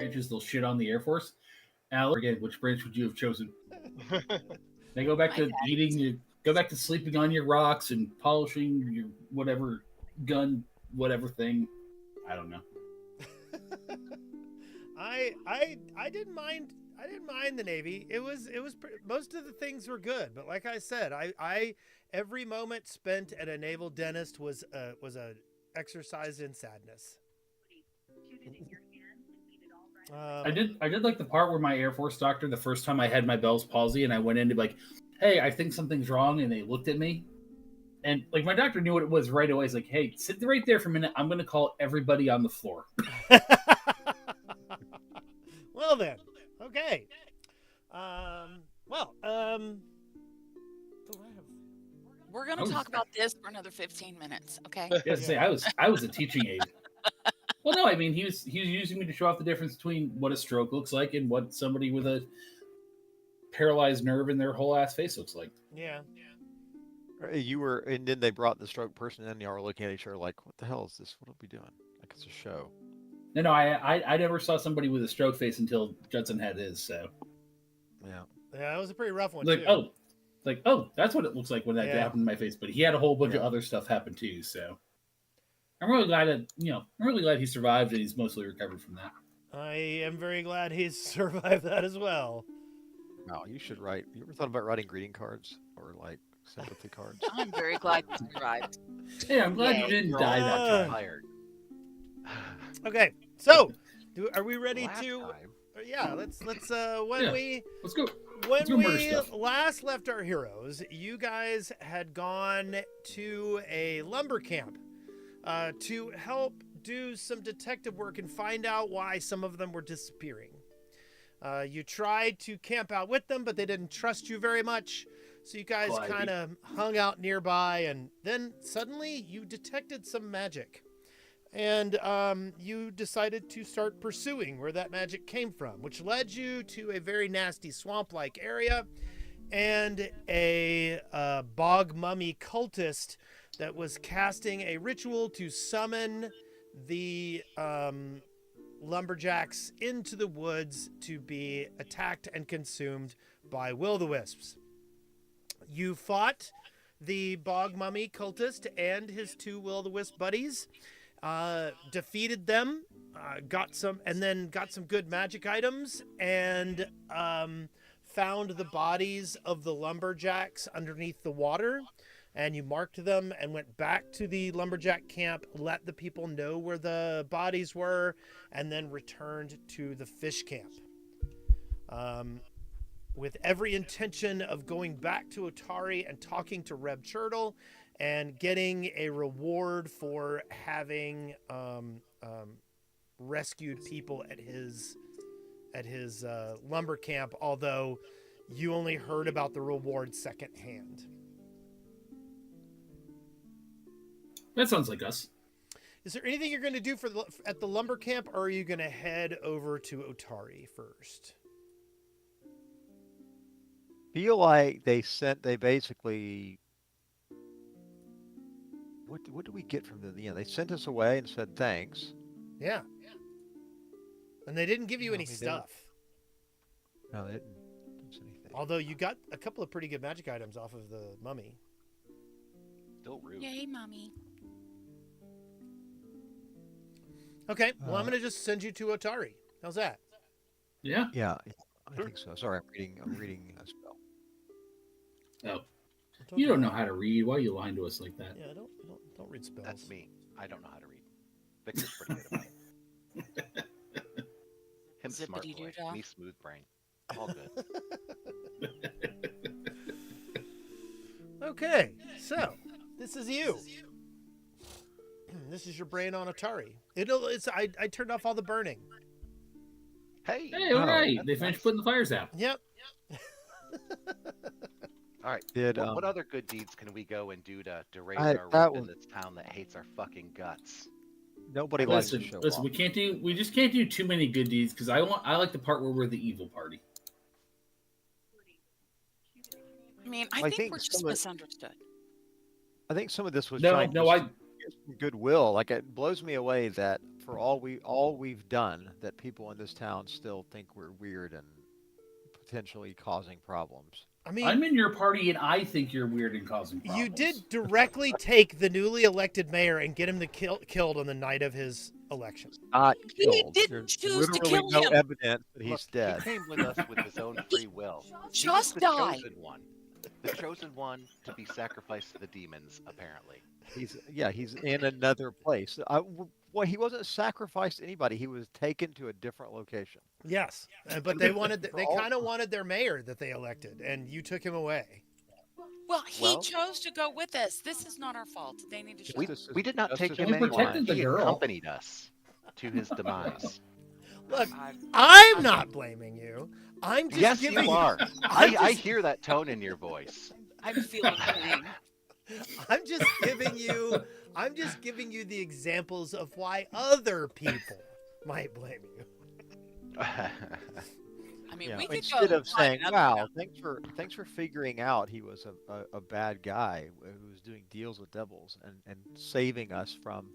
branches, they'll shit on the Air Force. Now, again, which branch would you have chosen? They go back to eating. You go back to sleeping on your rocks and polishing your whatever gun, whatever thing. I don't know. I didn't mind. I didn't mind the Navy. Most of the things were good, but like I said, I every moment spent at a naval dentist was a exercise in sadness. I did like the part where my Air Force doctor, the first time I had my Bell's palsy, and I went in to be like, "Hey, I think something's wrong," and they looked at me, and like my doctor knew what it was right away. He's like, "Hey, sit right there for a minute. I'm going to call everybody on the floor." Well then, okay. We're going to talk about this for another 15 minutes, okay? Yes, I was a teaching aide. Well, no, I mean he was using me to show off the difference between what a stroke looks like and what somebody with a paralyzed nerve in their whole ass face looks like. Yeah. You were, and then they brought the stroke person in. And y'all were looking at each other like, "What the hell is this? What are we doing? Like it's a show." No, I never saw somebody with a stroke face until Judson had his. So yeah, it was a pretty rough one. Like too. That's what it looks like when that happened in my face. But he had a whole bunch of other stuff happen too. So I'm really glad that he survived and he's mostly recovered from that. I am very glad he's survived that as well. No, you should write. You ever thought about writing greeting cards or like sympathy cards? I'm very glad you survived. Hey, I'm glad you didn't die that tired. Okay, so are we ready to? Time. Yeah, let's let's go. When we last left our heroes, you guys had gone to a lumber camp to help do some detective work and find out why some of them were disappearing. You tried to camp out with them, but they didn't trust you very much. So you guys kind of hung out nearby, and then suddenly you detected some magic. And you decided to start pursuing where that magic came from, which led you to a very nasty swamp-like area and a bog mummy cultist that was casting a ritual to summon the lumberjacks into the woods to be attacked and consumed by will-o-the-wisps. You fought the bog mummy cultist and his two will-o-the-wisp buddies, defeated them, got some good magic items, and found the bodies of the lumberjacks underneath the water. And you marked them and went back to the lumberjack camp, let the people know where the bodies were, and then returned to the fish camp. With every intention of going back to Otari and talking to Reb Turtle and getting a reward for having rescued people at his lumber camp, although you only heard about the reward secondhand. That sounds like us. Is there anything you're going to do at the lumber camp, or are you going to head over to Otari first? Feel like they basically. What do we get from them? They sent us away and said thanks. Yeah. And they didn't give you any stuff. No, they didn't say anything. Although you got a couple of pretty good magic items off of the mummy. Still rude. Yay, mommy. Okay, well, I'm going to just send you to Otari. How's that? Yeah. Yeah, I think so. Sorry, I'm reading a spell. Oh. You don't know how to read. Why are you lying to us like that? Yeah, don't read spells. That's me. I don't know how to read. Victor's pretty good about it. Him smart boy, me smooth brain. All good. Okay, so this is you. This is your brain on Otari. I turned off all the burning. Hey, all right. They finished putting the fires out. Yep. All right. What other good deeds can we go and do to raise our rep in this town that hates our fucking guts? Nobody likes to show off. We just can't do too many good deeds because I like the part where we're the evil party. I mean, I think we're just misunderstood. I think some of this was some goodwill. Like, it blows me away that for all we've done, that people in this town still think we're weird and potentially causing problems. I mean, I'm in your party, and I think you're weird and causing problems. you did directly take the newly elected mayor and get him to killed on the night of his election. Not He killed. didn't There's choose to literally kill no him. evidence that he's Look, dead. He came with us with his own free will. He was Just the died. chosen one. The chosen one to be sacrificed to the demons, apparently. He's in another place. Well, he wasn't sacrificed to anybody. He was taken to a different location. Yes, but they kind of wanted their mayor that they elected, and you took him away. Well, he chose to go with us. This is not our fault. They need to shut up. We did not take him We anywhere. protected the He girl. accompanied us to his demise. Look, I'm not blaming you. I'm just Yes, giving you are. I hear that tone in your voice. I'm feeling pain. I'm just giving you the examples of why other people might blame you. I mean, Yeah. we could Instead go of saying, find "Wow, another- thanks for figuring out he was a bad guy who was doing deals with devils and saving us from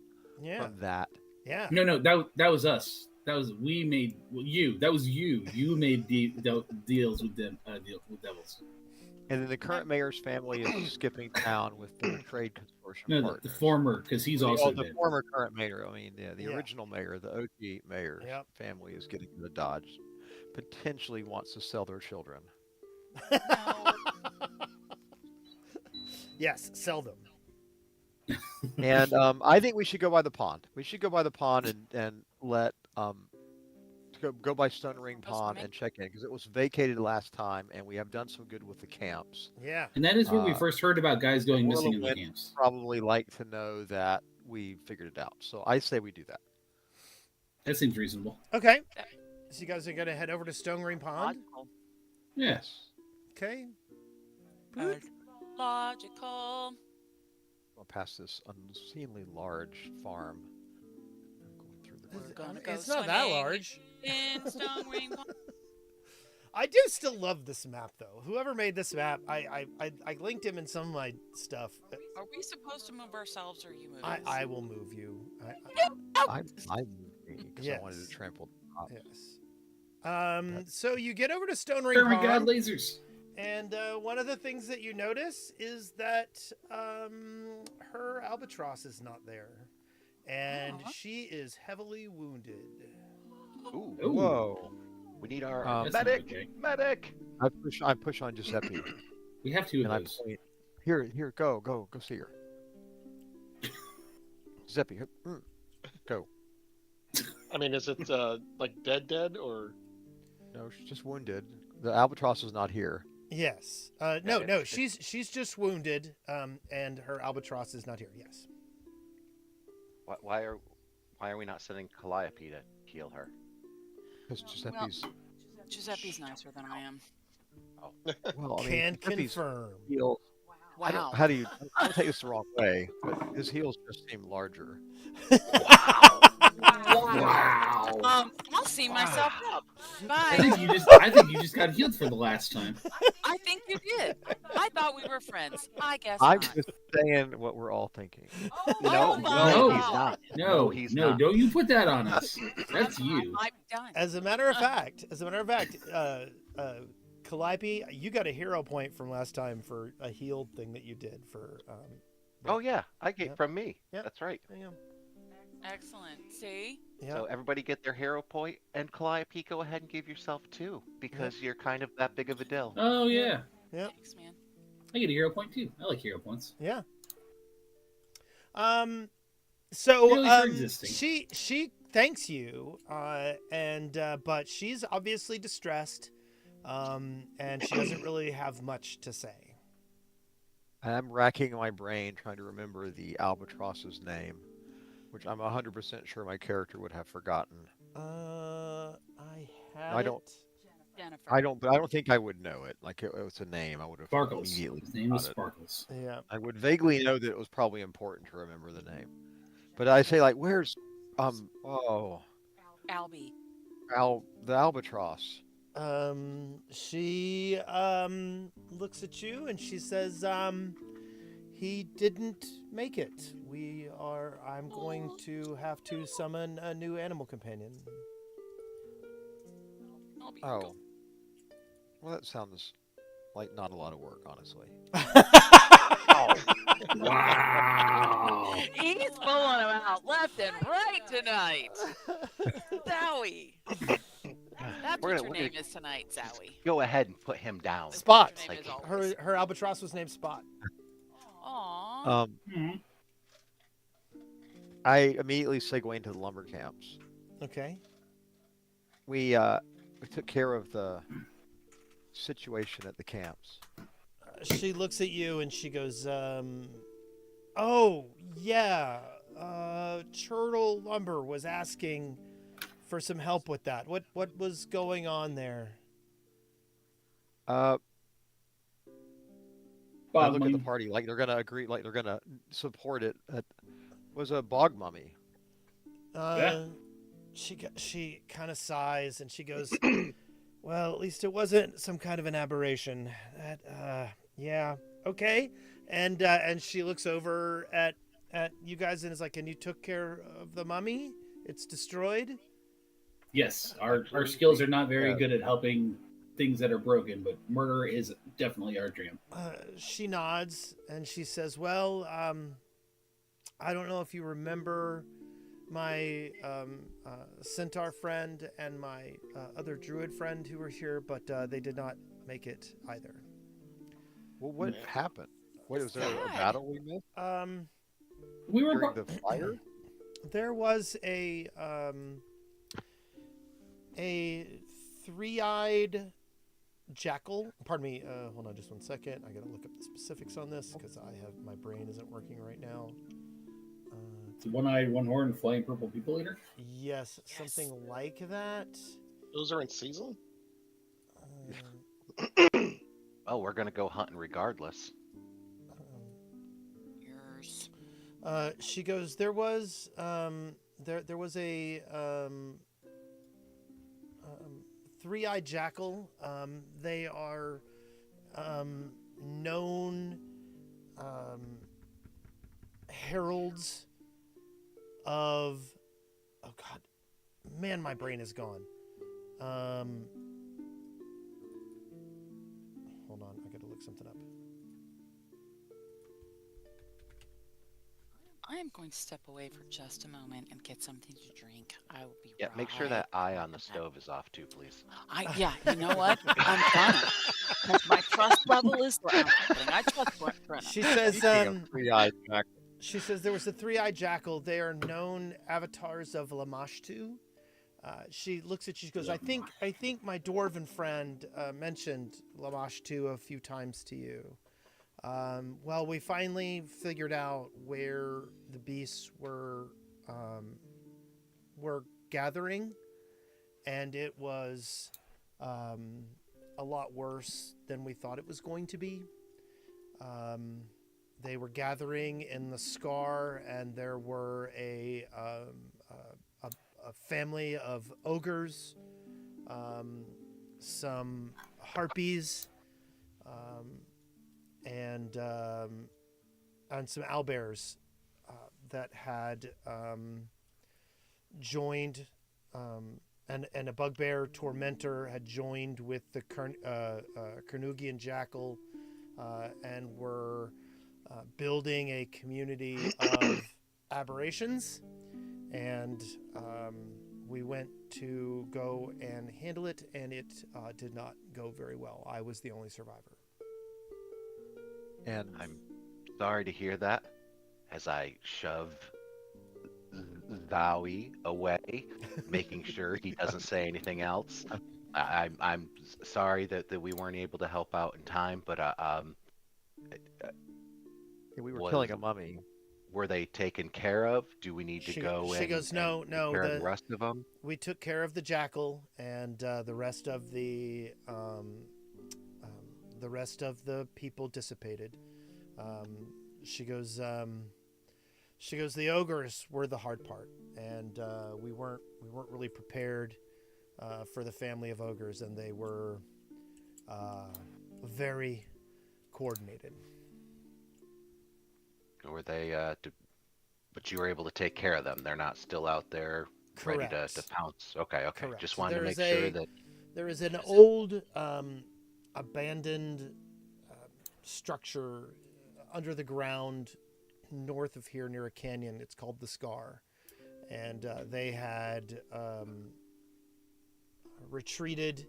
that." Yeah. No, that was us. That was you. That was you. You made deals with them. With devils. And then the current mayor's family is skipping town with the trade consortium No, partners. the former, because he's also the dead. former current mayor. I mean, the Yeah. original mayor, the OG mayor's family is getting the Dodge. Potentially wants to sell their children. No. Yes, sell them. And I think we should go by the pond. We should go by the pond and let go by Stone Ring Pond and check in, because it was vacated last time, and we have done some good with the camps. Yeah. And that is where we first heard about guys going missing in the Would camps. probably like to know that we figured it out. So I say we do that. That seems reasonable. Okay. So you guys are gonna head over to Stone Green Pond. Yes. Okay. Logical. I'll pass this unseemly large farm. I'm going through the We're gonna go It's not that swimming large. in Stone Ring Pond. I do still love this map, though. Whoever made this map, I linked him in some of my stuff. Are we supposed to move ourselves, or you move I will move you. I because I wanted to trample the top. Yes. So you get over to Stone Ring There we Pond. go, lasers. And one of the things that you notice is that her albatross is not there. And she is heavily wounded. Ooh. Whoa! We need our That's not medic. okay. Medic. I push on Giuseppe, We have two of and I those. point. Here, go see her. Giuseppe, go. I mean, is it like dead or? No, she's just wounded. The albatross is not here. Yes. No. She's just wounded. And her albatross is not here. Yes. Why are we not sending Calliope to heal her? Because Giuseppe's. Giuseppe's nicer than I am. Well, I mean, Can Giuseppe's confirm. heels. Wow. How do you? Don't take this the wrong way, but his heels just seem larger. Wow. I'll see myself up. I Bye. think you just got healed for the last time. I think you did. I thought we were friends. I guess I'm not. just saying what we're all thinking. Oh my no, God. he's not. No, he's no, not. don't you put that on us. That's I you. might be done. As a matter of fact, Calliope, you got a hero point from last time for a healed thing that you did for. Oh yeah, I get Yep. from me. Yep. That's right. Excellent. See? Yeah. So everybody get their hero point, and Calliope, go ahead and give yourself 2 because you're kind of that big of a deal. Oh yeah. Thanks, man. I get a hero point too. I like hero points. Yeah. Really So for existing. she thanks you, but she's obviously distressed, and she doesn't really have much to say. I'm racking my brain trying to remember the albatross's name, which I'm 100% sure my character would have forgotten. I have. I don't. Jennifer. But I don't think I would know it. Like it was a name, I would have Sparkles. immediately. His name is got it. Sparkles. Yeah. I would vaguely know that it was probably important to remember the name, but I say like, where's Albie. the albatross? She looks at you and she says, he didn't make it. I'm going to have to summon a new animal companion. Oh. Well, that sounds like not a lot of work, honestly. Wow. He's pulling him out left and right tonight. Zowie. That's what your name is tonight, Zowie. Go ahead and put him down. Spot. Like, Her albatross was named Spot. Aww. I immediately segue into the lumber camps. Okay. We took care of the situation at the camps. She looks at you and she goes, oh, yeah. Turtle Lumber was asking for some help with that. What was going on there? I look at the party like they're gonna agree, like they're gonna support it. It was a bog mummy. Yeah. She kind of sighs and she goes, well, at least it wasn't some kind of an aberration. Yeah, okay. And she looks over at you guys and is like, and you took care of the mummy? It's destroyed? Yes, our skills are not very good at helping things that are broken, but murder is definitely our jam. She nods and she says, well, I don't know if you remember my centaur friend and my other druid friend who were here, but they did not make it either. Well, what happened? What was there a battle we missed? We were during the fire. There was a three-eyed jackal. Pardon me. Hold on, just 1 second. I gotta look up the specifics on this because my brain isn't working right now. It's a one-eyed, one-horned, flying purple people eater. Yes, something like that. Those are in season? oh, we're gonna go hunting regardless. Yours. She goes, there was there was a three-eyed jackal. They are known heralds of, oh god, man, my brain is gone. Hold on, I gotta look something up. I am going to step away for just a moment and get something to drink. I will be Yeah, make sure that eye on the stove is off too, please. Yeah, you know what? I'm gonna. 'Cause my trust level is low. I trust Brenna. She says, Three-eyed jackal. she says there was a three-eyed jackal. They are known avatars of Lamashtu. She looks at you. She goes, I think my dwarven friend mentioned Lamashtu a few times to you. Well, we finally figured out where the beasts were gathering, and it was a lot worse than we thought it was going to be. They were gathering in the Scar, and there were a family of ogres, some harpies, and some owlbears that had joined, and a bugbear tormentor had joined with the Carnugian jackal, and were building a community of aberrations, and we went to go and handle it, and it did not go very well. I was the only survivor. And I'm sorry to hear that, as I shove Zowie away, making sure he doesn't say anything else. I'm sorry that we weren't able to help out in time, but we were killing a mummy. Were they taken care of? Do we need to go? She goes, no. The rest of them. We took care of the jackal, and the rest of the people dissipated. She goes, the ogres were the hard part, and we weren't really prepared for the family of ogres, and they were very coordinated. were they? But you were able to take care of them. They're not still out there ready to Correct. pounce. Okay. Correct. Just wanted There to is make sure that. There is an old abandoned structure under the ground north of here near a canyon. It's called the Scar. And they had retreated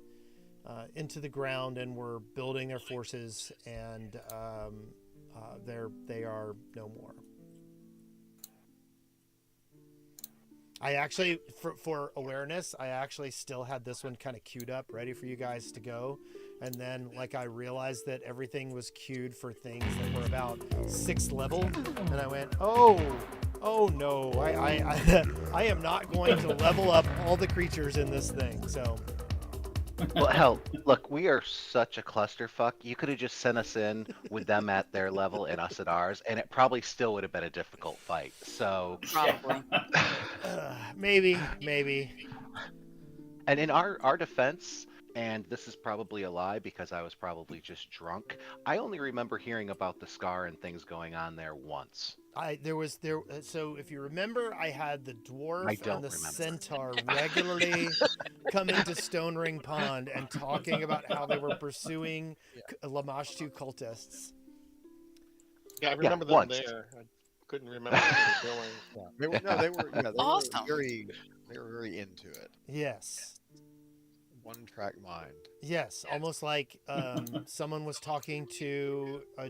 into the ground and were building their forces, and they are no more. I actually, for awareness, I actually still had this one kind of queued up, ready for you guys to go. And then, I realized that everything was queued for things that were about 6th level. And I went, oh no, I am not going to level up all the creatures in this thing. So. Well, hell, look, we are such a clusterfuck. You could have just sent us in with them at their level and us at ours, and it probably still would have been a difficult fight. So Probably. Maybe. And in our defense, and this is probably a lie because I was probably just drunk, I only remember hearing about the Scar and things going on there once. So if you remember, I had the dwarf and the remember. centaur regularly come into Stone Ring Pond and talking about how they were pursuing Lamashtu cultists. Yeah, I remember them once. there. I couldn't remember what they were doing. They were Awesome. very into it. Yes. One track mind. Yes, almost like someone was talking to a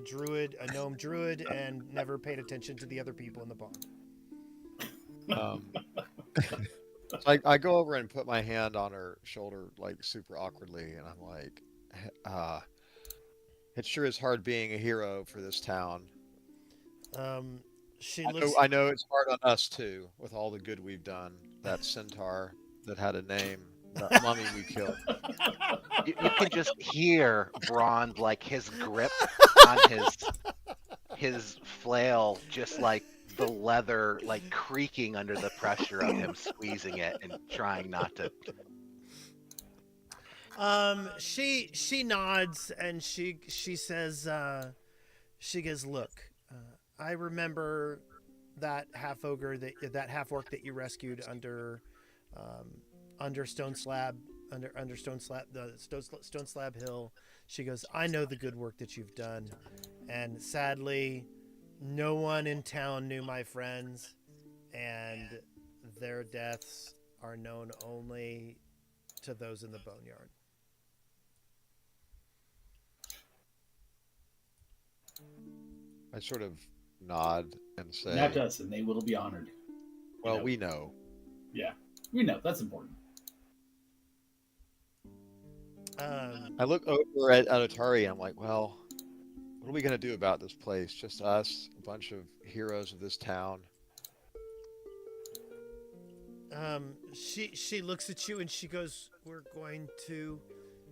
gnome druid, and never paid attention to the other people in the pond. So I go over and put my hand on her shoulder, super awkwardly, and I'm like, it sure is hard being a hero for this town. I know it's hard on us too, with all the good we've done. That centaur that had a name, that mummy we killed. You can just hear Braun, his grip on his flail, just the leather, creaking under the pressure of him squeezing it and trying not to. She nods and she says, she goes, look, I remember that half orc that you rescued under Stone Slab Hill. She goes, I know the good work that you've done, and sadly, no one in town knew my friends, and their deaths are known only to those in the boneyard. I sort of nod and say, Not us, and they will be honored. Well, we know. Yeah, we know. That's important. I look over at Otari and I'm like, well, what are we going to do about this place? Just us, a bunch of heroes of this town. She looks at you and she goes, we're going to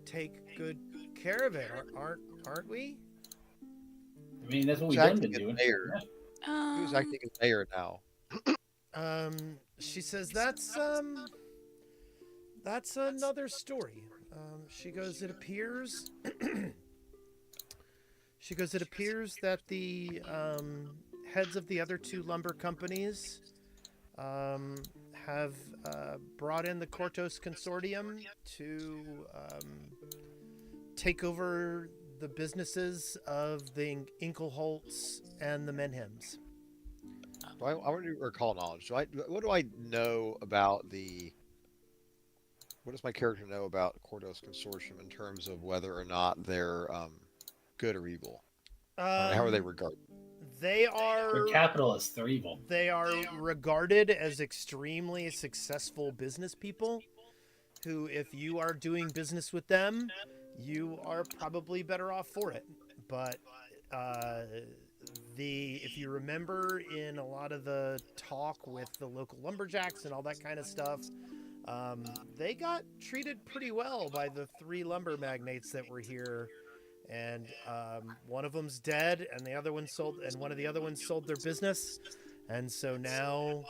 take good care of it, aren't we? I mean, that's what we've been doing. Who's acting as mayor now? She says that's another story. She goes, it appears that the heads of the other two lumber companies have brought in the Kortos Consortium to take over the businesses of the Inkelholtz and the Menhems. I want to recall knowledge. What do I know about what does my character know about Kortos Consortium in terms of whether or not they're good or evil? How are they regarded? They're capitalists. They're evil. They are regarded as extremely successful business people who, if you are doing business with them, you are probably better off for it. But if you remember in a lot of the talk with the local lumberjacks and all that kind of stuff, they got treated pretty well by the 3 lumber magnates that were here. And one of them's dead, and one of the other ones sold their business. And so now,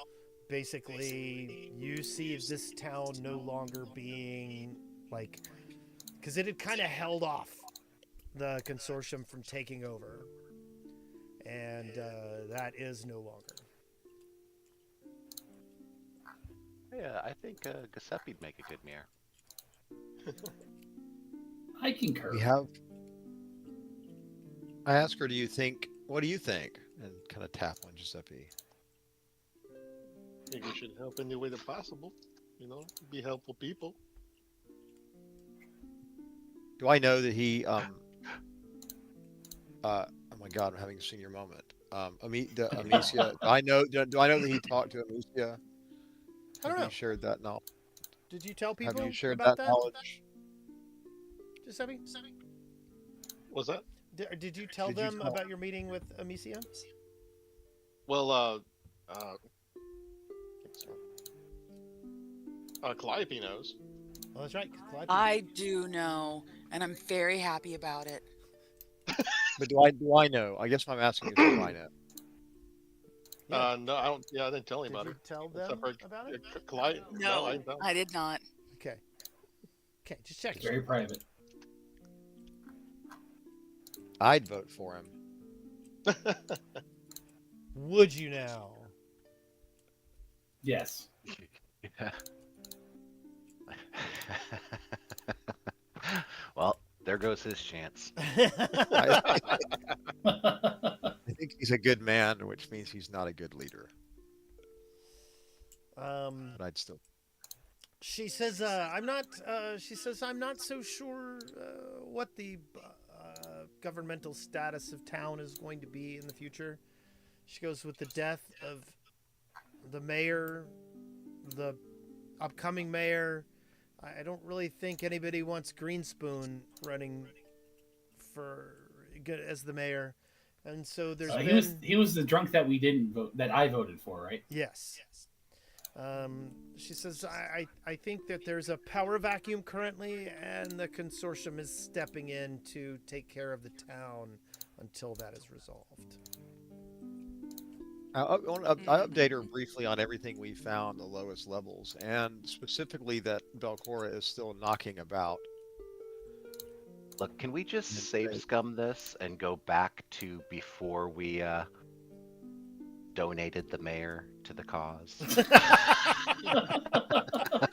basically, you see this town no longer being because it had kind of held off the consortium from taking over. and that is no longer. Yeah, I think Giuseppe'd make a good mayor. I concur. I asked her, what do you think? And kind of tap on Giuseppe. I think we should help any way that possible. Be helpful people. Do I know that he, oh my God, I'm having a senior moment. Amicia, do I know that he talked to Amicia? I don't Have know. you shared that knowledge? Did you tell people Have you shared about that that? knowledge? Giuseppe? What's that? Did you tell them about your meeting with Amicia? Well, Calliope knows. Oh, that's right. I do know, and I'm very happy about it. But do I know? I guess what I'm asking is, do I know? Yeah. No, I don't. Yeah, I didn't tell anybody. Did you tell them about it? No, I didn't tell. I did not. Okay, just check. It's very private. I'd vote for him. Would you now? Yes. Yeah. Well, there goes his chance. I think he's a good man, which means he's not a good leader. But I'd still. She says, "I'm not." She says, "I'm not so sure what the governmental status of town is going to be in the future." She goes, "With the death of the mayor, the upcoming mayor, I don't really think anybody wants Greenspoon running as the mayor." And so there's he was the drunk that we didn't vote, that I voted for, right? Yes. She says, I think that there's a power vacuum currently, and the consortium is stepping in to take care of the town until that is resolved. I update her briefly on everything we found, the lowest levels, and specifically that Belcora is still knocking about. Look, can we just save scum this and go back to before we donated the mayor to the cause?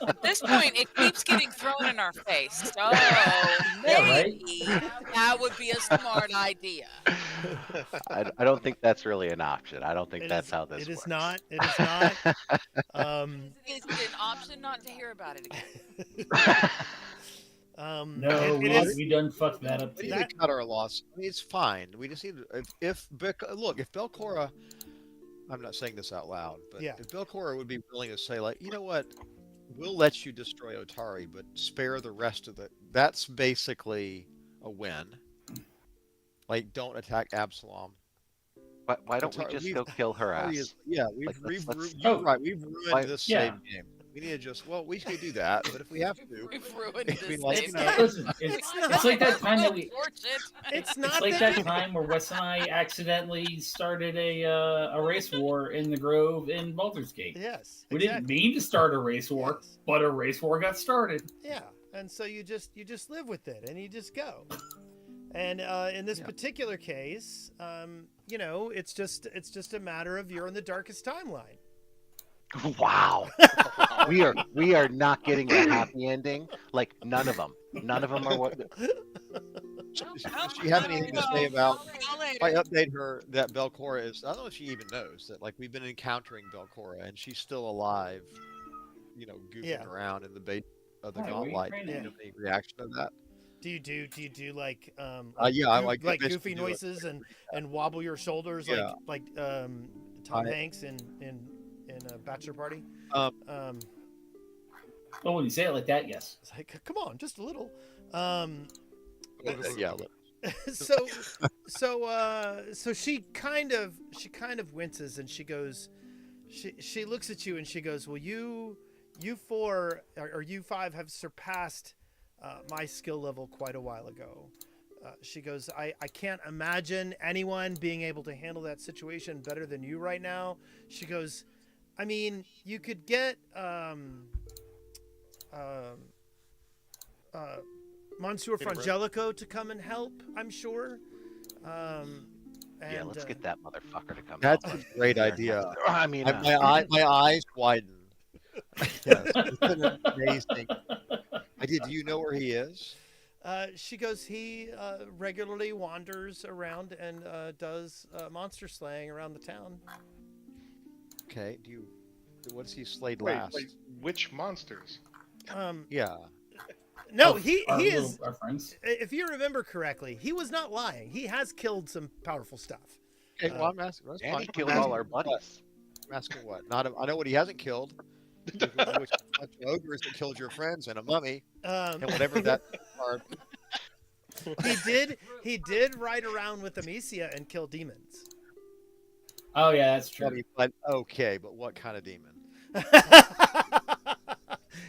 At this point, it keeps getting thrown in our face. So maybe that would be a smart idea. I don't think that's really an option. I don't think that's how this works. It is not. It is not. Is it an option not to hear about it again? No, we done fucked that up. We need to cut our loss. I mean, it's fine. We just need to, if Belcora, I'm not saying this out loud, but if Belcora would be willing to say, like, you know what, we'll let you destroy Otari, but spare the rest of the. That's basically a win. Like, don't attack Absalom. But why don't we just go kill her ass? We've ruined this same game. We need to just, we could do that, but if we have to, we've ruined this game. Listen, it's like that time that we. It's like that time where Wes and I accidentally started a race war in the Grove in Baldur's Gate. Yes, we didn't mean to start a race war, but a race war got started. Yeah, and so you just live with it and you just go. And in this particular case, it's just a matter of you're in the darkest timeline. Wow. we are not getting a happy ending. Like, none of them are what. Does she have anything to say about? If I update her that Belcora is, I don't know if she even knows that, like, we've been encountering Belcora and she's still alive, goofing around in the base of the Gauntlight. Do you have any reaction to that? Do you do like I like goofy noises and wobble your shoulders like Tom Hanks in a bachelor party? When you say it like that, yes. It's like, come on, just a little. So she kind of winces and she goes, she looks at you and she goes, well, you four or you five have surpassed my skill level quite a while ago. She goes, I can't imagine anyone being able to handle that situation better than you right now. She goes, I mean, you could get Monsieur Frangelico to come and help, I'm sure. And, Yeah, let's get that motherfucker to come That's help a us. great We are idea. not- I mean, My eyes widen. Yes, it's an amazing idea. Do you know where he is? She goes, he regularly wanders around and does monster slaying around the town. Okay. What does he slayed Wait, last? which monsters? Yeah. No, Oh, he our is. our friends. If you remember correctly, he was not lying. He has killed some powerful stuff. Okay. Well, I'm asking. That's and fine. he killed I'm all asking our what? buddies. I'm asking what? Not. I know what he hasn't killed. Which bunch of ogres that killed your friends and a mummy and whatever that are. He did ride around with Amicia and kill demons. Oh yeah, that's true. But okay, but what kind of demon?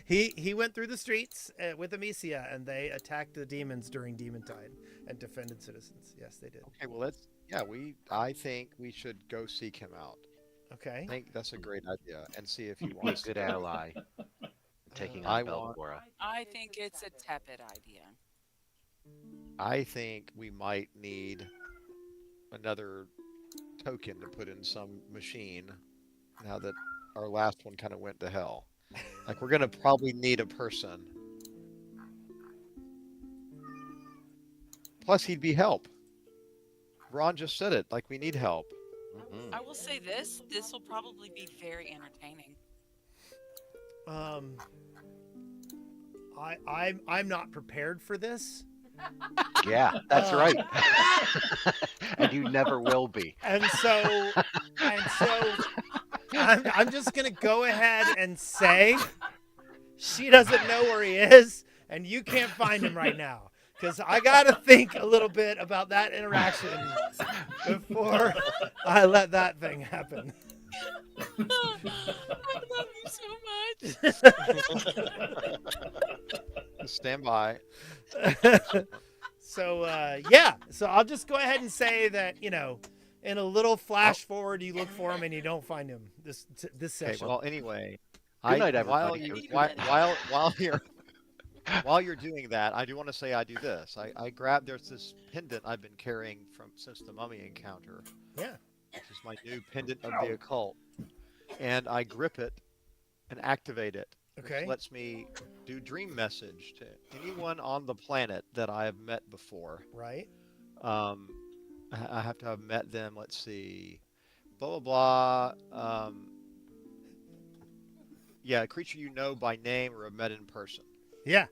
He went through the streets with Amicia, and they attacked the demons during Demon Tide and defended citizens. Yes, they did. Okay, well I think we should go seek him out. Okay. I think that's a great idea, and see if he Be a wants good to. ally. Taking I on want- Belcora. I think it's a tepid idea. I think we might need another token to put in some machine now that our last one kind of went to hell. Like, we're going to probably need a person. Plus, he'd be help. Ron just said it. Like, we need help. Mhm. I will say this will probably be very entertaining. I'm not prepared for this. Yeah, that's right. And you never will be. And so I'm just gonna go ahead and say she doesn't know where he is, and you can't find him right now. Because I gotta think a little bit about that interaction before I let that thing happen. I love you so much. Just stand by. So yeah, so I'll just go ahead and say that, in a little flash forward, you look for him and you don't find him this Okay, session. well, anyway, Good night, while everybody. while you're doing that, I do want to say I do this. There's this pendant I've been carrying since the mummy encounter. Yeah. Which is my new pendant of the occult, and I grip it and activate it. Okay. Which lets me do dream message to anyone on the planet that I have met before. Right. I have to have met them. Let's see, blah blah blah. Yeah, a creature you know by name or have met in person. Yeah.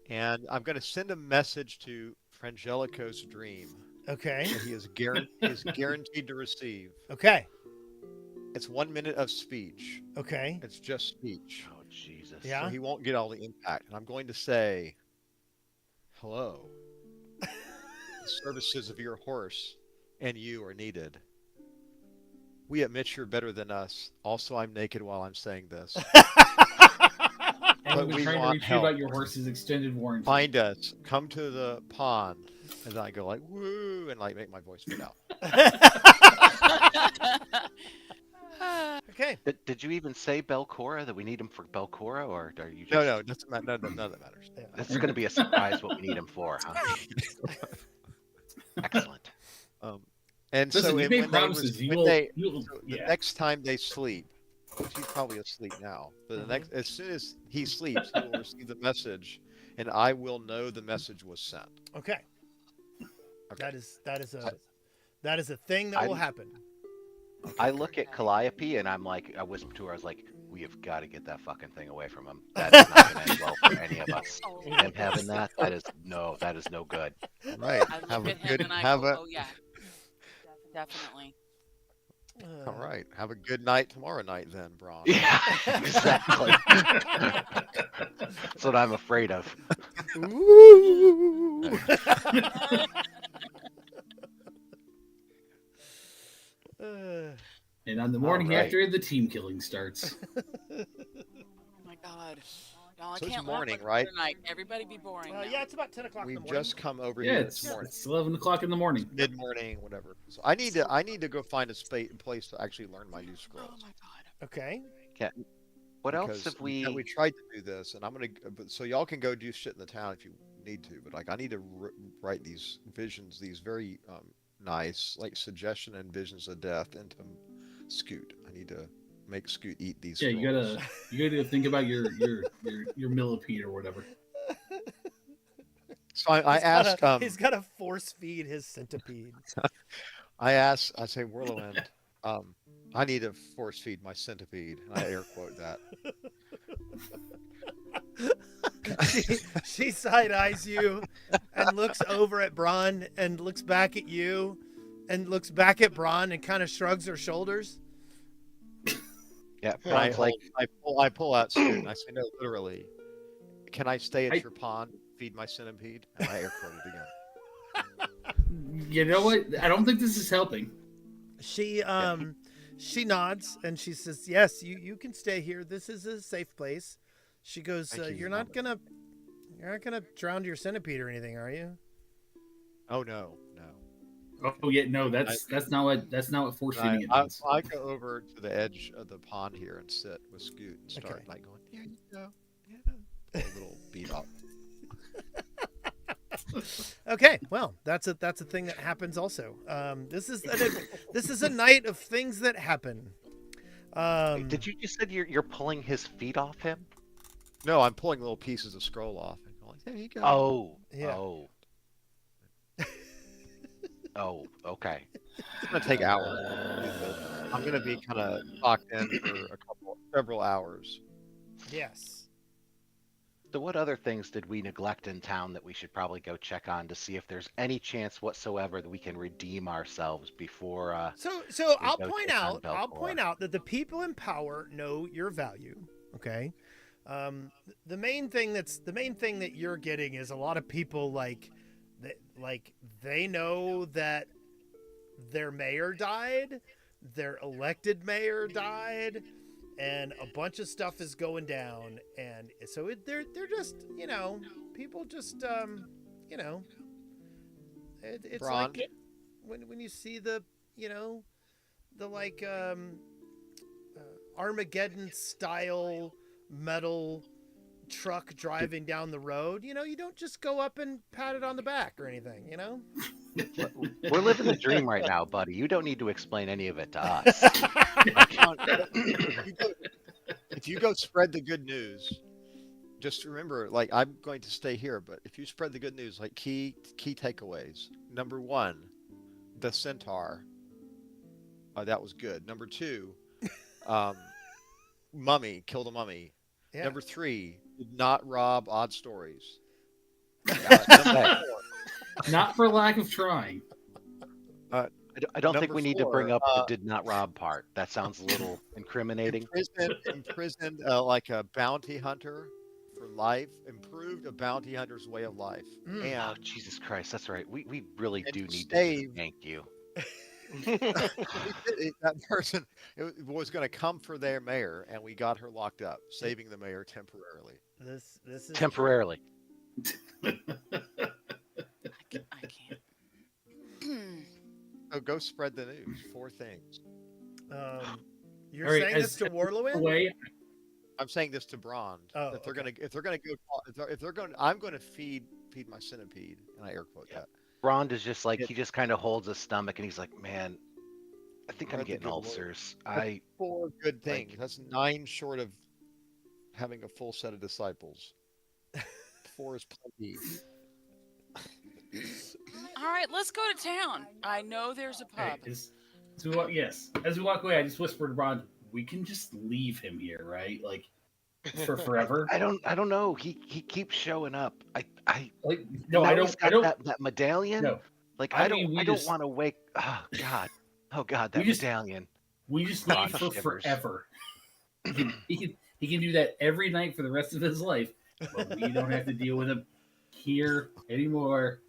And I'm going to send a message to Frangelico's dream Okay. that he is guaranteed to receive. Okay. It's 1 minute of speech. Okay. It's just speech. Oh, Jesus. Yeah. So he won't get all the impact. And I'm going to say, hello. The services of your horse and you are needed. We admit you're better than us. Also, I'm naked while I'm saying this. And But we've we been trying to want retrieve help. out your horse's extended warranty. Find us. Come to the pond. And then I go like, woo, and like make my voice fit out. Okay. Did you even say Belcora, that we need him for Belcora, or are you just... No, none of that matters. Yeah. This is going to be a surprise what we need him for, huh? Excellent. And Listen, so you and made when they, promises. was- You when will. they You'll so the yeah. next time they sleep, which he's probably asleep now, but the next, as soon as he sleeps, he will receive the message, and I will know the message was sent. Okay. Okay. That is a thing that will happen. I look at Calliope and I whisper to her, I was like, we have got to get that fucking thing away from him. That is not going to end well for any of us. Oh, Him having that is no good. Right. I look Have a at him good and I have go, a oh yeah, definitely. all right. Have a good night tomorrow night then, Braun. Yeah, exactly. That's what I'm afraid of. Ooh. And on the morning Alright. after, the team killing starts. Oh my god. No, I So it's can't morning, laugh right? tonight. Everybody be boring. now. Yeah, it's about 10 o'clock in the We've morning. just come over Yeah, here it's, this morning. it's 11 o'clock in the morning. Mid-morning, whatever. So I need to go find a place to actually learn my new Oh scrolls. my god. Okay. What else Because have we... we tried to do this, and I'm gonna. So y'all can go do shit in the town if you need to, but like I need to write these visions, these very nice, like suggestion and visions of death into Scoot. I need to make Scoot eat these. Yeah, scrolls. you gotta think about your millipede or whatever. So I ask. He's got to force feed his centipede. I say, Whirlwind, I need to force feed my centipede. And I air quote that. She side eyes you and looks over at Braun and looks back at you and looks back at Braun and kind of shrugs her shoulders. Yeah, I Braun's like, pull out Scoot and I say, no, literally, can I stay at your pond, feed my centipede? And I air quote it again. You know what? I don't think this is helping. She nods and she says, yes, you can stay here. This is a safe place. She goes, you're not gonna drown your centipede or anything, are you? Oh no. Oh yeah, no, that's not what force feeding it means. I go over to the edge of the pond here and sit with Scoot and start like going, there you go, yeah, a little beat up. Okay, well, that's a thing that happens also. This is a night of things that happen. did you just said you're pulling his feet off him? No, I'm pulling little pieces of scroll off and going, there you go. Oh, Yeah. Oh, okay. It's gonna take hours. I'm gonna be kind of locked in for several hours. Yes. So what other things did we neglect in town that we should probably go check on to see if there's any chance whatsoever that we can redeem ourselves before So we I'll go point check out on Belcor? that the people in power know your value. Okay. The main thing that you're getting is a lot of people they know that their mayor died, their elected mayor died, and a bunch of stuff is going down, and so they're just people just it's Braun. like when you see the Armageddon style metal truck driving down the road, you don't just go up and pat it on the back or anything, We're living the dream right now, buddy. You don't need to explain any of it to us. If you go spread the good news, just remember, like, I'm going to stay here, but if you spread the good news, like key takeaways. Number 1, the centaur. That was good. Number 2, mummy, kill the mummy. Yeah. Number 3, did not rob odd stories. Not for lack of trying. I don't think we need to bring up the Number did not rob part. That sounds a little incriminating. Imprisoned like a bounty hunter for life. Improved a bounty hunter's way of life. Mm. And Oh, Jesus Christ, that's right. We really And do to need to save- thank you. that person was going to come for their mayor, and we got her locked up, saving the mayor temporarily. This is Temporarily. I can't. So go spread the news. 4 things. You're All right, saying this to Warlowin? Way, I'm saying this to Brond. Oh, if they're okay. gonna go, I'm going to feed my centipede, and I air quote that. Rond is just like, he just kind of holds his stomach and he's like, man, I think I'm Read the getting good word. ulcers. That's 4 good things. like- That's 9 short of having a full set of disciples. 4 is plenty. All right, let's go to town. I know there's a pub. as we walk away, I just whispered to Ron, we can just leave him here, right? Like, for forever. I don't know. He keeps showing up. Like, no, now I he's don't. got that medallion. No, Like I I mean, we don't just- want to wake. Oh God, that We just- medallion. we just Oh, leave for shivers. forever. He can do that every night for the rest of his life, but we don't have to deal with him here anymore.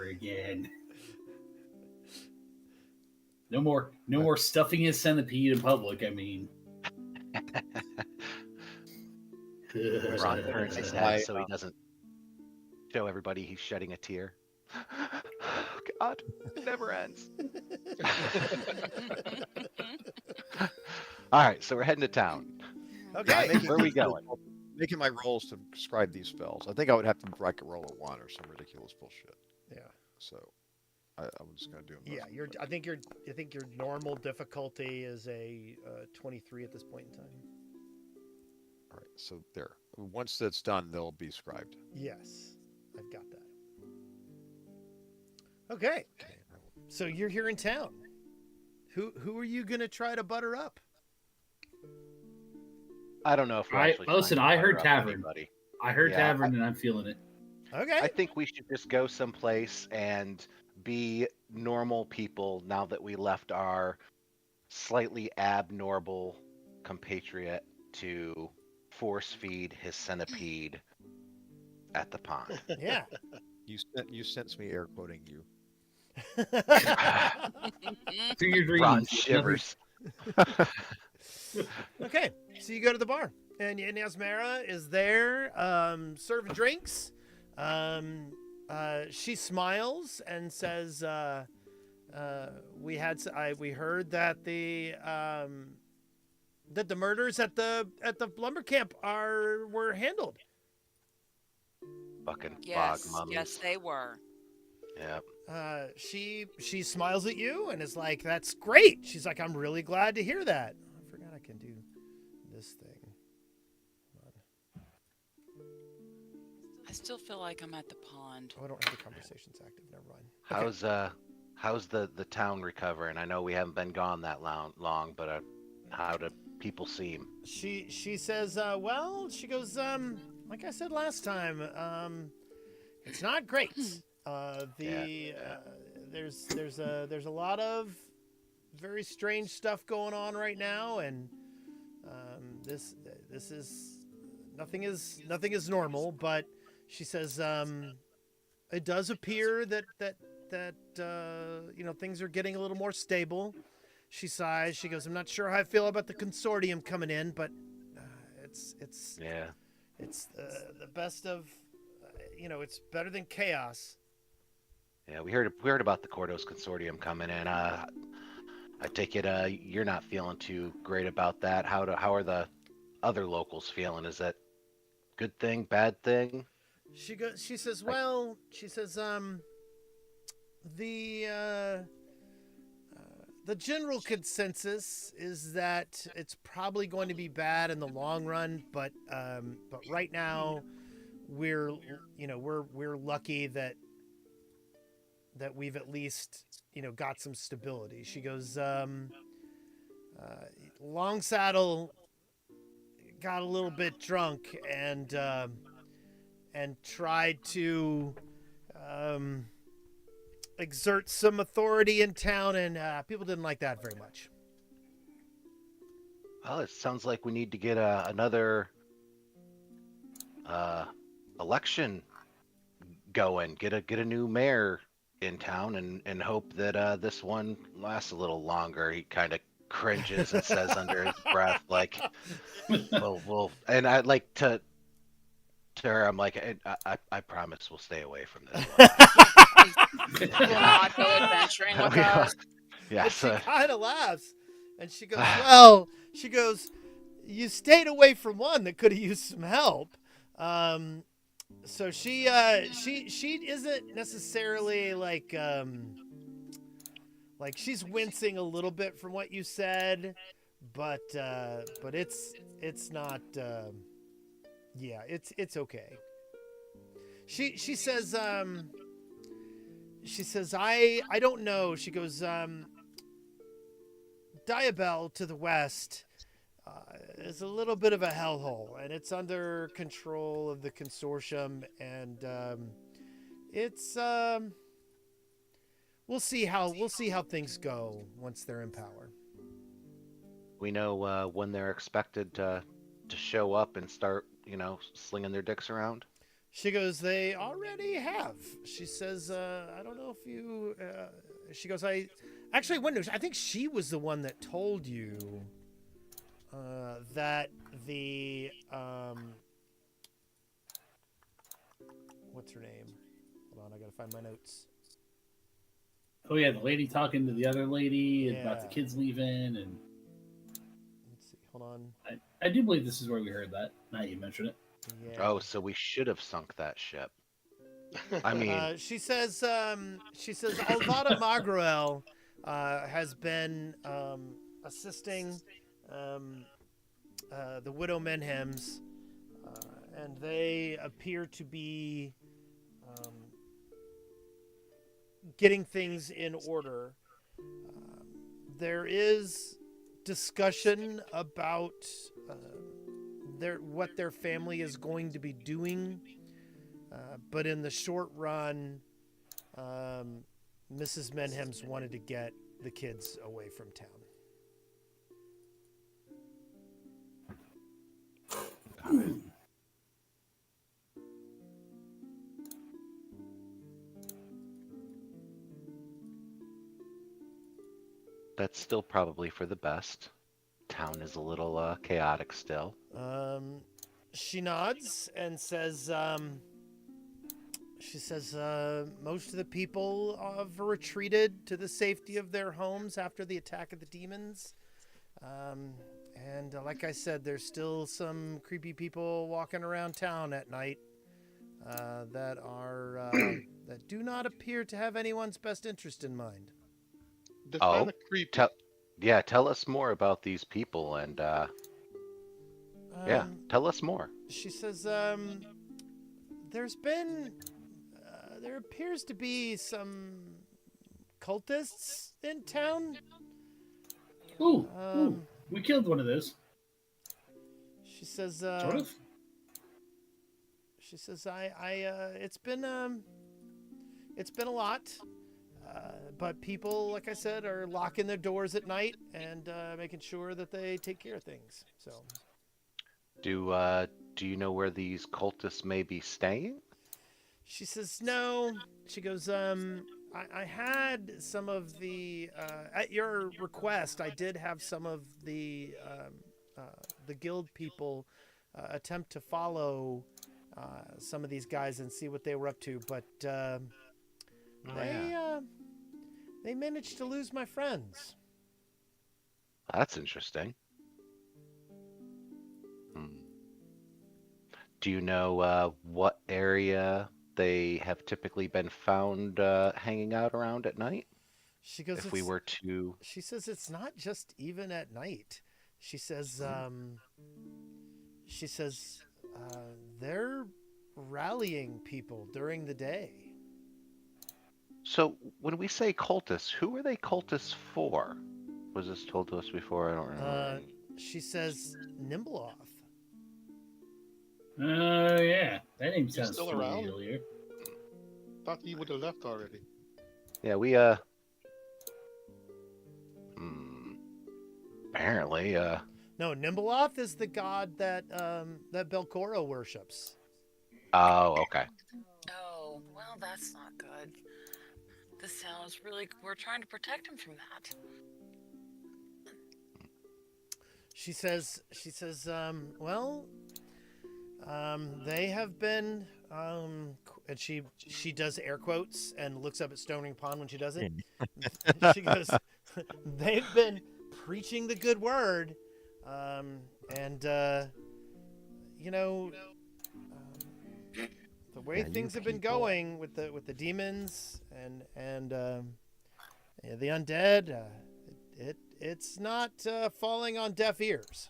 Again. No more stuffing his centipede in public. I mean, Ron turns his head so he doesn't show everybody he's shedding a tear. God, it never ends. All right, so we're heading to town. Okay. Where are we going? Making my rolls to describe these spells. I think I would have to roll a 1 or some ridiculous bullshit. Yeah. So I'm just gonna do it. Yeah, I think your normal difficulty is a 23 at this point in time. All right, so there. Once that's done, they'll be scribed. Yes, I've got that. Okay, so you're here in town. Who are you gonna try to butter up? I don't know if we're actually listen. trying to I heard butter up tavern. anybody. I heard Yeah, tavern, and I'm feeling it. Okay. I think we should just go someplace and be normal people now that we left our slightly abnormal compatriot to force feed his centipede at the pond. Yeah. You sense me air quoting you. Through your Ron dreams. shivers. Okay, so you go to the bar, and Yasmera is there, serving drinks. She smiles and says, "We heard that the murders at the lumber camp were handled." Fucking Yes, bog mummies. yes, they were. Yep. She smiles at you and is like, "That's great." She's like, "I'm really glad to hear that." I forgot I can do this thing. Hold on. I still feel like I'm at the pond. Oh, I don't have the conversations active. Never mind. Okay. How's the town recovering? I know we haven't been gone that long, but how do people seem? She says, well, she goes, like I said last time, it's not great. There's a lot of very strange stuff going on right now, and this is nothing is normal. But she says, it does appear that things are getting a little more stable. She sighs. She goes, "I'm not sure how I feel about the consortium coming in, but it's the best of, it's better than chaos." Yeah, we heard about the Cordos consortium coming in. I take it you're not feeling too great about that. How are the other locals feeling? Is that good thing, bad thing? She says, the general consensus is that it's probably going to be bad in the long run, but right now we're lucky that we've at least got some stability. She goes, Long Saddle got a little bit drunk and tried to exert some authority in town, and people didn't like that very much. Well, it sounds like we need to get another election going. Get a new mayor in town, and hope that this one lasts a little longer. He kind of cringes and says under his breath, like, "Well," and I'd like to her. I'm like, I promise we'll stay away from this one. Will not go adventuring with us. Yeah, And she kind of laughs, and she goes, "Well," she goes, "you stayed away from one that could have used some help." So she isn't necessarily like she's wincing a little bit from what you said, but it's not. It's okay. She says I don't know. She goes, Diabel to the west is a little bit of a hellhole, and it's under control of the consortium, and it's we'll see how things go once they're in power. we know when they're expected to show up and start, slinging their dicks around. She goes, "They already have." She says, "I don't know if you." She goes, "I think she was the one that told you that the what's her name? Hold on, I gotta find my notes. Oh yeah, the lady talking to the other lady about the Yeah. kids leaving, and Let's see. Hold on. I do believe this is where we heard that. Now you mention it. Yeah. Oh, so we should have sunk that ship. I mean, She says Alvada Magruel has been assisting the Widow Menhems, and they appear to be getting things in order. There is discussion about what their family is going to be doing, but in the short run, Mrs. Menhems wanted to get the kids away from town. that's still probably for the best. Town is a little chaotic still. She nods and says, most of the people have retreated to the safety of their homes after the attack of the demons. And like I said, there's still some creepy people walking around town at night that are that do not appear to have anyone's best interest in mind. Define a creepy. Tell us more about these people and tell us more. She says, there appears to be some cultists in town. Ooh, we killed one of those. She says, Sort of. She says, it's been a lot, but people, like I said, are locking their doors at night and making sure that they take care of things. So, do you know where these cultists may be staying? she says, no. She goes, I had some of the, at your request, I did have some of the guild people attempt to follow some of these guys and see what they were up to, but they managed to lose my friends. That's interesting. Do you know what area they have typically been found hanging out around at night? She goes, if we were to... She says it's not just even at night. She says, they're rallying people during the day. So when we say cultists, who are they cultists for? Was this told to us before? I don't remember. She says Nimbleoth. Yeah. That name He's sounds still around? familiar. Thought he would have left already. Yeah, we apparently No, Nimbleoth is the god that Belcora worships. Oh, okay. Oh, well, that's not good. This sounds really... We're trying to protect him from that. She says, they have been, and she does air quotes and looks up at Stone Ring Pond when she does it. She goes, they've been preaching the good word, the way things have been going with the demons and the undead, it's not falling on deaf ears.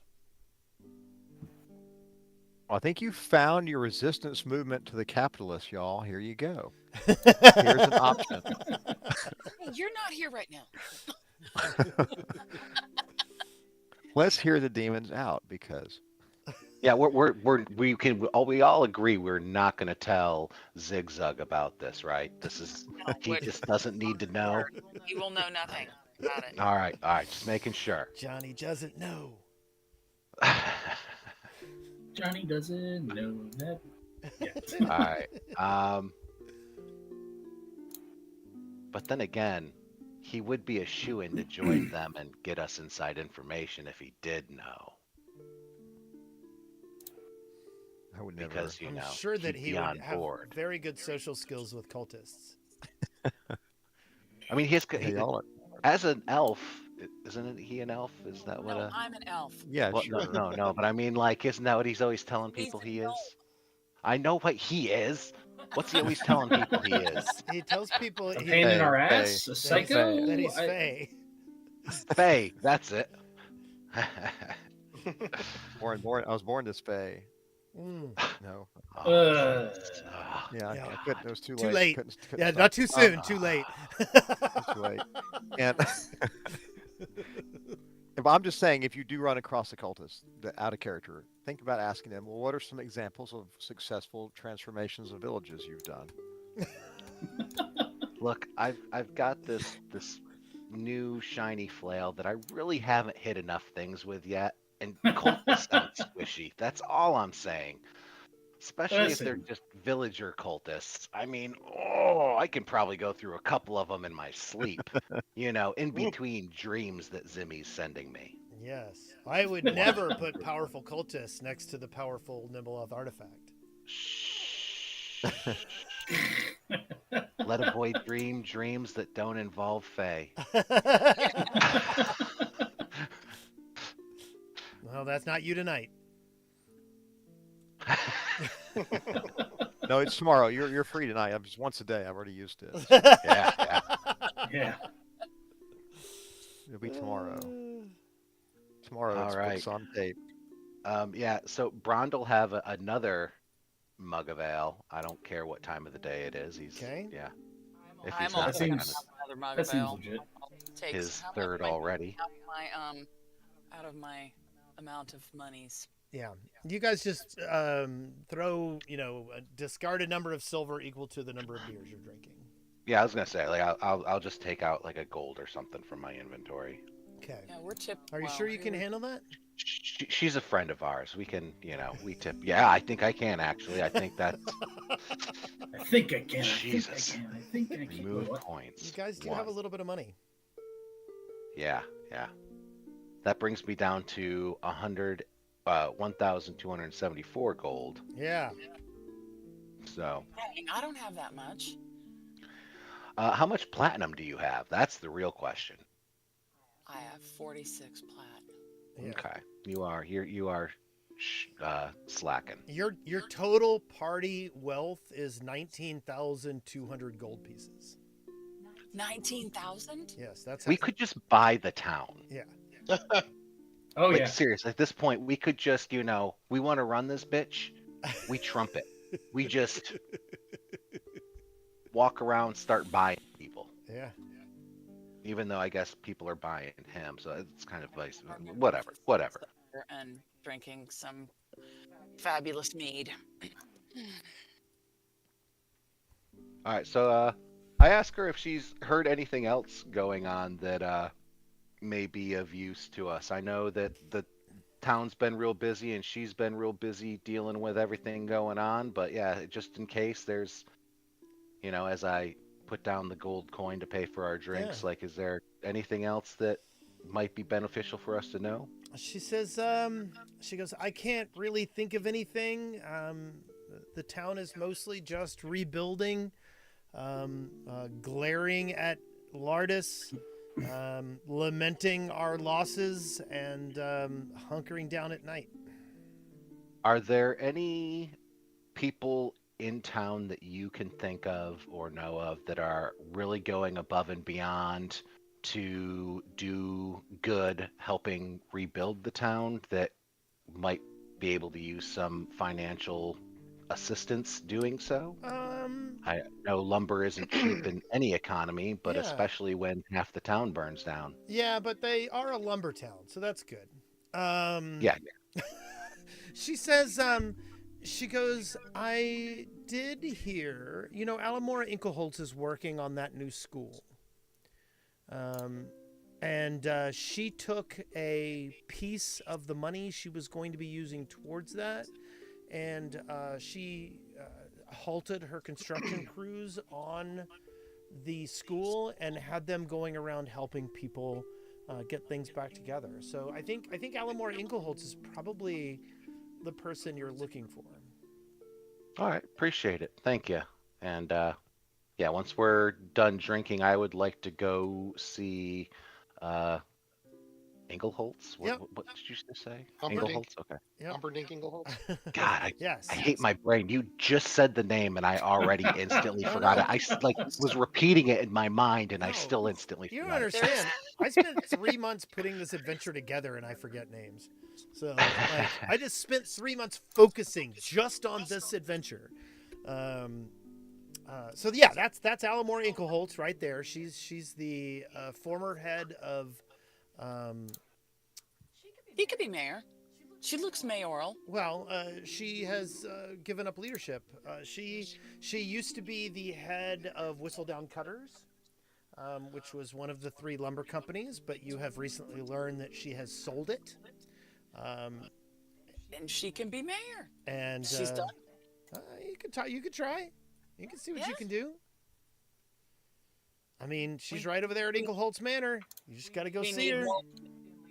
I think you found your resistance movement to the capitalists, y'all. Here you go. Here's an option. You're not here right now. Let's hear the demons out, because Yeah, we all agree we're not going to tell Zigzag about this, right? This is he just doesn't need to know. He will know nothing about it. All right, just making sure. Johnny doesn't know. Johnny doesn't know that. All right. But then again, he would be a shoo-in to join them and get us inside information if he did know. I would never. Because I'm sure that he would have board. very good social skills with cultists. I mean, as an elf, isn't he an elf? Is that what? No, I'm an elf. Yeah, well, sure. No. But I mean, like, isn't that what he's always telling people he is? I know what he is. What's he always telling people he is? He tells people A he, pain in our Faye, ass? A that he's, psycho? that he's I- Faye. Faye, that's it. I was born this Faye. Mm. No. Oh, Uh, jeez. Yeah. Yeah, I couldn't. It was too late. Too late. Couldn't Yeah, stop. not too soon. Too late. Too late. And but I'm just saying, if you do run across a cultist that out of character, think about asking them, well, what are some examples of successful transformations of villages you've done? Look, I've got this new shiny flail that I really haven't hit enough things with yet, and cultists sound squishy. That's all I'm saying. Especially if they're Listen. just villager cultists. I mean, oh, I can probably go through a couple of them in my sleep. In between dreams that Zimmy's sending me. Yes. I would never put powerful cultists next to the powerful Nibeleth artifact. Shh. Let a boy dream dreams that don't involve Faye. Well, that's not you tonight. No, it's tomorrow. You're free tonight. I'm just once a day. I've already used it. Yeah. yeah. It'll be tomorrow. Tomorrow All it's right. books on tape. Yeah, so Brond will have another mug of ale. I don't care what time of the day it is. He's Okay. Yeah. If I'm he's also not seems- gonna taking have another mug That of seems ale. legit. Takes his how much third might be already. out of my amount of monies. Yeah. You guys just throw, discard a number of silver equal to the number of beers you're drinking. Yeah, I was gonna say, like, I'll just take out like a gold or something from my inventory. Okay. Yeah, we're tipped. Are you well. sure you can handle that? She's a friend of ours. We can, we tip. Yeah, I think I can actually. I think that I think I can. Jesus. I think I can. remove What? points. You guys do One. have a little bit of money. Yeah. That brings me down to 1,274 gold. Yeah. So, Dang, I don't have that much. how much platinum do you have? That's the real question. I have 46 plat. Yeah. Okay, you are slacking. Your total party wealth is 19,200 gold pieces. 19,000? Yes, that's We could just buy the town. Yeah. Oh Like yeah. seriously, at this point, we could just, we want to run this bitch. We trump it. We just walk around, start buying people. Yeah. Even though I guess people are buying him, so it's kind of like whatever. And drinking some fabulous mead. All right, so I asked her if she's heard anything else going on that may be of use to us. I know that the town's been real busy and she's been real busy dealing with everything going on, but yeah, just in case there's, as I put down the gold coin to pay for our drinks, Yeah. like, is there anything else that might be beneficial for us to know? She says, she goes, I can't really think of anything. The town is mostly just rebuilding, glaring at Lardis, lamenting our losses, and hunkering down at night. Are there any people in town that you can think of or know of that are really going above and beyond to do good, helping rebuild the town, that might be able to use some financial assistance doing so? I know lumber isn't cheap in any economy, but Yeah. especially when half the town burns down. Yeah, but they are a lumber town, so that's good. Yeah. She says, she goes, I did hear, Alamora Inkelholtz is working on that new school. And she took a piece of the money she was going to be using towards that, and she halted her construction crews on the school and had them going around helping people get things back together. So I think Alamora Inkelholtz is probably the person you're looking for. All right, appreciate it. Thank you. And yeah, once we're done drinking, I would like to go see Ingleholtz? Yep. What did you just say? Humperdinck. Ingleholtz? Okay. Yep. Humperdinck Ingleholtz. God, Yes. I hate my brain. You just said the name and I already instantly Oh, forgot no. it. I was repeating it in my mind and I No, still instantly You don't forgot it. understand. I spent 3 months putting this adventure together, and I forget names. So, like, I just spent 3 months focusing just on this adventure. So yeah, that's Alamora Inkelholtz right there. She's the former head of. He could be mayor. She looks mayoral. Well, she has given up leadership. She used to be the head of Whistledown Cutters, which was one of the 3 lumber companies, but you have recently learned that she has sold it. And she can be mayor. And She's done. You could try. You could try. You can see what you can do. I mean, she's right over there at Inkelholtz Manor. You just got to go We see need her. more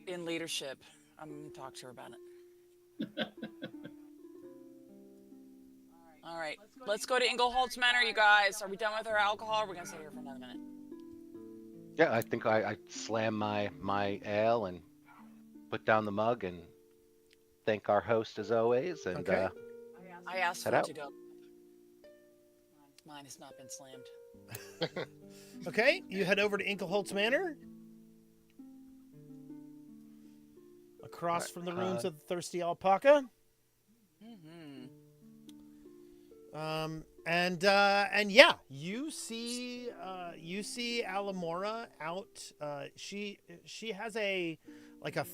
in leadership. I'm going to talk to her about it. All right. Let's go to Ingleholtz Manor, you guys. Are we done with our alcohol? Or are we going to stay here for another minute? Yeah, I think I slam my ale and put down the mug and thank our host as always. And Okay. I asked Head for it out. to go. Mine has not been slammed. Okay, you head over to Inkelholtz Manor. Across from the rooms of the Thirsty Alpaca. Mm-hmm. And yeah, you see Alamora out. She has a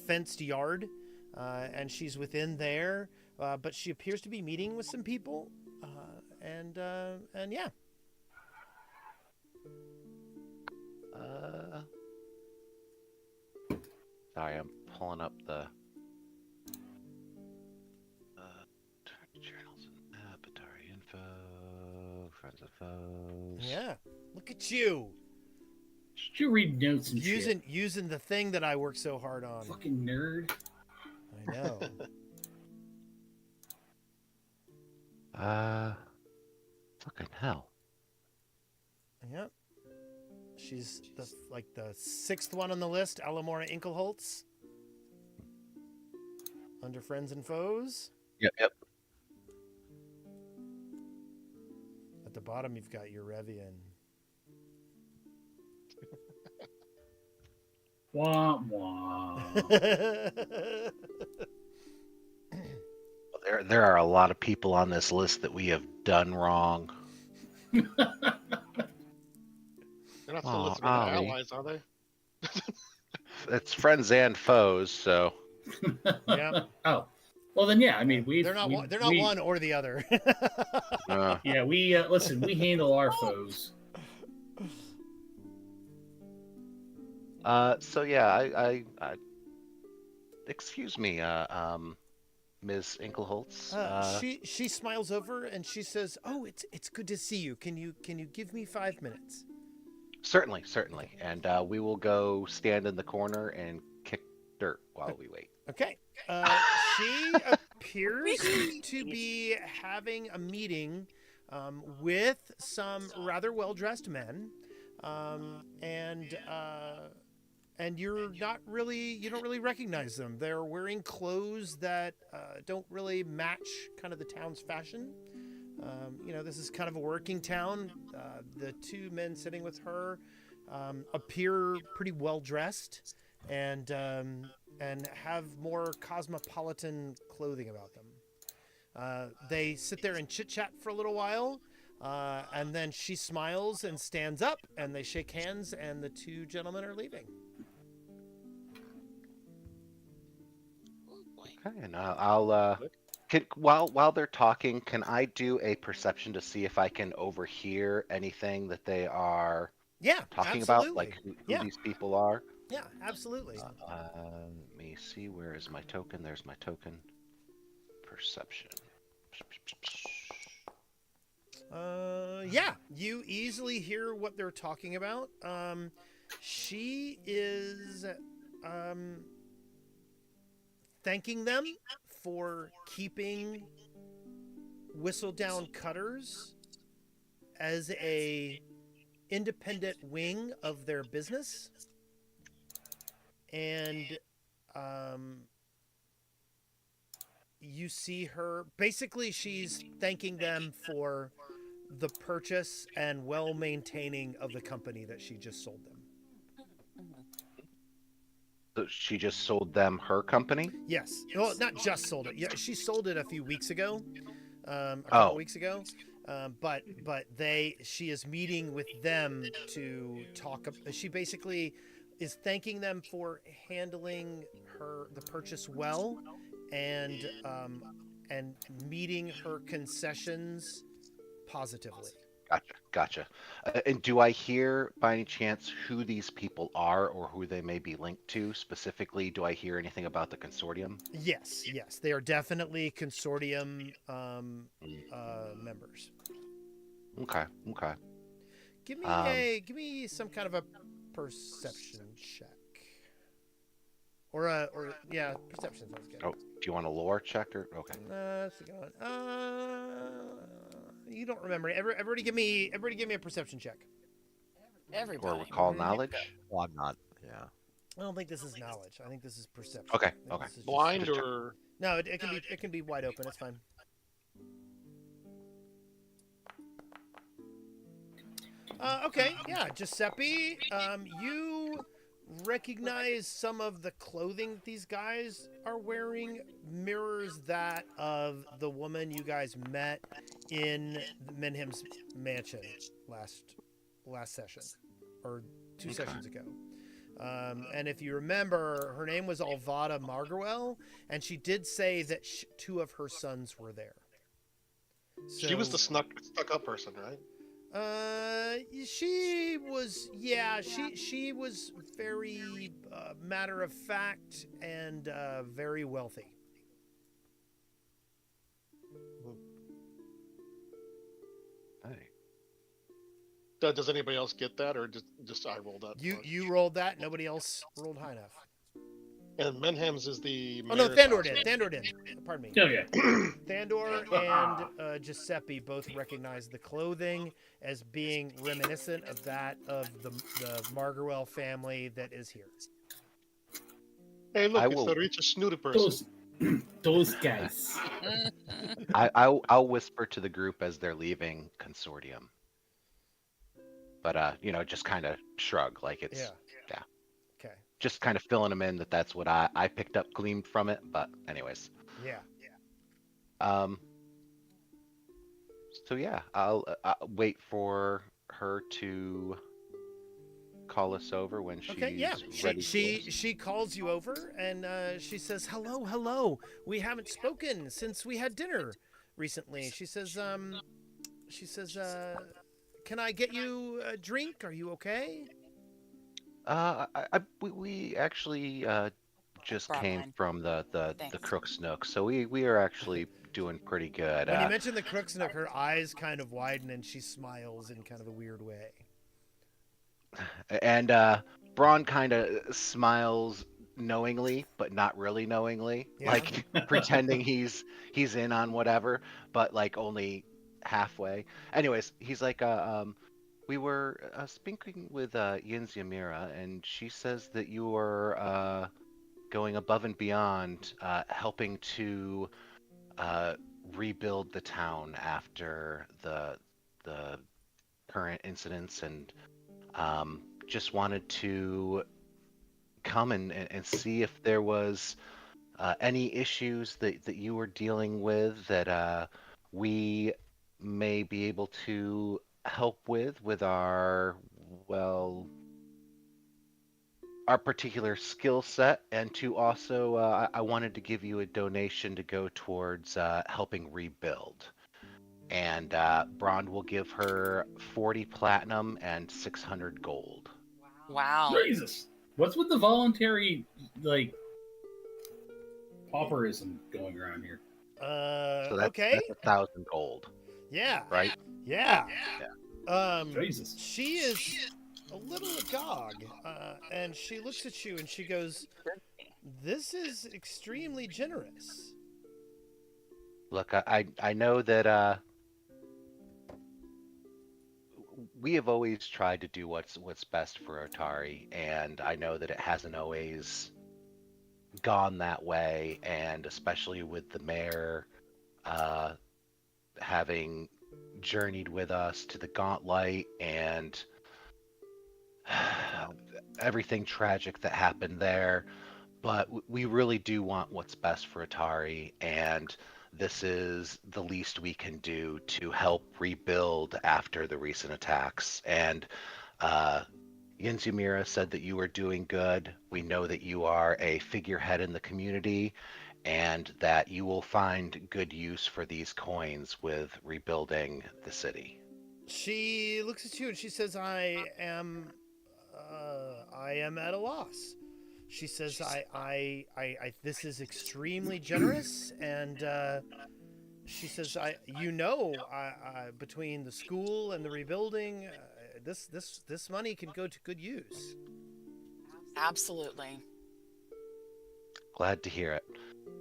fenced yard, and she's within there. But she appears to be meeting with some people. And yeah. Sorry, I'm pulling up the journals and Otari info, friends of foes. Yeah. Look at you. Should you read notes and shit? Using the thing that I work so hard on. Fucking nerd. I know. Fucking hell. Yep. She's the 6th one on the list, Alamora Inkelholtz. Under friends and foes. Yep. At the bottom, you've got your Revian. Wah, wah. There are a lot of people on this list that we have done wrong. They're not still Aw, listed with our Ollie. allies, are they? It's friends and foes, so Yeah. Oh, well then, yeah. I mean, They're not one or the other. Yeah, we listen. We handle our foes. So yeah, I excuse me, Ms. Inkelholtz. She smiles over and she says, "Oh, it's good to see you. Can you give me 5 minutes?" Certainly. And we will go stand in the corner and kick dirt while we wait. Okay. She appears to be having a meeting with some rather well-dressed men, and you don't really recognize them. They're wearing clothes that don't really match kind of the town's fashion. This is kind of a working town. The 2 men sitting with her appear pretty well dressed and have more cosmopolitan clothing about them. They sit there and chit chat for a little while, and then she smiles and stands up, and they shake hands, and the 2 gentlemen are leaving. Okay, and while they're talking, can I do a perception to see if I can overhear anything that they are talking about, like who these people are? Yeah, absolutely. Let me see. Where is my token? There's my token. Perception. Yeah, you easily hear what they're talking about. She is thanking them for keeping Whistledown Cutters as a independent wing of their business, and you see her. Basically, she's thanking them for the purchase and well maintaining of the company that she just sold them. So she just sold them her company? Yes. Well, not just sold it. Yeah, she sold it a few weeks ago, a couple Oh. weeks ago. But she is meeting with them to talk. She basically is thanking them for handling the purchase well, and meeting her concessions positively. Gotcha. And do I hear by any chance who these people are or who they may be linked to? Specifically, do I hear anything about the consortium? Yes, they are definitely consortium members. Okay. Give me some kind of a perception check. Or perception sounds good. Oh, do you want a lore check or okay? That's a good one. You don't remember. Everybody give me a perception check. Everybody. Or recall knowledge? Well, I'm not. Yeah. I don't think this is knowledge. I think this is perception. Okay, I think okay. this is just- Blind or No, it can be wide open. It's fine. Okay, yeah, Giuseppe, you recognize some of the clothing these guys are wearing mirrors that of the woman you guys met in Menhem's mansion last session, or two sessions ago. And if you remember, her name was Alvada Margarwell, and she did say that two of her sons were there. So, she was the stuck up person, right? she was, yeah, she was very matter of fact and very wealthy. Hey. Does anybody else get that, or just I rolled that? You rolled that. Nobody else rolled high enough. And Menham's is the. Oh no, Thandor did. Thandor did. Pardon me. Oh yeah. Thandor and Giuseppe both recognize the clothing as being reminiscent of that of the Margarwell family that is here. Hey, look, I it's will- the richest snooty person. Those guys. I'll whisper to the group as they're leaving consortium. But just kind of shrug like it's Yeah. Okay. just kind of filling them in that that's what I picked up gleamed from it. But anyways, Yeah. so yeah, I'll wait for her to call us over when she's Okay, yeah. ready. She calls you over and she says, "Hello. We haven't spoken since we had dinner recently." She says, "Can I get you a drink? Are you okay?" We actually just Brought came mine. from the Thanks. Crook's Nook, so we are actually doing pretty good. When you mention the Crook's Nook, her eyes kind of widen and she smiles in kind of a weird way. And Braun kind of smiles knowingly, but not really knowingly, Yeah. like pretending he's in on whatever, but like only halfway. Anyways, he's like, we were speaking with Yinz Yamira, and she says that you are going above and beyond, helping to rebuild the town after the current incidents, and just wanted to come and see if there was any issues that you were dealing with that we may be able to help with our particular skill set, and to also I wanted to give you a donation to go towards helping rebuild. And Brond will give her 40 platinum and 600 gold. Wow. Jesus. What's with the voluntary, like, pauperism going around here? So that's, Okay. that's 1,000 gold, Yeah. right? Yeah. Jesus. She is a little agog, and she looks at you and she goes, "This is extremely generous." Look, I know that we have always tried to do what's best for Otari, and I know that it hasn't always gone that way, and especially with the mayor uh, having journeyed with us to the Gauntlight and everything tragic that happened there. But we really do want what's best for Atari, and this is the least we can do to help rebuild after the recent attacks. And uh, Yinzumira said that you were doing good. We know that you are a figurehead in the community, and that you will find good use for these coins with rebuilding the city. She looks at you and she says, I am at a loss. She says, this is extremely generous, and she says, between the school and the rebuilding, this money can go to good use. Absolutely. Glad to hear it.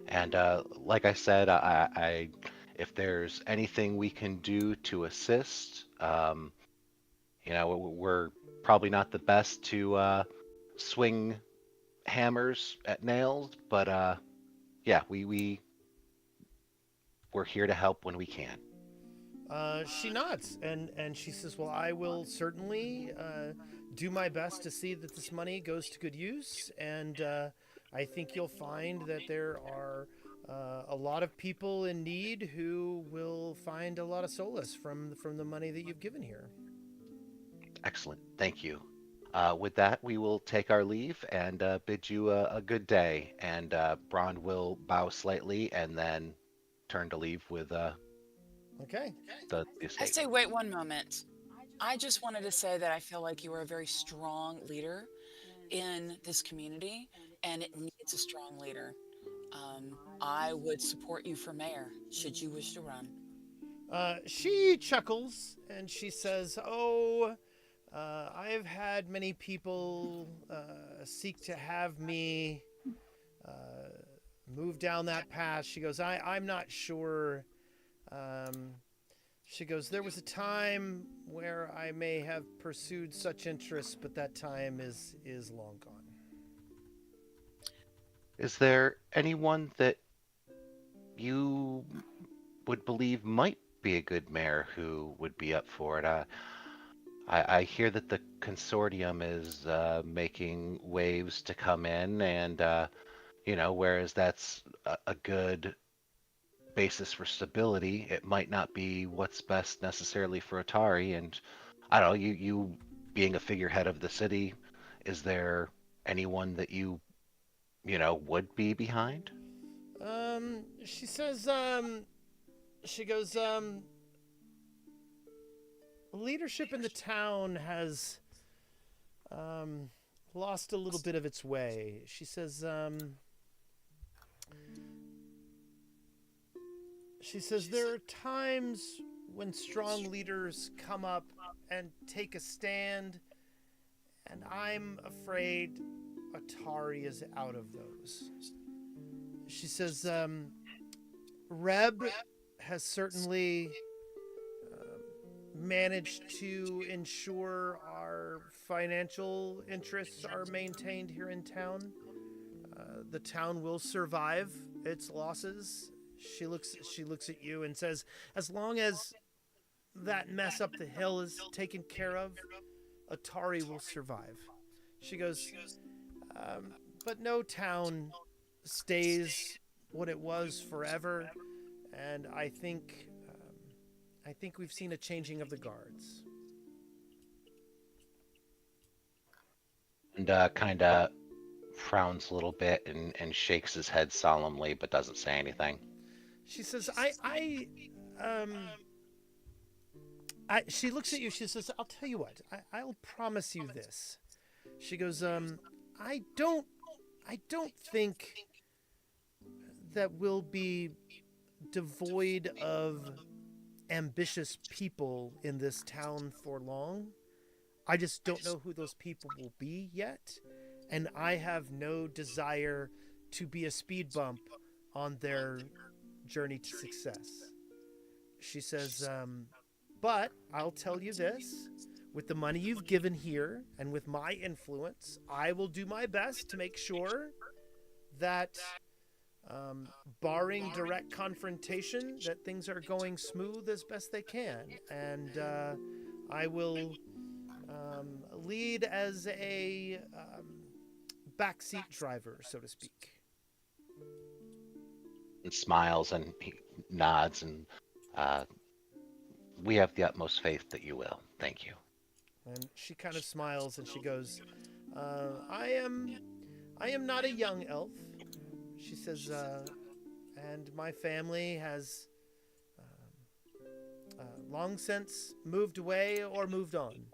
And like I said, I if there's anything we can do to assist, we're probably not the best to swing hammers at nails, but yeah, we're here to help when we can. She nods and she says, well, I will certainly do my best to see that this money goes to good use, and I think you'll find that there are a lot of people in need who will find a lot of solace from the money that you've given here. Excellent. Thank you. With that, we will take our leave and bid you a good day. And Brond will bow slightly and then turn to leave with Okay. the I estate. say, wait one moment. I just wanted to say that I feel like you are a very strong leader in this community, and it needs a strong leader. I would support you for mayor, should you wish to run. She chuckles and she says, I've had many people seek to have me move down that path. She goes, I'm not sure. She goes, there was a time where I may have pursued such interests, but that time is long gone. Is there anyone that you would believe might be a good mayor who would be up for it? I hear that the consortium is making waves to come in, and whereas that's a good basis for stability, it might not be what's best necessarily for Atari. And I don't know, you being a figurehead of the city, is there anyone that you would be behind? She says, she goes, leadership in the town has lost a little bit of its way. She says, there are times when strong leaders come up and take a stand, and I'm afraid Otari is out of those. She says, Reb has certainly managed to ensure our financial interests are maintained here in town. The town will survive its losses. She looks at you and says, as long as that mess up the hill is taken care of, Otari will survive. She goes, but no town stays what it was forever, and I think we've seen a changing of the guards. And kind of frowns a little bit and shakes his head solemnly, but doesn't say anything. She says, she looks at you. She says, I'll tell you what, I'll promise you this. She goes, I don't think that we'll be devoid of ambitious people in this town for long. I just don't know who those people will be yet, and I have no desire to be a speed bump on their journey to success. She says, but I'll tell you this, with the money you've given here and with my influence, I will do my best to make sure that, barring direct confrontation, that things are going smooth as best they can. And I will lead as a backseat driver, so to speak. And smiles and he nods, and we have the utmost faith that you will. Thank you. And she kind of smiles and she goes, I am not a young elf. She says, and my family has long since moved away or moved on.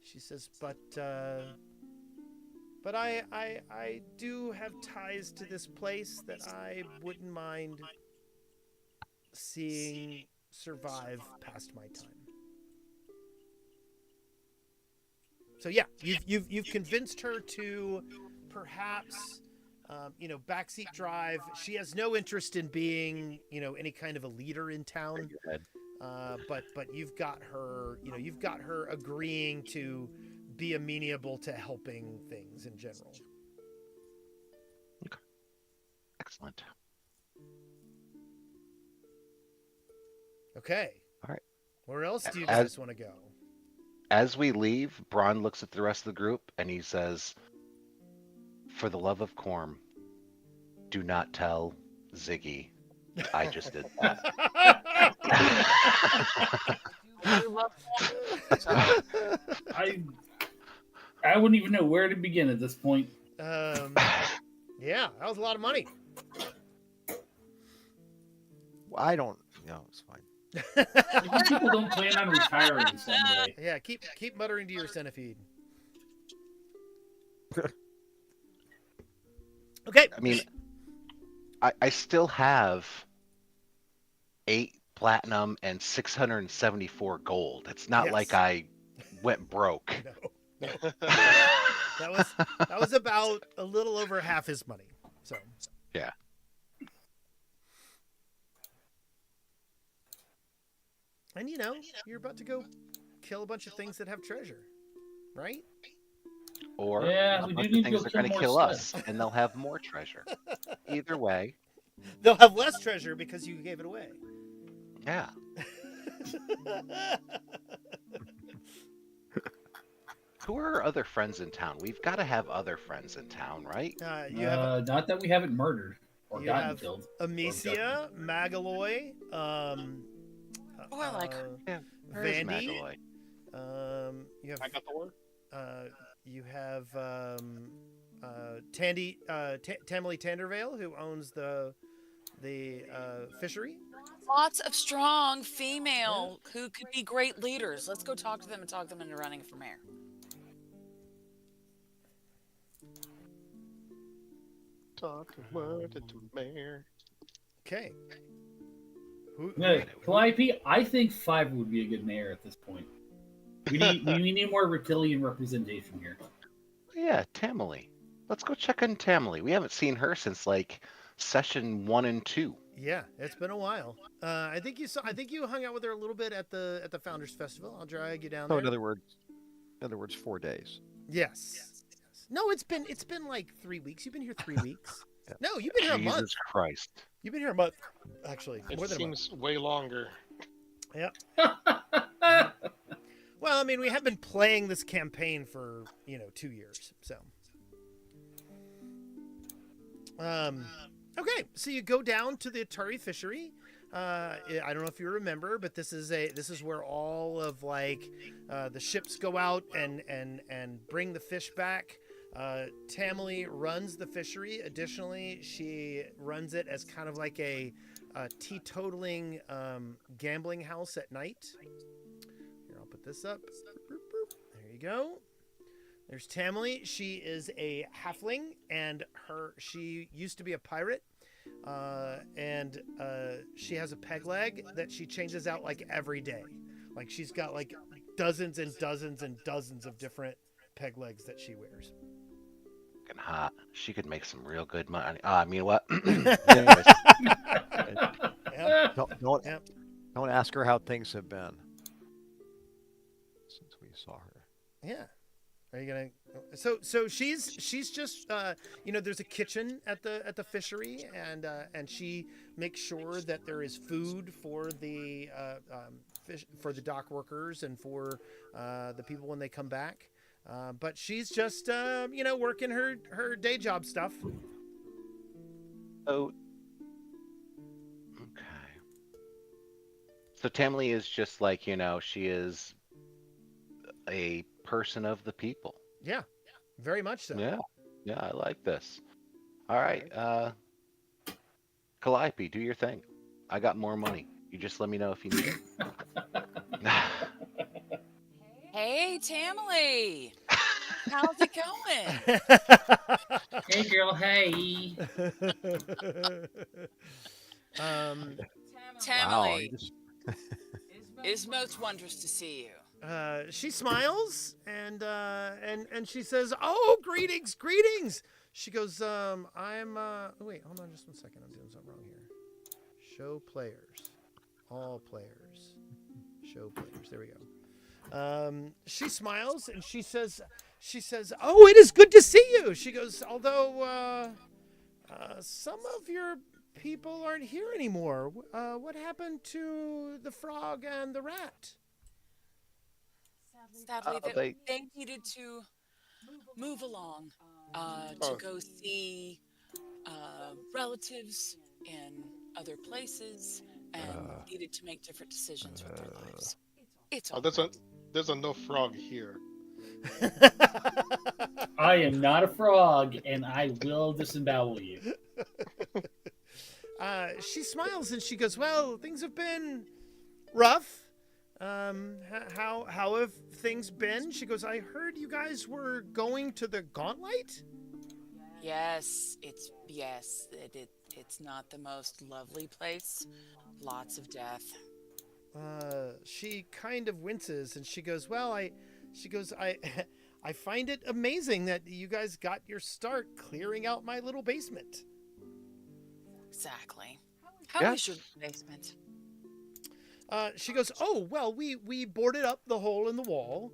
She says, but I do have ties to this place that I wouldn't mind seeing survive past my time. So yeah, you've convinced her to perhaps, backseat drive. She has no interest in being, any kind of a leader in town. But you've got her, agreeing to be amenable to helping things in general. Okay. Excellent. Okay. All right. Where else do you guys want to go? As we leave, Braun looks at the rest of the group and he says, "For the love of Corm, do not tell Ziggy I just did that." I wouldn't even know where to begin at this point. Yeah, that was a lot of money. I don't. No, it's fine. People don't plan on retiring someday. Yeah, keep muttering to your centipede. Okay. I mean, I still have 8 platinum and 674 gold. It's not like I went broke. No. That was about a little over half his money. So yeah. And you're about to go kill a bunch of things that have treasure, right? Or yeah, a we bunch do of need to things go are going to kill kill more us, and they'll have more treasure. Either way. They'll have less treasure because you gave it away. Yeah. Who are our other friends in town? We've got to have other friends in town, right? Not that we haven't murdered or gotten killed. Amicia, Magaloy, I like her. Yeah. Where is Vandy. Magaloy? You have I got the word. you have Tamily Tandervale, who owns the fishery. Lots of strong female who could be great leaders. Let's go talk to them and talk them into running for mayor. Talking word to mayor. Okay. Calliope, I think 5 would be a good mayor at this point. We need more reptilian representation here. Yeah, Tamily. Let's go check on Tamily. We haven't seen her since session 1 and 2. Yeah, it's been a while. I think you hung out with her a little bit at the Founders Festival. I'll drag you down there. Oh, in other words, 4 days. Yes. No, it's been like 3 weeks. You've been here 3 weeks. No, you've been here a month. Jesus Christ. You've been here a month, actually. It more than seems way longer. Yeah. Well, I mean, we have been playing this campaign for 2 years, so. Okay, so you go down to the Otari fishery. I don't know if you remember, but this is where all of the ships go out and bring the fish back. Tamily runs the fishery. Additionally, she runs it as kind of like a teetotaling gambling house at night. Here, I'll put this up. There you go. There's Tamily. She is a halfling, and she used to be a pirate. And she has a peg leg that she changes out every day. She's got dozens and dozens and dozens of different peg legs that she wears. Fucking hot. She could make some real good money. I mean, what? Yep. Don't ask her how things have been since we saw her. Yeah. Are you gonna? So she's just there's a kitchen at the fishery, and she makes sure that there is food for the fish, for the dock workers and for the people when they come back. But she's just working her day job stuff. Oh, okay. So Tamley is just like, she is a person of the people. Yeah, very much so. Yeah. Yeah, I like this. All right. Calliope, do your thing. I got more money. You just let me know if you need it. Hey, Tamily. How's it going? Hey, girl. Hey. Wow. Tamily, it is most wondrous to see you. She smiles and she says, "Oh, greetings." She goes, "I'm wait, hold on just one second. I'm doing something wrong here. Show players, all players, show players. There we go." She smiles and she says, "Oh, it is good to see you." She goes, "Although some of your people aren't here anymore. What happened to the frog and the rat?" Sadly, They they needed to move along to go see relatives in other places and needed to make different decisions with their lives. It's all right. There's no frog here. I am not a frog, and I will disembowel you. She smiles and she goes, "Well, things have been rough. How have things been?" She goes, "I heard you guys were going to the Gauntlight." Yes, it's not the most lovely place. Lots of death. She kind of winces and she goes, "Well, I I find it amazing that you guys got your start clearing out my little basement." Exactly. How is your basement? She goes, "Oh, well, we boarded up the hole in the wall,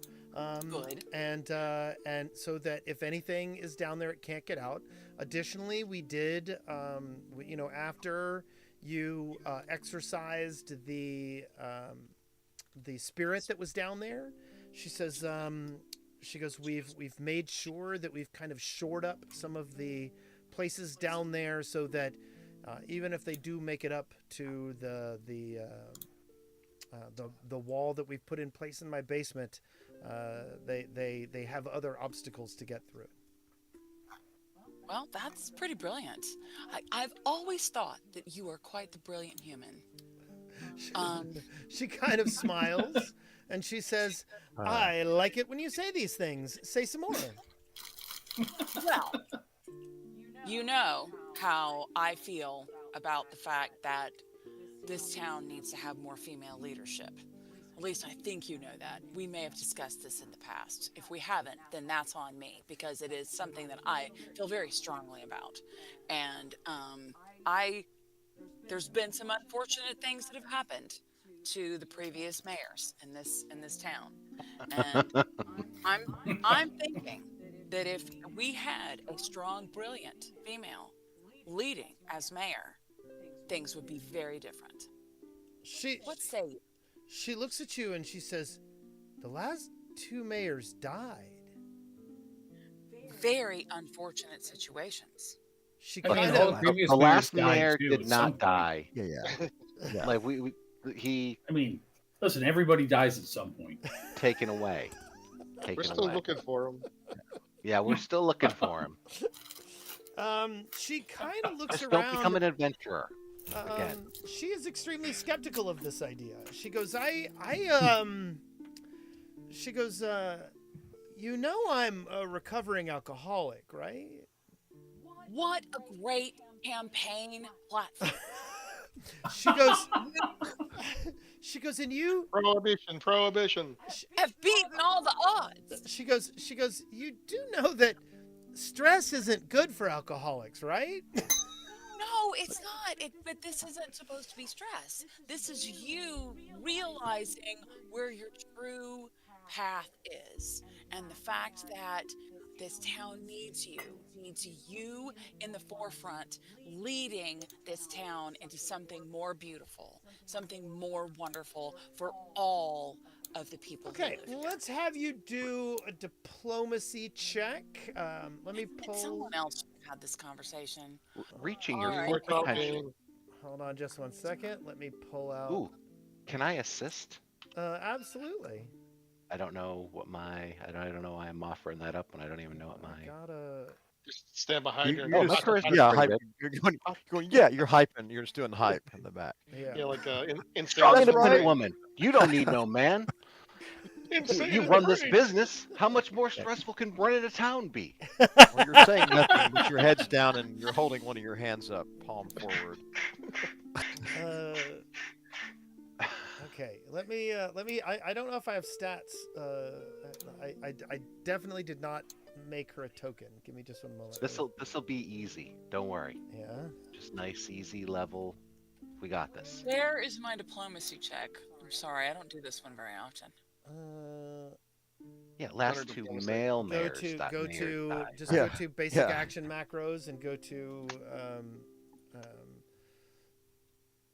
Good. and so that if anything is down there, it can't get out. Additionally, we did, after you exorcised the spirit that was down there," she says, she goes, "We've made sure that we've kind of shored up some of the places down there so that even if they do make it up to the wall that we've put in place in my basement, they have other obstacles to get through." Well, that's pretty brilliant. I've always thought that you are quite the brilliant human. She kind of smiles and she says, "I like it when you say these things. Say some more." Well, you know how I feel about the fact that this town needs to have more female leadership. At least I think you know that. We may have discussed this in the past. If we haven't, then that's on me because it is something that I feel very strongly about. And there's been some unfortunate things that have happened to the previous mayors in this town. And I'm thinking that if we had a strong, brilliant female leading as mayor, things would be very different. What say you? She looks at you and she says, "The last two mayors died." Very unfortunate situations. She I mean, kind all of the previous the last mayors died mayor too did at some not point. die. Yeah. Like he I mean, listen, everybody dies at some point. taken away. We're still looking for him. Yeah, we're still looking for him. She kind of looks Just around. don't become an adventurer again. She is extremely skeptical of this idea. She goes, she goes, "I'm a recovering alcoholic, right?" What a great campaign platform. She goes, "And you Prohibition. Have beaten all the odds. She goes, "You do know that stress isn't good for alcoholics, right?" No, it's not. But this isn't supposed to be stress. This is you realizing where your true path is, and the fact that this town needs you in the forefront, leading this town into something more beautiful, something more wonderful for all of the people who Okay, live here. let's have you do a diplomacy check. Let me And pull. someone else had this conversation. Reaching All your right. full We're potential. talking. Hold on just one second. Let me pull out. Ooh, can I assist? Absolutely. I don't know what my. I don't know why I'm offering that up when I don't even know what my. Gotta. Just stand behind her. You're And just, my charisma's yeah, pretty hype. good. You're going, yeah, you're hyping. You're just doing hype in the back. Yeah. yeah, like Strong, insane. independent right. woman. You don't need no man. Insane. You and run this free. business. How much more stressful can running a town be? Well, you're saying nothing, but your head's down and you're holding one of your hands up, palm forward. Okay. Let me. I don't know if I have stats. I definitely did not make her a token. Give me just one moment. This'll be easy. Don't worry. Yeah. Just nice, easy level. We got this. Where is my diplomacy check? I'm sorry, I don't do this one very often. Yeah, last two mail Go mares. to that go mayor to died. just Yeah, go to basic yeah. action macros and go to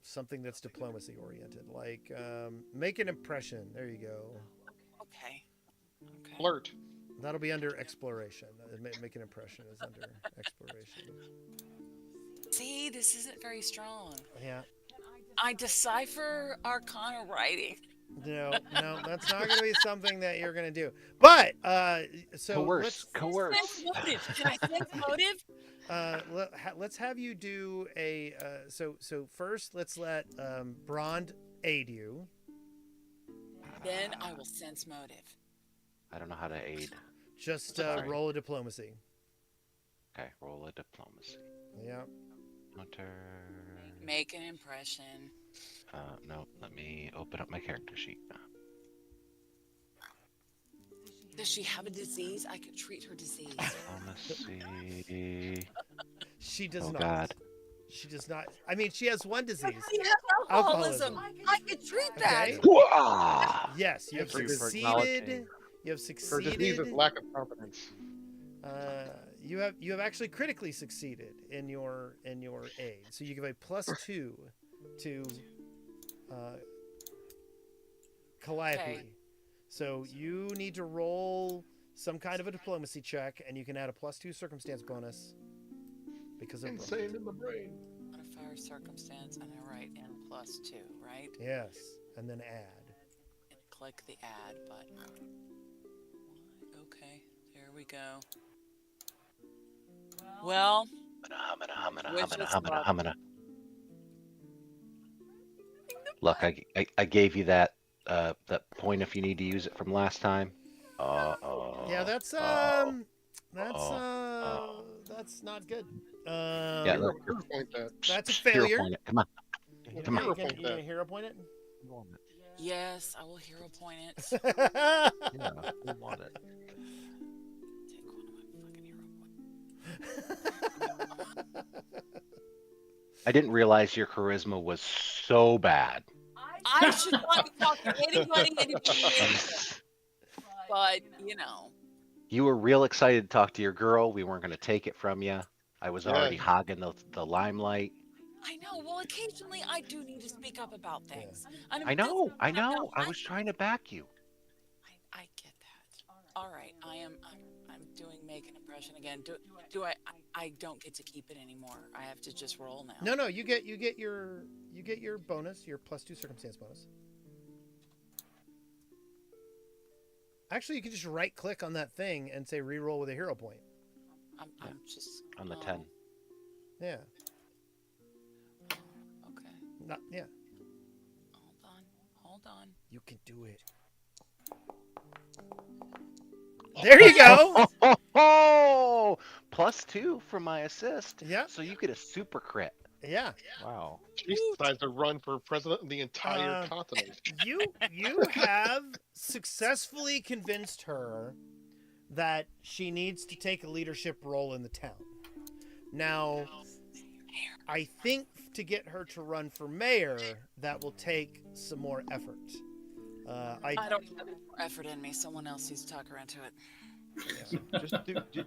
something that's diplomacy oriented, like make an impression. There you go. Okay. Flirt. That'll be under exploration. Make an impression is under exploration. See, this isn't very strong. Yeah. I decipher arcana writing. No, that's not going to be something that you're going to do. But so Coerce. Sense motive. Can I sense motive? let's have you do a so first let's let Brond aid you. Then I will sense motive. I don't know how to aid. Just Sorry. roll a diplomacy. Okay, roll a diplomacy. Yeah. Hunter. Make an impression. No, let me open up my character sheet. Does she have a disease? I could treat her disease. Diplomacy. She does Oh, not. God. She does not. I mean, she has one disease. She has alcoholism. I could treat that. Okay. Wah! Yes, you have Thank you for succeeded. acknowledging. You have Her disease succeeded. is lack of confidence. You have actually critically succeeded in your aid. So you give a +2 to Calliope. Okay. So you need to roll some kind of a diplomacy check, and you can add a +2 circumstance bonus because of Insane in the brain. Modifier circumstance, and I write in +2, right? Yes, and then add. And click the add button. Okay, there we go. Well, Humana. Look, I gave you that point if you need to use it from last time. Yeah, that's not good. Yeah, look, Hero point that. That's a hero failure. point it. Come on. Come on. Hero You point gonna that. hero point it? We want it. yes, I will hero point it. Yeah, we want it. Take one of my fucking hero points. I didn't realize your charisma was so bad. I should not be talking to anybody. But, you know. You were real excited to talk to your girl. We weren't going to take it from you. I was already hogging the limelight. I know. Well, occasionally I do need to speak up about things. And I know. I was trying to back you. I get that. All right. I'm doing make an impression again. Do I don't get to keep it anymore. I have to just roll now. No, you get your bonus, your +2 circumstance bonus. Actually, you can just right click on that thing and say reroll with a hero point. I'm just On the 10. Yeah. Okay. Not yeah. Hold on. You can do it. There you go. Oh, +2 for my assist. Yeah. So you get a super crit. Yeah. Wow. She decides to run for president of the entire continent. You have successfully convinced her that she needs to take a leadership role in the town. Now, I think to get her to run for mayor, that will take some more effort. I don't have any more effort in me. Someone else needs to talk her into it. Just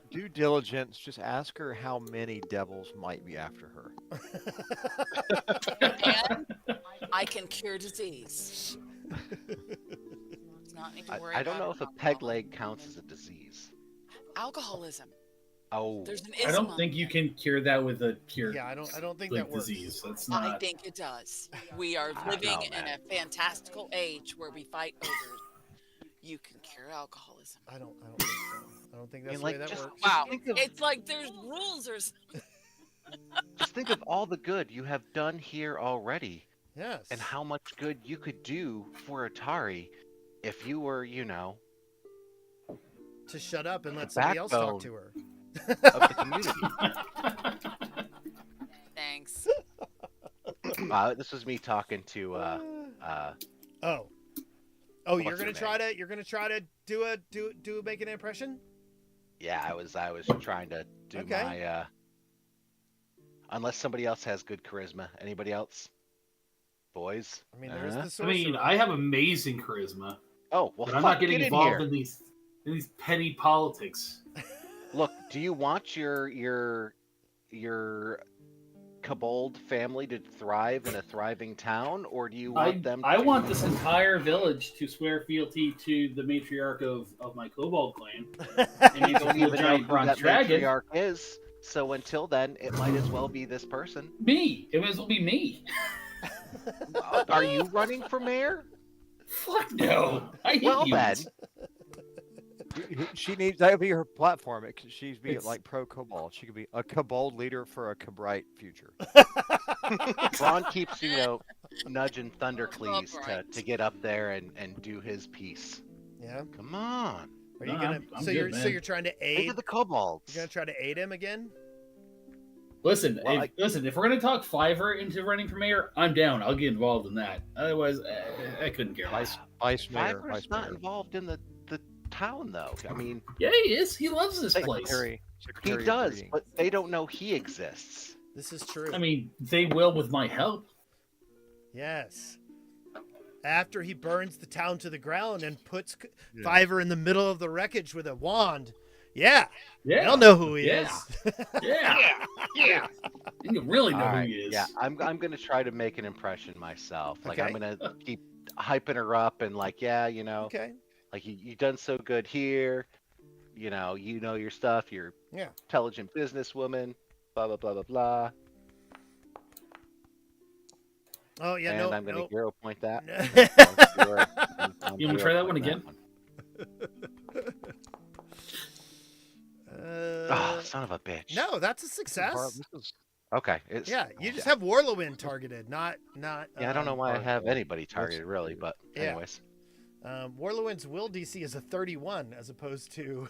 due diligence. Just ask her how many devils might be after her. And I can cure disease. It's not need to worry I don't about know if a peg alcohol. leg counts as a disease. Alcoholism. Oh, There's an I ism don't on think it. you can cure that with a cure. Yeah, I don't think like that works. disease. That's I not. think it does. We are don't living know, in man. a fantastical age where we fight ogres. You can cure alcoholism. I don't think so. I don't think that's the like, way that just- works. Wow. think of- It's like there's rules or something. just think of all the good you have done here already, Yes. and how much good you could do for Otari if you were, to shut up and let The somebody else talk backbone. to her. of the community. Thanks. This was me talking to Oh, What's you're her gonna try to make an impression. yeah, I was trying to do Okay. my unless somebody else has good charisma. Anybody else? Boys? I mean, there's Uh-huh. the I sorcerer. mean, I have amazing charisma, Oh, well, but I'm not getting get involved in in these petty politics. here. Look, do you want your kobold family to thrive in a thriving town, or do you want them? I to... want this entire village to swear fealty to the matriarch of my kobold clan. And You he's don't a even know giant who bronze that dragon. matriarch is. So until then, it might as well be this person. Me. It might as well be me. Are you running for mayor? Fuck no. I hate Well, you. then. She needs that would be her platform. She's be It's- like pro kobold. She could be a kobold leader for a bright future. Ron keeps, nudging Thundercleese Alright. to get up there and do his piece. Yeah. Come on. Are you No, gonna? I'm So good, you're man. trying to Think aid. of the kobolds. You're gonna try to aid him again. Listen, Well, listen. If we're gonna talk Fiverr into running for mayor, I'm down. I'll get involved in that. Otherwise, I couldn't care less. Vice mayor. Fiverr's not involved in the town, though. I mean, Yeah, he is. He loves this place. Secretary he of does, breeding. but they don't know he exists. This is true. I mean, they will with my help. Yes. After he burns the town to the ground and puts Yeah. Fiverr in the middle of the wreckage with a wand. Yeah. Yeah, They'll know who he Yeah. is. yeah. You really know All who right, he is. yeah, I'm gonna try to make an impression myself. Like I'm Okay. gonna keep hyping her up and like, yeah, Okay. like you done so good here. You know your stuff. You're Yeah. intelligent businesswoman. Blah blah blah blah blah. Oh yeah. And No. I'm gonna no. hero point that. You wanna try that one again? Oh, son of a bitch. No, that's a success. This is Okay. It's, Yeah, you just have Warlowin targeted, not. Yeah, I don't know why I have anybody targeted really, but Yeah. anyways. Warlowin's will DC is a 31 as opposed to.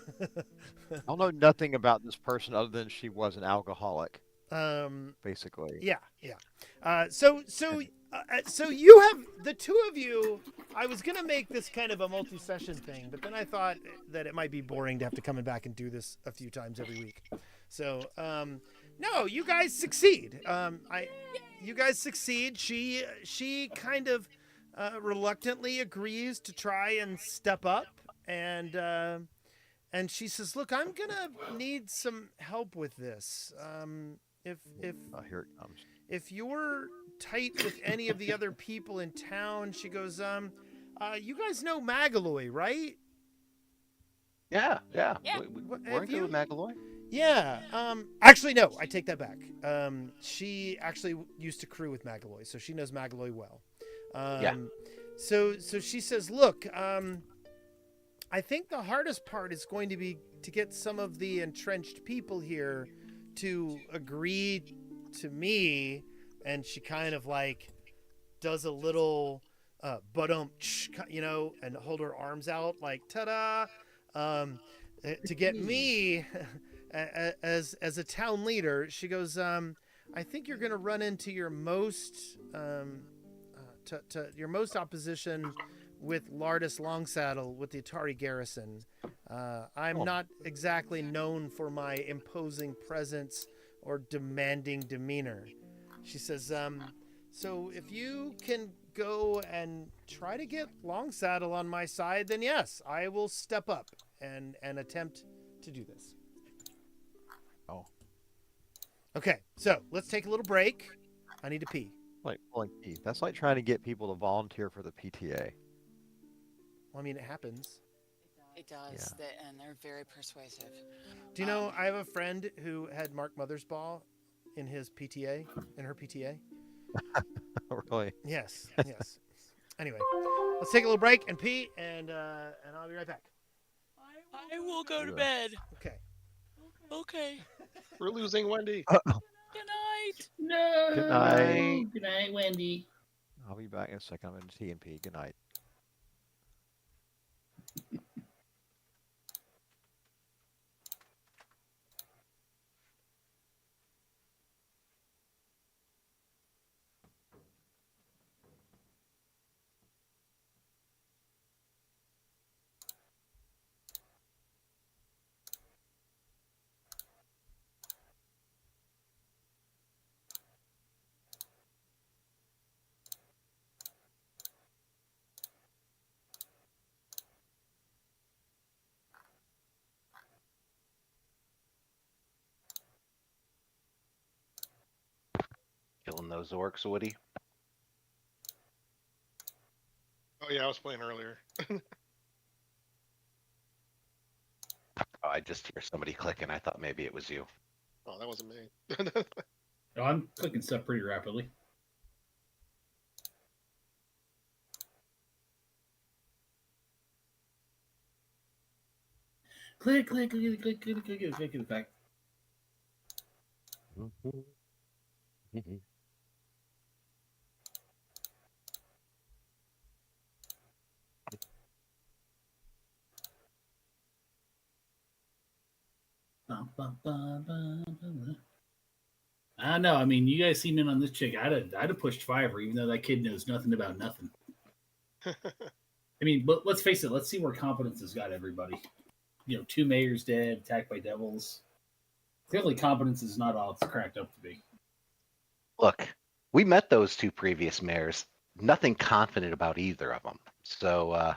I don't know nothing about this person other than she was an alcoholic, um. basically. Yeah. So you have the two of you. I was gonna make this kind of a multi-session thing, but then I thought that it might be boring to have to come back and do this a few times every week. So no, you guys succeed. You guys succeed. She kind of reluctantly agrees to try and step up, and she says, "Look, I'm gonna need some help with this. If Here it comes. if you're tight with any of the other people in town," she goes, "you guys know Magaloy, right?" Yeah. Yeah. What- We're have good you- with Magaloy. Yeah. Actually, no. I take that back. She actually used to crew with Magaloy, so she knows Magaloy well. Yeah. So she says, "Look, I think the hardest part is going to be to get some of the entrenched people here to agree to me." And she kind of like does a little and hold her arms out like ta-da, to get me as a town leader. She goes, "I think you're going to run into your most your most opposition with Lardus Longsaddle with the Otari garrison. I'm not exactly known for my imposing presence or demanding demeanor." She says, "So if you can go and try to get Longsaddle on my side, then yes, I will step up and attempt to do this. Oh. Okay, so let's take a little break. I need to pee. Like pulling teeth. That's like trying to get people to volunteer for the PTA. Well, I mean, it happens. It does, and they're very persuasive. Do you know, I have a friend who had Mark Mothersbaugh in his PTA, in her PTA. Really? Yes, yes. Anyway, let's take a little break and pee, and I'll be right back. I will go to bed. Okay. Okay. We're losing Wendy. Good night. No. Good night. Good night, Wendy. I'll be back in a second. I'm in T&P. Good night. Killing those orcs, Woody. Oh yeah, I was playing earlier. Oh, I just hear somebody clicking. I thought maybe it was you. Oh, that wasn't me. Oh, I'm clicking stuff pretty rapidly. Click, click, click, click, click, click, click, click, click. I know. I mean, you guys seem in on this chick. I'd have pushed Fiverr, even though that kid knows nothing about nothing. I mean, but let's face it. Let's see where competence has got everybody. You know, 2 mayors dead, attacked by devils. Clearly, competence is not all it's cracked up to be. Look, we met those 2 previous mayors. Nothing confident about either of them. So,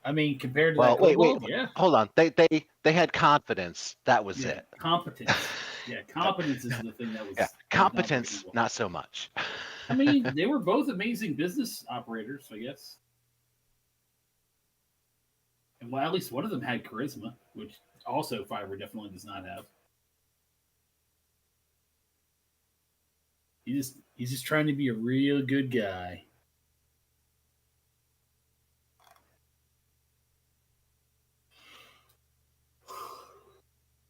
I mean, compared to well, that wait, kobold, yeah, hold on. They had confidence. That was yeah, it. competence. Yeah, competence is the thing that was. Yeah, competence, unbelievable. not so much. I mean, they were both amazing business operators, I guess. And well, at least one of them had charisma, which also Fiverr definitely does not have. He's just trying to be a real good guy.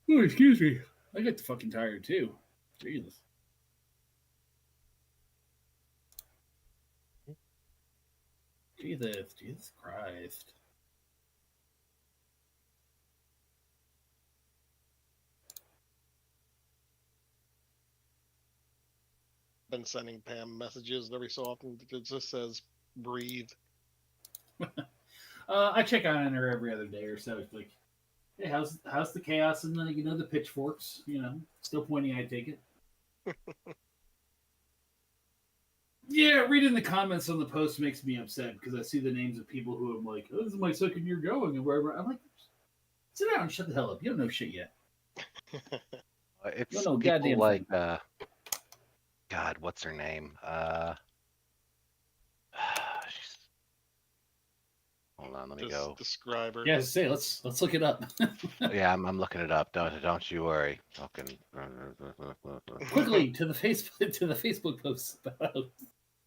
Oh, excuse me. I get fucking tired too. Jesus. Jesus Christ. Been sending Pam messages every so often. It just says breathe. I check on her every other day or so. It's like, hey, how's the chaos and the pitchforks? Still pointing. I take it. Yeah, reading the comments on the post makes me upset because I see the names of people who I'm like, oh, this is my second year going and wherever. I'm like, sit down and shut the hell up. You don't know shit yet. It's No, people goddamn like, God, what's her name? Hold on, let me Just go. describe her. Yeah, say let's look it up. Yeah, I'm looking it up. Don't you worry. Fucking Quickly to the Facebook post about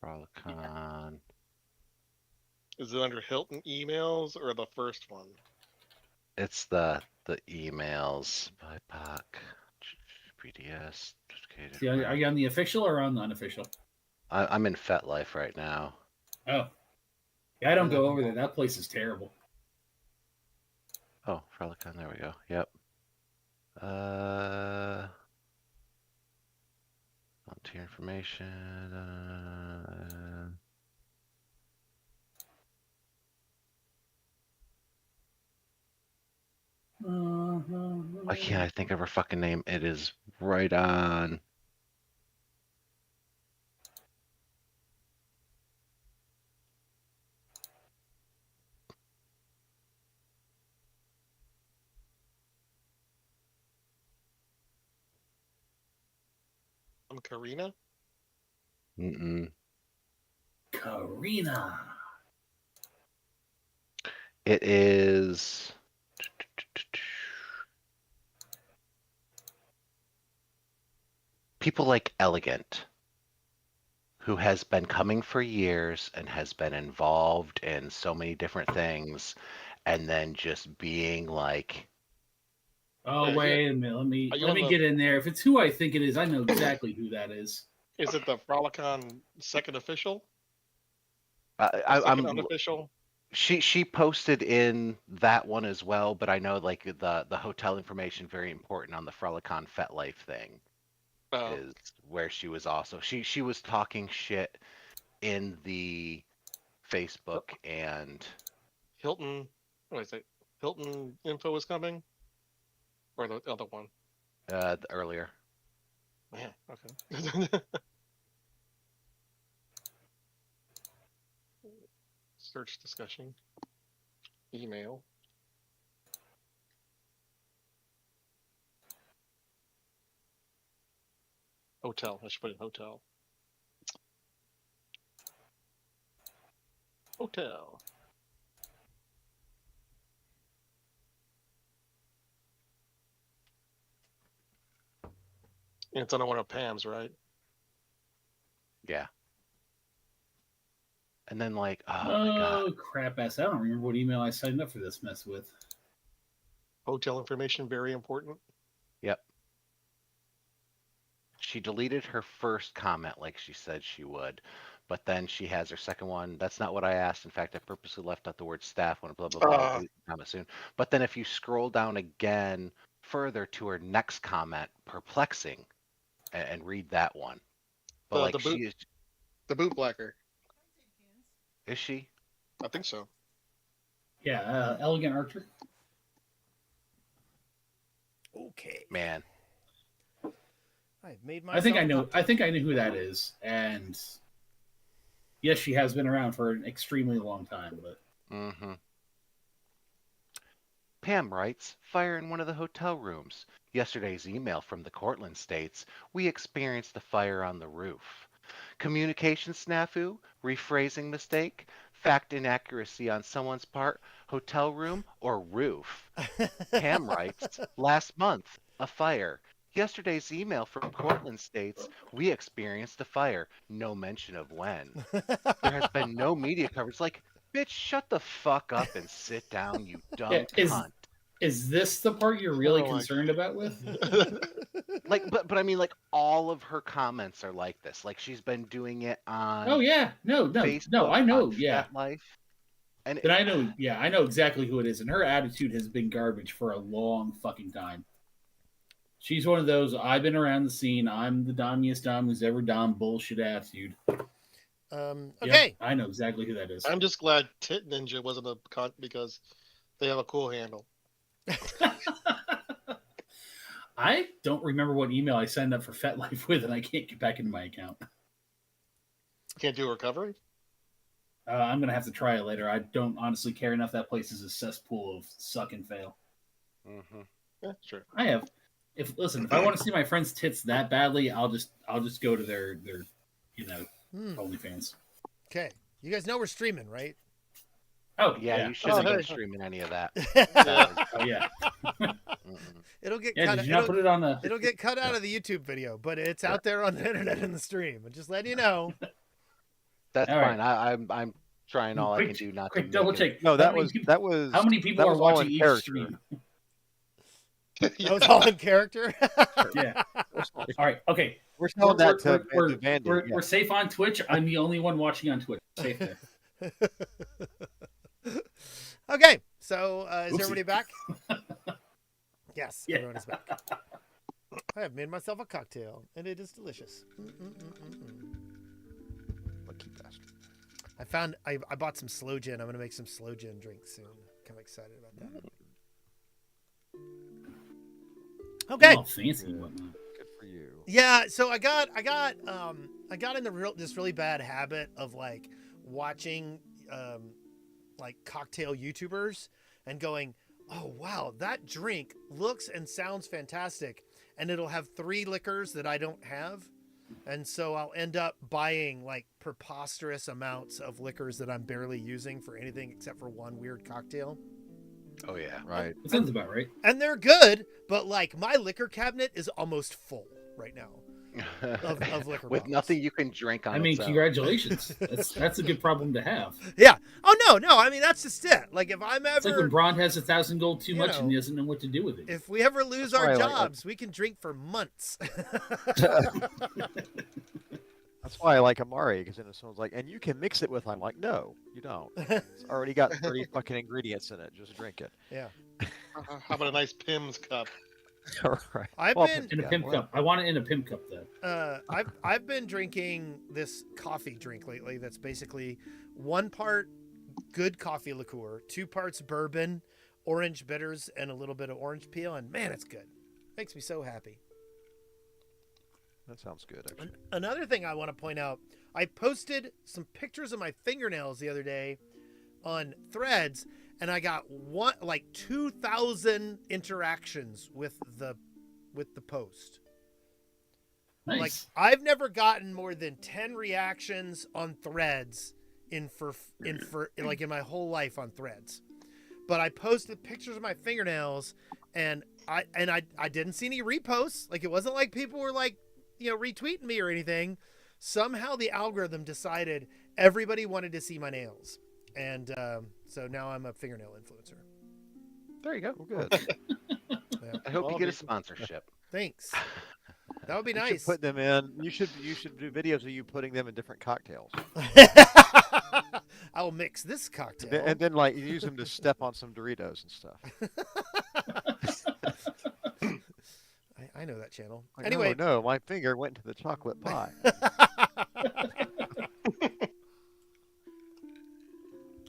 Frolican. Is it under Hilton emails or the first one? It's the emails by Pac. PDS. See, are you on the official or on the unofficial? I'm in FetLife right now. Oh. Yeah, I don't go over there. That place is terrible. Oh, Frolican, there we go. Yep. Volunteer information. Why can't I think of her fucking name? It is right on. something Karina. Mm-mm. Karina. It is. People like Elegant, who has been coming for years and has been involved in so many different things, and then just being like, Oh, Yeah, wait a minute. Are you Let on me the- get in there. If it's who I think it is, I know exactly who that is. Is it the Frolicon second official? I'm. Second unofficial? She posted in that one as well, but I know like the hotel information very important on the Frolicon FetLife thing Oh, is where she was also she was talking shit in the Facebook and Hilton. What is it? Hilton info is coming, or the other one? earlier. Man, okay. Search discussion. Email. Hotel. I should put in hotel. Hotel. And it's on one of Pam's, right? Yeah. And then like, oh my god. Oh, crap ass. I don't remember what email I signed up for this mess with. Hotel information, very important. Yep. She deleted her first comment like she said she would, but then she has her second one. That's not what I asked. In fact, I purposely left out the word staff when blah blah blah. Uh, Delete the comment soon. But then if you scroll down again further to her next comment, perplexing, and read that one. But like she is The boot blacker. she? I think so. Yeah, Elegant Archer. Okay. Man. I've made myself. I think I know who that is, and yes, she has been around for an extremely long time. But Mm-hmm. Pam writes, fire in one of the hotel rooms. Yesterday's email from the Cortland states, we experienced a fire on the roof. Communication snafu, rephrasing mistake, fact inaccuracy on someone's part, hotel room or roof. Pam writes, last month, a fire. Yesterday's email from Cortland states, we experienced a fire. No mention of when. There has been no media coverage. Like, bitch, shut the fuck up and sit down, you dumb yeah, cunt. is this the part you're really Oh my concerned about with? Like, but I mean, like, all of her comments are like this. Like, she's been doing it on Oh yeah, no, Facebook, I know, on yeah. FetLife. And Then I know, yeah, I know exactly who it is, and her attitude has been garbage for a long fucking time. She's one of those. I've been around the scene. I'm the dommiest dom who's ever dom bullshit attitude. Okay. Yep, I know exactly who that is. I'm just glad Tit Ninja wasn't a cunt because they have a cool handle. I don't remember what email I signed up for FetLife with, and I can't get back into my account. Can't do a recovery? I'm gonna have to try it later. I don't honestly care enough. That place is a cesspool of suck and fail. Mhm. Yeah, sure. I have. If I want to see my friends' tits that badly, I'll just go to their OnlyFans. Okay. You guys know we're streaming, right? Oh Yeah, yeah. you shouldn't have hey. been streaming any of that. Oh yeah. It'll get Yeah. cut. Did you not put it on the? It'll get cut out of the YouTube video, but it's out there on the internet in the stream. And just letting you know. That's All right. fine. I'm trying all I can do not to Quick double make it- check. No, How that many was people- that was How many people that are was all watching in each character. stream? That was all in character. Yeah. All right. Okay. We're selling that to Vandy. We're safe on Twitch. I'm the only one watching on Twitch. Safe there. Okay. So is Oopsie. everybody back? Yes, Yeah. everyone is back. I have made myself a cocktail, and it is delicious. Lucky bastard. I bought some slow gin. I'm gonna make some slow gin drinks soon. Kind of excited about that. Okay. All fancy and whatnot. Good for you. Yeah, so I got in this really bad habit of like watching like cocktail YouTubers and going, "Oh wow, that drink looks and sounds fantastic." And it'll have 3 liquors that I don't have. And so I'll end up buying like preposterous amounts of liquors that I'm barely using for anything except for one weird cocktail. Oh yeah. Right. That sounds about right. And they're good, but like my liquor cabinet is almost full right now of liquor With bottles. nothing you can drink on. I mean, its own. congratulations. That's a good problem to have. Yeah. Oh no. I mean that's just it. Like if I'm It's like when ever Braun has 1,000 gold too you much know, and he doesn't know what to do with it. if we ever lose That's our why I like- jobs, we can drink for months. That's why I like Amari, because then if someone's like, and you can mix it with, I'm like, no, you don't. It's already got 30 fucking ingredients in it. Just drink it. Yeah. How about a nice Pim's cup? All right. I've Well, been In a yeah, pimp well, cup. I want it in a pimp cup, though. I've been drinking this coffee drink lately that's basically 1 part good coffee liqueur, 2 parts bourbon, orange bitters, and a little bit of orange peel, and man, it's good. Makes me so happy. That sounds good, actually. Another thing I want to point out, I posted some pictures of my fingernails the other day on Threads, and I got 2,000 interactions with the post. Nice. Like I've never gotten more than 10 reactions on Threads in my whole life on Threads. But I posted pictures of my fingernails, and I didn't see any reposts. Like it wasn't like people were like, retweeting me or anything. Somehow the algorithm decided everybody wanted to see my nails, and so now I'm a fingernail influencer. There you go. Well, good. Yeah. I hope Well, you get a maybe- sponsorship. Thanks. That would be You nice. should put them in. You should do videos of you putting them in different cocktails, I'll mix this cocktail. and then like you use them to step on some Doritos and stuff. I know that channel. Like, Anyway, no, my finger went to the chocolate pie.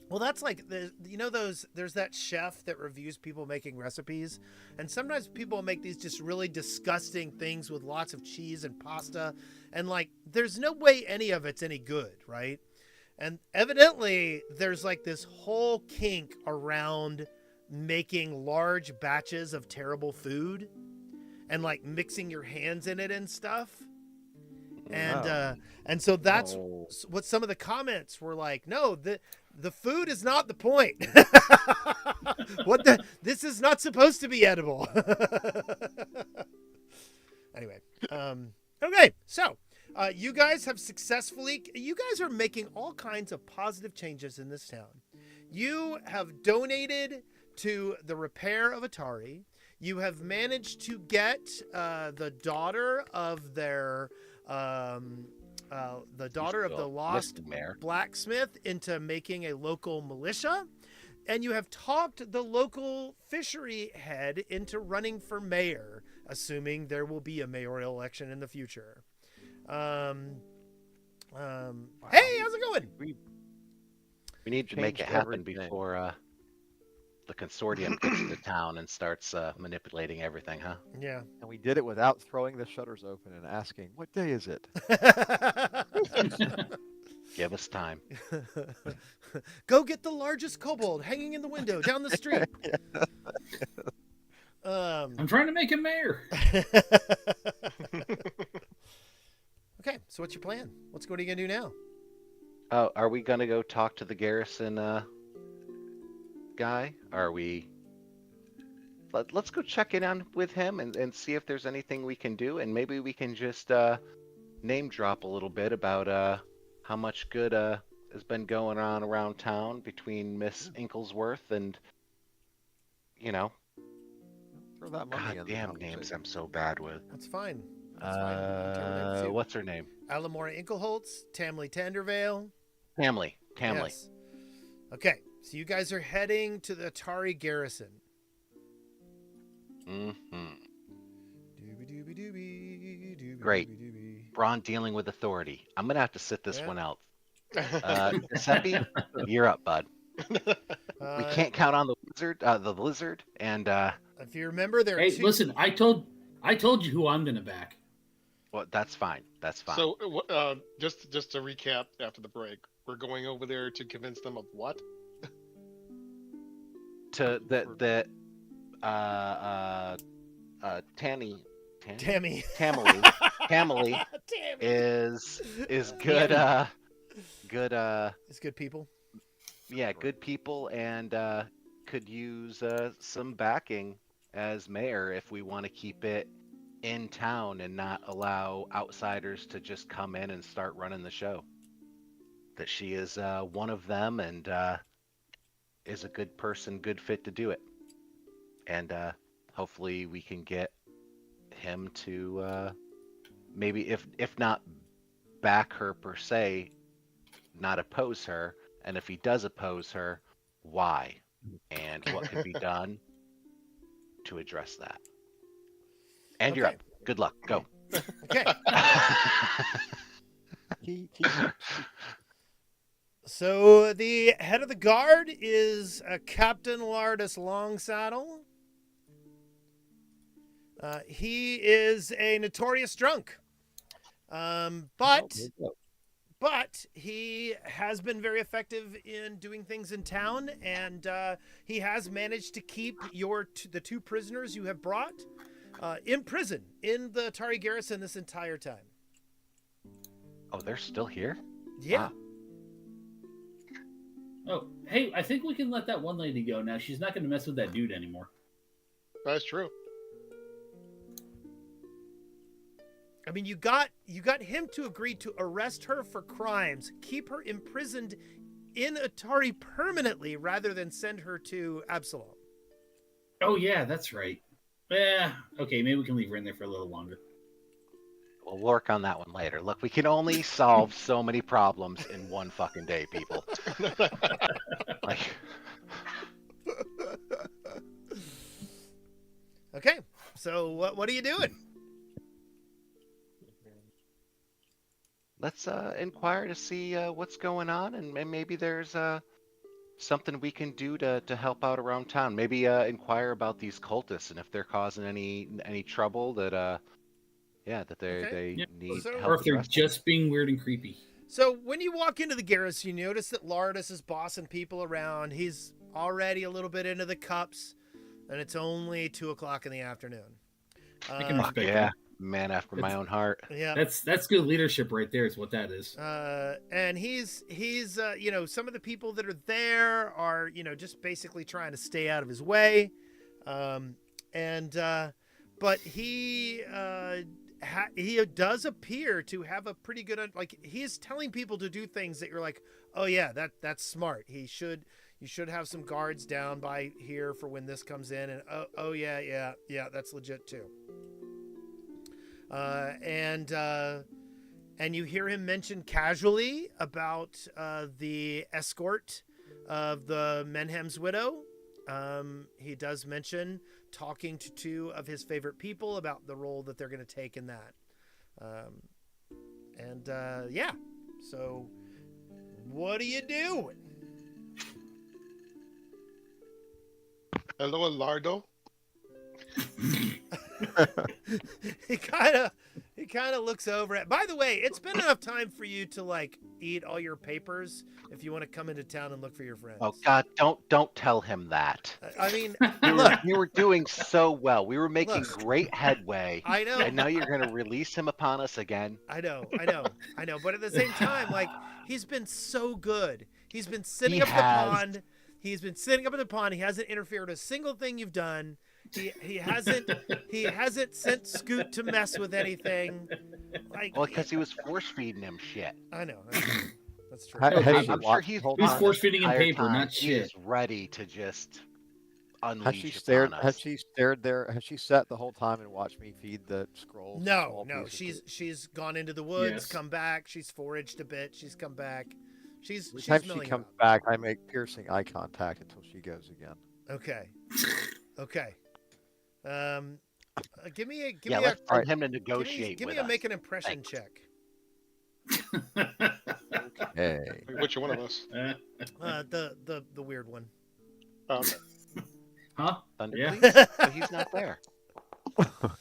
well, that's like there's that chef that reviews people making recipes, and sometimes people make these just really disgusting things with lots of cheese and pasta, and like there's no way any of it's any good, right? And evidently there's like this whole kink around making large batches of terrible food and like mixing your hands in it and stuff. And so that's Oh. what some of the comments were like. No, the food is not the point. This is not supposed to be edible. Anyway, okay, so you guys are making all kinds of positive changes in this town. You have donated to the repair of Otari. You have managed to get the daughter of the lost Mayor. blacksmith into making a local militia, and you have talked the local fishery head into running for mayor, assuming there will be a mayoral election in the future. Hey, how's it going? We need to make it Changed happen everything. before the consortium gets to town and starts manipulating everything, huh? Yeah. And we did it without throwing the shutters open and asking, "What day is it?" Give us time. Go get the largest kobold hanging in the window down the street. I'm trying to make him mayor. Okay, so what's your plan? What are you gonna do now? Oh, are we gonna go talk to the garrison guy? Are we? Let's go check in on with him and see if there's anything we can do, and maybe we can just name drop a little bit about how much good has been going on around town between Miss Inklesworth and Throw that money in the goddamn conversation. names I'm so bad with. That's fine. That's fine. Tell me that too. What's her name? Alamora Inkelholtz, Tamley Tandervale. Tamley. Yes. Okay, so you guys are heading to the Otari garrison. Mm-hmm. Doobie-doobie-doobie, Great. doobie-doobie-doobie. Braun dealing with authority. I'm gonna have to sit this Yeah. one out. Giuseppe, you're up, bud. We can't count on the lizard, and If you remember, there are Hey, two. listen, I told you who I'm gonna back. well, that's fine. That's fine. So, just to recap after the break, we're going over there to convince them of what? to the Tammy, Tammy. Tamily, family Damn it. is good. Good. It's good people. Yeah, good people, and could use some backing as mayor if we want to keep it in town and not allow outsiders to just come in and start running the show. That she is one of them and is a good person, good fit to do it. And hopefully we can get him to maybe, if not back her per se, not oppose her. And if he does oppose her, why? And what can be done to address that? And you're Okay. up. Good luck. Go. Okay. So the head of the guard is Captain Lardus Longsaddle. He is a notorious drunk, but he has been very effective in doing things in town, and he has managed to keep the two prisoners you have brought in prison in the Otari garrison this entire time. Oh, they're still here? Yeah. Wow. Oh, hey, I think we can let that one lady go now. She's not going to mess with that dude anymore. That's true. I mean, you got him to agree to arrest her for crimes, keep her imprisoned in Otari permanently rather than send her to Absalom. Oh, yeah, that's right. Yeah, okay, maybe we can leave her in there for a little longer. We'll work on that one later. Look, we can only solve so many problems in one fucking day, people. Like, Okay, so what are you doing? let's inquire to see what's going on, and maybe there's something we can do to help out around town. Maybe inquire about these cultists and if they're causing any trouble that they Yeah. need So- help Or if they're addressing. just being weird and creepy. So when you walk into the garrison, you notice that Lardus is bossing people around. He's already a little bit into the cups, and it's only 2:00 in the afternoon. I can Fuck respect yeah, that. man after my It's- own heart. Yeah. That's good leadership right there is what that is. And he's some of the people that are there are, just basically trying to stay out of his way. But he does appear to have a pretty good, he is telling people to do things that you're like, oh yeah, that's smart. You should have some guards down by here for when this comes in. And oh yeah, that's legit too. And you hear him mention casually about the escort of the Menhem's widow. He does mention talking to two of his favorite people about the role that they're going to take in that. So what are you doing? Hello, Lardo. He kind of looks over at. By the way, it's been enough time for you to eat all your papers if you want to come into town and look for your friends. Oh God, don't tell him that. I mean, We were doing so well. We were making Look. great headway. I know. And now you're gonna release him upon us again. I know. But at the same time, he's been so good. He's been sitting He up at the has. pond. He's been sitting up at the pond. He hasn't interfered with a single thing you've done. He hasn't sent Scoot to mess with anything. Well, because he was force feeding him shit. I know. That's true. Has Okay, she I'm sure watched he's the whole He's time? force feeding him entire paper, time, not he shit. is ready to just Has unleash she stared? upon us. Has she stared there? Has she sat the whole time and watched me feed the scrolls? No. small pieces She's gone into the woods, Yes. come back. She's foraged a bit. She's come back. She's Every time she milling comes around. back, I make piercing eye contact until she goes again. Okay. Give me a Let's tell Alright. him to negotiate give with me a us. make an impression Thanks. check. Hey, Which one of us? The weird one. Okay. Huh? Thunder Yeah. Please? But he's not there. Oh,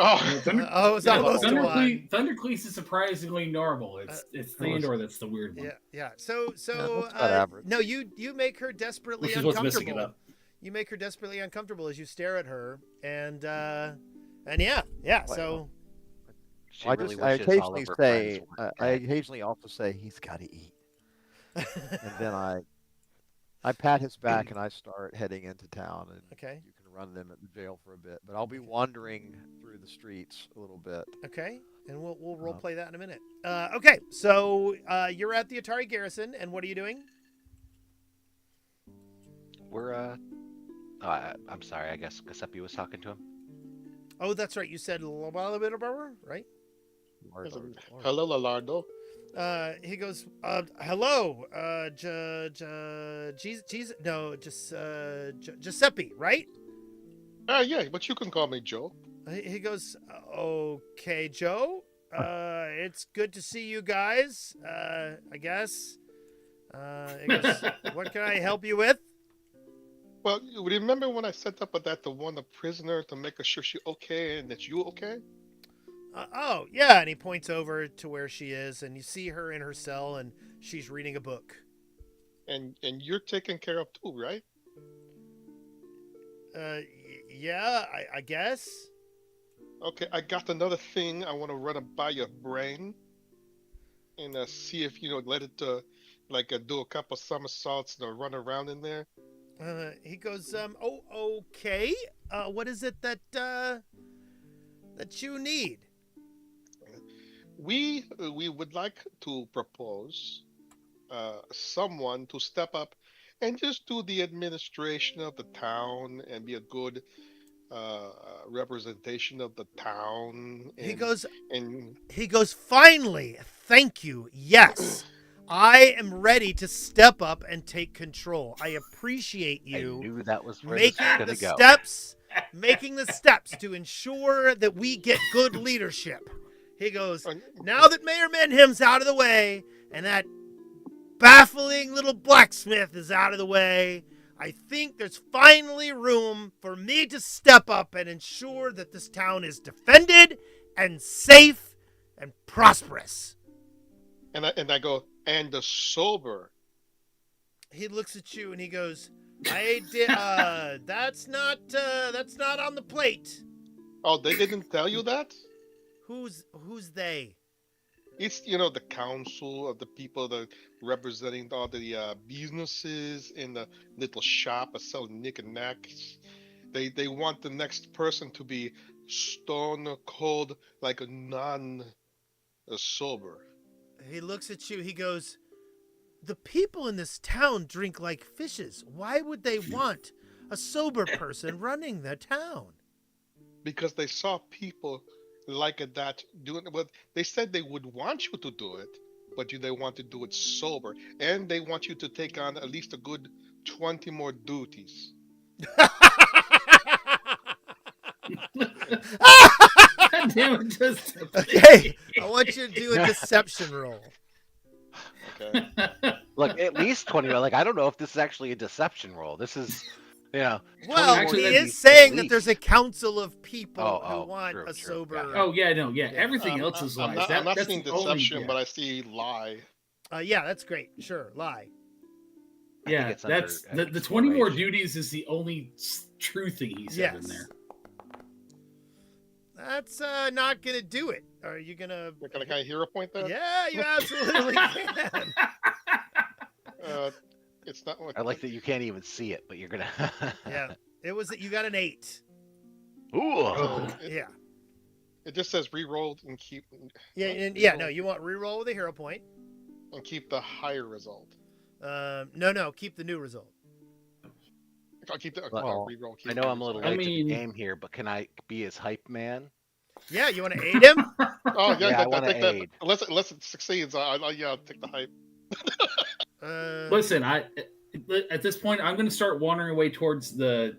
Oh, it's almost a one. Thundercleese is surprisingly normal. It's Theodore that's the weird one. Yeah. So that's about average. no, you make her desperately Which is what's uncomfortable. messing it up. You make her desperately uncomfortable as you stare at her, and yeah. So She I really just I wishes all occasionally of her say friends were I dead. occasionally also say he's got to eat, and then I pat his back and I start heading into town, and Okay. you can run them at the jail for a bit. But I'll be wandering through the streets a little bit. Okay. And we'll role Uh, play that in a minute. Okay. So you're at the Atari Garrison, and what are you doing? We're I'm sorry. I guess Giuseppe was talking to him. Oh, that's right. You said right? Listen, hello, Lalardo. He goes, hello, no, just, Giuseppe, right? Yeah, but you can call me Joe. He goes, okay, Joe. It's good to see you guys. I guess. He goes, what can I help you with? Well, you remember when I set up that to warn the prisoner to make sure she's okay and that you okay? Oh, yeah. And he points over to where she is, and you see her in her cell, and she's reading a book. And you're taken care of too, right? Yeah, I guess. Okay, I got another thing I want to run it by your brain and see if let it do a couple somersaults and run around in there. He goes, okay. What is it that you need? We would like to propose someone to step up and just do the administration of the town and be a good representation of the town. He goes, finally, thank you. Yes. I am ready to step up and take control. I appreciate I you knew that was where this was making gonna the go. steps to ensure that we get good leadership. He goes, now that Mayor Menhem's out of the way and that baffling little blacksmith is out of the way, I think there's finally room for me to step up and ensure that this town is defended and safe and prosperous. And I go, and the sober. He looks at you and he goes, I did. That's not on the plate. Oh, they didn't tell you that? Who's they? It's the council of the people that representing all the businesses in the little shop that sell knickknacks. They want the next person to be stone cold, like a non sober. He looks at you. He goes, the people in this town drink like fishes. Why would they want a sober person running the town? Because they saw people like that doing it. Well, they said they would want you to do it, but they want to do it sober, and they want you to take on at least a good 20 more duties. Damn it, just Okay, I want you to do a deception roll. Okay. Look, at least 20. Like, I don't know if this is actually a deception roll. This is, Well, 20 he at is least- saying at that there's a least. council of people who Oh, want true, a true, sober. got it. Oh yeah, no, yeah. Everything Um, else is lies. I'm not That's seeing the only- deception, yeah. but I see lie. Yeah, that's great. Sure, lie. I think Yeah, it's under that's the 20 more exploration. duties is the only true thing he said in Yes. there. That's not gonna do it. Are you gonna? Can I kind of hear a point there? Yeah, you absolutely can. It's not. I like that you can't even see it, but you're gonna. Yeah, it was that you got an 8. Ooh. Oh. Yeah, It just says re-rolled and keep. No, you want reroll with a hero point. And keep the higher result. No, keep the new result. I'll keep the Well, re-roll. I know I'm a little I late to mean- the game here, but can I be his hype man? Yeah, you want to aid him? Oh yeah, Yeah, I I wanna take that. aid. Unless it succeeds, I'll take the hype. Listen, at this point I'm going to start wandering away towards the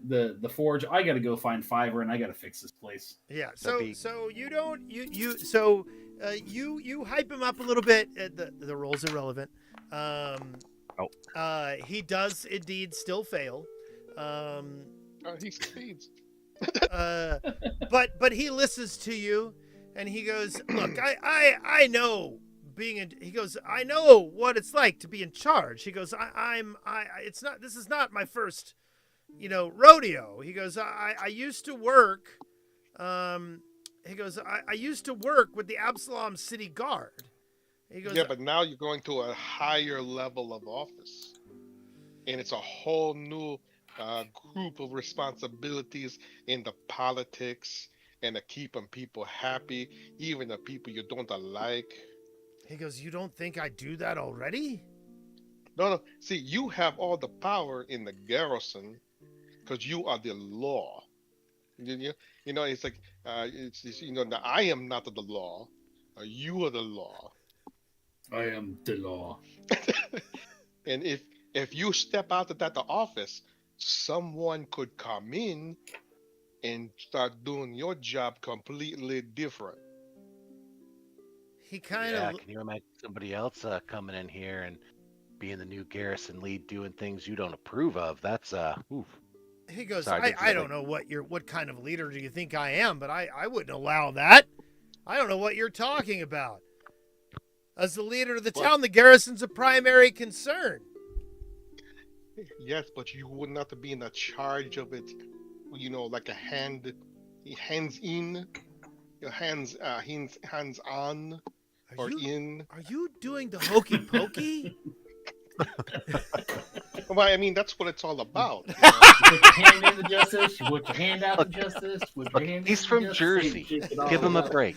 forge. I got to go find Fiverr and I got to fix this place. Yeah. That'd So be- you hype him up a little bit. The roll's irrelevant. He does indeed still fail. He succeeds. But he listens to you, and he goes, "Look, I know he goes, I know what it's like to be in charge." He goes, this is not my first, rodeo. He goes, I used to work He goes, I used to work with the Absalom City Guard. He goes, Yeah, but now you're going to a higher level of office, and it's a whole new group of responsibilities in the politics and the keeping people happy, even the people you don't like. he goes, you don't think I do that already? No, no. See, you have all the power in the garrison because you are the law. You know, it's like it's now I am not the law. You are the law. I am the law. And if you step out of that office, someone could come in and start doing your job completely different. He kind Yeah, of, can you imagine somebody else coming in here and being the new garrison lead, doing things you don't approve of? That's oof. he goes, Sorry, I don't know what kind of leader do you think I am, but I wouldn't allow that. I don't know what you're talking about. As the leader of the town, the garrison's a primary concern. Yes, but you would not be in the charge of it. You know, like a hands in, your hands on or in. Are you doing the hokey pokey? Well, I mean, that's what it's all about. You put your hand in the justice, you put your hand out to justice. Put your hand He's in from justice, Jersey. shake it all Give him a out. break.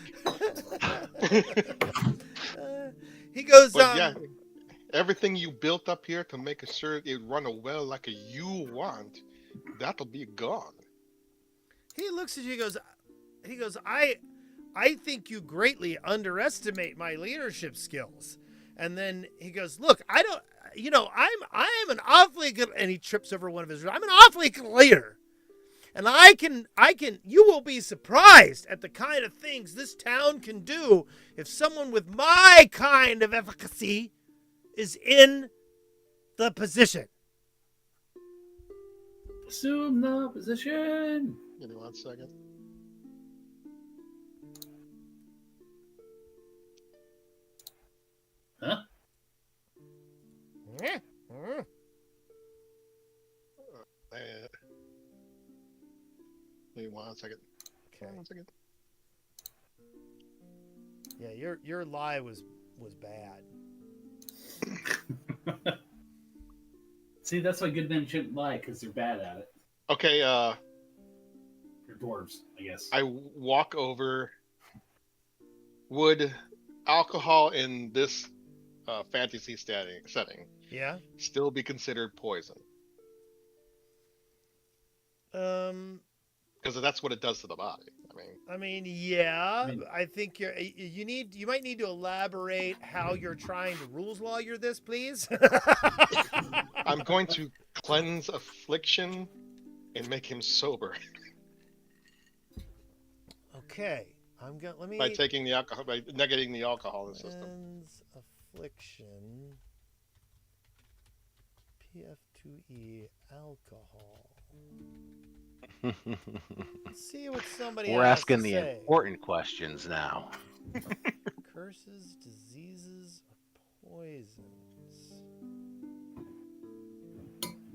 He goes, But yeah, everything you built up here to make sure it run well like you want, that'll be gone. he looks at you, he goes, I think you greatly underestimate my leadership skills. And then he goes, look, I am an awfully good, and he trips over one of his, I'm an awfully good leader. And you will be surprised at the kind of things this town can do if someone with my kind of efficacy is in the position. Assume the position. Give me 1 second. Huh? Give me 1 second. Okay. 1 second. Yeah, your lie was bad. See, that's why good men shouldn't lie, because they're bad at it. Okay, They're dwarves, I guess. I walk over. Would alcohol in this fantasy setting Yeah. still be considered poison? Because that's what it does to the body. I mean, yeah. I think you might need to elaborate how you're trying to rules lawyer this, please. I'm going to cleanse affliction and make him sober Okay. Let me by taking the alcohol, by negating the alcohol in the system. cleanse affliction. PF2E alcohol. Let's see what somebody We're has asking to the say. important questions now. Curses, diseases, or poisons.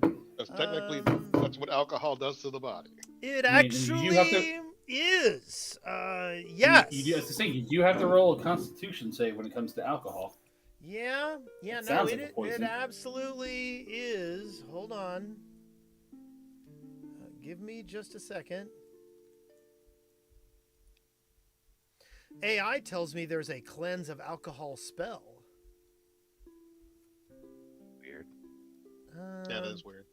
Because technically, that's what alcohol does to the body. It I mean, actually you have to- is. Yes. You do have to roll a Constitution save when it comes to alcohol. Yeah. It No, sounds like a it poison. absolutely is. Hold on. Give me just a second. AI tells me there's a cleanse of alcohol spell. Weird. Yeah, that is weird.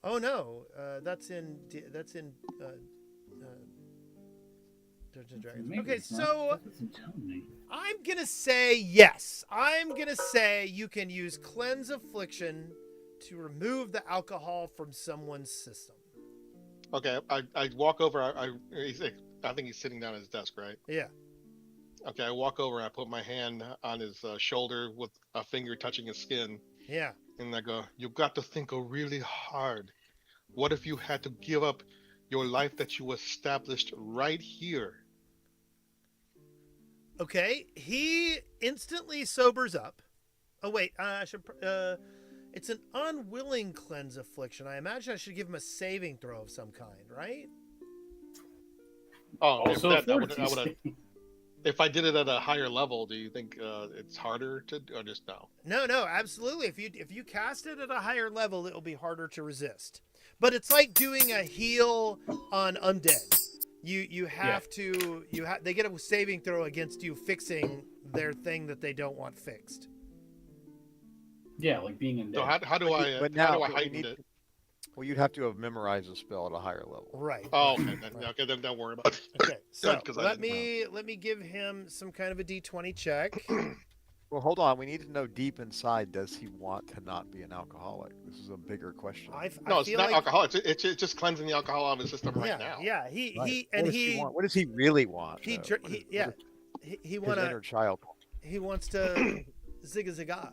Oh no, that's in Dungeons and Dragons. Maybe Okay, it's not. so That doesn't tell me. I'm gonna say yes. I'm gonna say you can use cleanse affliction to remove the alcohol from someone's system. Okay, I walk over. I think he's sitting down at his desk, right? Yeah. Okay, I walk over and I put my hand on his shoulder with a finger touching his skin. Yeah. And I go, you've got to think really hard. What if you had to give up your life that you established right here? Okay. He instantly sobers up. Oh wait, I should. It's an unwilling cleanse affliction. I imagine I should give him a saving throw of some kind, right? Oh, if Also, that, I would fortitude. if I did it at a higher level, do you think it's harder to, or just no? No, absolutely. If you cast it at a higher level, it'll be harder to resist. But it's like doing a heal on undead. You have to they get a saving throw against you fixing their thing that they don't want fixed. Yeah, like being in So dead. how do I But how now do I we heighten need it? Well, you'd have to have memorized the spell at a higher level. Right. Oh, okay, then don't worry about it. Okay. So 'Cause I let didn't me give him some kind of a D20 check. Well, hold on. We need to know deep inside, does he want to not be an alcoholic? This is a bigger question. I No, it's feel not like, alcohol. It's just cleansing the alcohol out of his system right now. Yeah. Right. What does he really want? he though? dr- What he is- yeah what he, he is his wanna inner child. he wants to zigga zigga.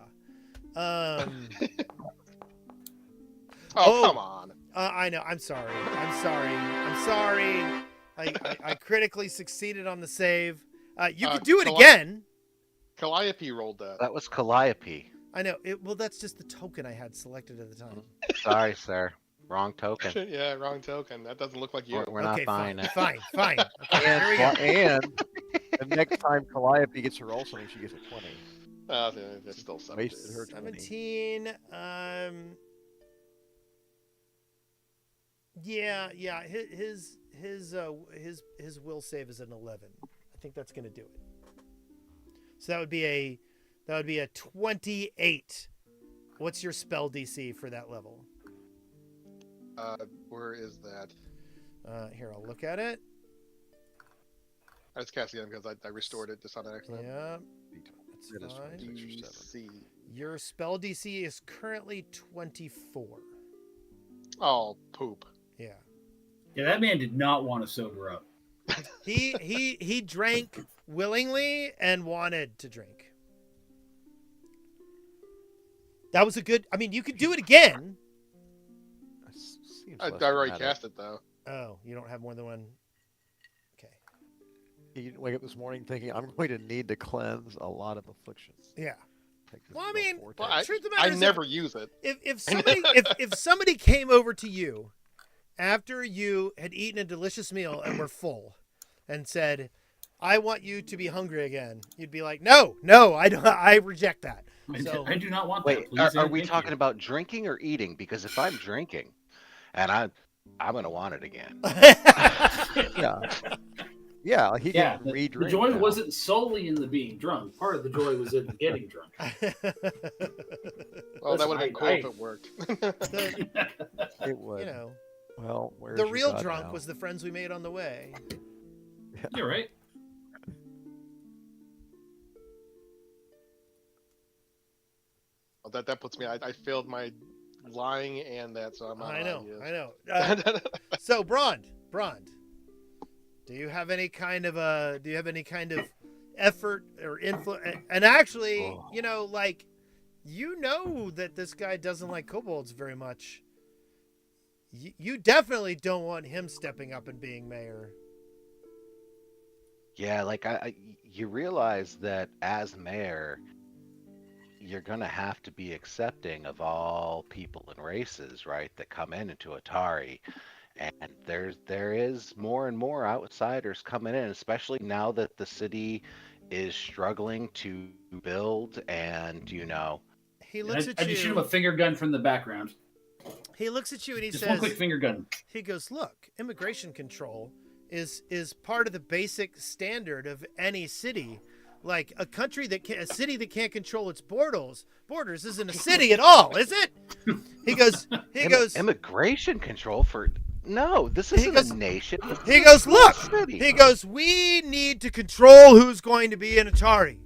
Oh, come on. I know. I'm sorry. I critically succeeded on the save. You can do it again. Calliope rolled that. That was Calliope. I know. Well, that's just the token I had selected at the time. Sorry, sir. Wrong token. Yeah, wrong token. That doesn't look like you. We're not Okay, buying it. fine. Okay, here we go. And the next time Calliope gets to roll something, she gets a 20. It's still 17. Wasted her 20. 17. Yeah. His will save is an 11. I think that's gonna do it. So that would be a 28. What's your spell DC for that level? Where is that? Here, I'll look at it. I just cast it again because I restored it just on accident. Yeah, It is that's fine. 26 or 7. DC. Your spell DC is currently 24. Oh, poop. Yeah. Yeah, that man did not want to sober up. He drank willingly and wanted to drink. That was a good. I mean, you could do it again. Seems I less already dramatic. cast it though. Oh, you don't have more than one. Okay. You didn't wake up this morning thinking, I'm going to need to cleanse a lot of afflictions. Yeah. Take this Well, I spell mean, 4 Well, times. truth of the I matter is, never use it. if somebody came over to you after you had eaten a delicious meal and were full, and said, "I want you to be hungry again," you'd be like, "No, I don't. I reject that." So, I do not want Wait, that. Please, are we thank talking you. about drinking or eating? Because if I'm drinking, and I'm gonna want it again. Yeah. Yeah, he Yeah, can the re-drink joy now. wasn't solely in the being drunk. Part of the joy was in getting drunk. Well, that Listen, would have been cool if it worked. It would. you know, Well, where's the your real God drunk now? was the friends we made on the way. You're right. Well, that puts me. I failed my lying and that, so I'm out I of know. ideas. So, Brond, do you have any kind of effort or influence? And actually, Oh. you know that this guy doesn't like kobolds very much. You definitely don't want him stepping up and being mayor. Yeah, like you realize that as mayor, you're gonna have to be accepting of all people and races, right, that come into Otari. And there is more and more outsiders coming in, especially now that the city is struggling to build and He looks at I just shoot him a you. finger gun from the background. He looks at you and he Just one says, quick finger gun. he goes, "Look, immigration control is part of the basic standard of any city. Like a city that can't control its borders isn't a city at all, is it?" He goes, immigration control for no, this isn't goes- a nation. he goes, "Look," City. he goes, "we need to control who's going to be in Atari.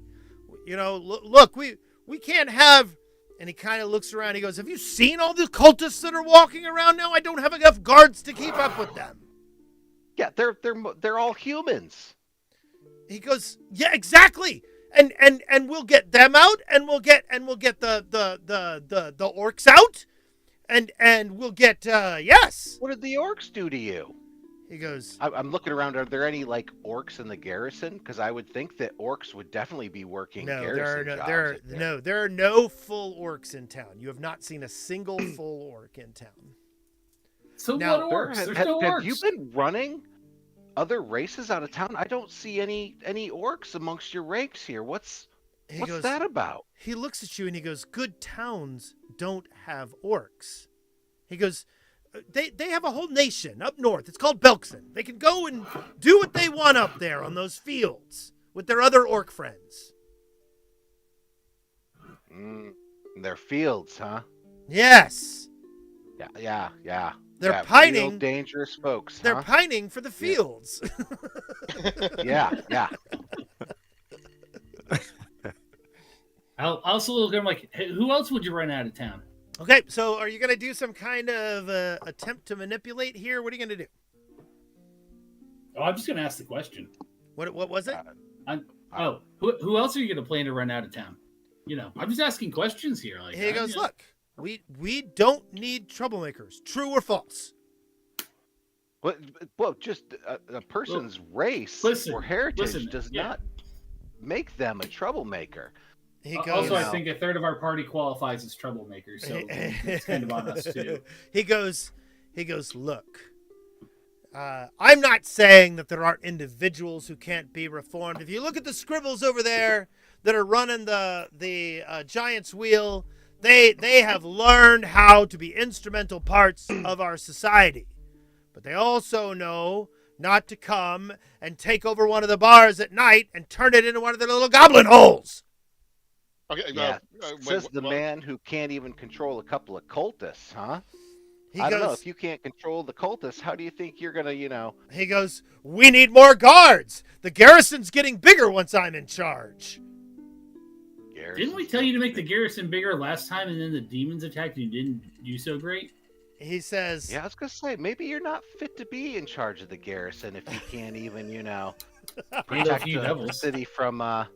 Look, we can't have." And he kind of looks around. He goes, "Have you seen all the cultists that are walking around now? I don't have enough guards to keep up with them." Yeah, they're all humans. He goes, "Yeah, exactly. And we'll get them out, and we'll get the orcs out, and we'll get yes." What did the orcs do to you? He goes, I'm looking around. Are there any like orcs in the garrison? Because I would think that orcs would definitely be working "No, garrison jobs. there are no full orcs in town. You have not seen a single full orc in town." So Now, what orcs? There's no have orcs. you been running other races out of town? I don't see any orcs amongst your ranks here. What's that about? He looks at you and he goes, good towns don't have orcs. He goes, they have a whole nation up north. It's called Belkson. They can go and do what they want up there on those fields with their other orc friends. Their fields, huh? Yes. Yeah. They're Yeah, pining. real dangerous folks. They're huh? pining for the fields. Yeah. I'll also look at him like, hey, who else would you run out of town? Okay, so are you going to do some kind of attempt to manipulate here? What are you going to do? Oh, I'm just going to ask the question. What was it? Who else are you going to plan to run out of town? You know, I'm just asking questions here. Like, He goes, look, we don't need troublemakers. True or false? Well, just a person's race or heritage does not make them a troublemaker. He goes, also, I think a third of our party qualifies as troublemakers, so it's kind of on us too. He goes, look, I'm not saying that there aren't individuals who can't be reformed. If you look at the scribbles over there that are running the Giant's Wheel, they have learned how to be instrumental parts of our society. But they also know not to come and take over one of the bars at night and turn it into one of their little goblin holes. Okay, Yeah, says the man who can't even control a couple of cultists, huh? I don't know. If you can't control the cultists, how do you think you're gonna, He goes, we need more guards. The garrison's getting bigger once I'm in charge. Didn't we tell you to make the garrison bigger last time, and then the demons attacked and you didn't do so great? He says... Yeah, I was gonna say, maybe you're not fit to be in charge of the garrison if you can't even, protect the city from a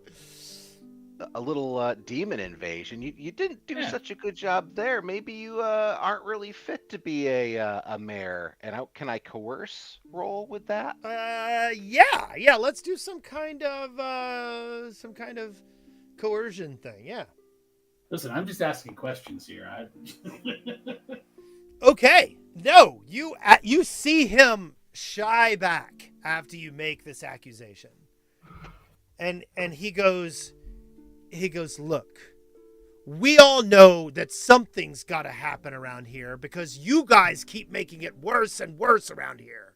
little demon invasion. You didn't do such a good job there. Maybe you aren't really fit to be a mayor. And can I coerce roll with that? Yeah. Let's do some kind of coercion thing. Yeah. Listen, I'm just asking questions here. Okay. No, you see him shy back after you make this accusation, and he goes, look, we all know that something's got to happen around here because you guys keep making it worse and worse around here.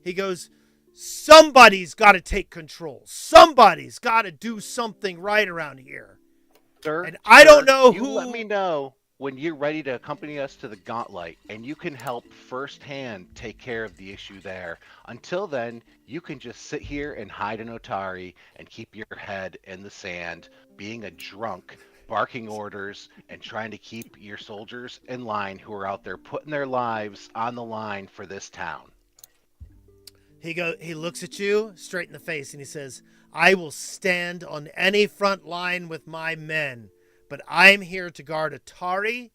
He goes, somebody's got to take control. Somebody's got to do something right around here. Sir, and I don't know who. Let me know when you're ready to accompany us to the Gauntlight, and you can help firsthand take care of the issue there. Until then, you can just sit here and hide in Otari and keep your head in the sand, being a drunk, barking orders, and trying to keep your soldiers in line who are out there putting their lives on the line for this town. He looks at you straight in the face and he says, I will stand on any front line with my men, but I'm here to guard Otari,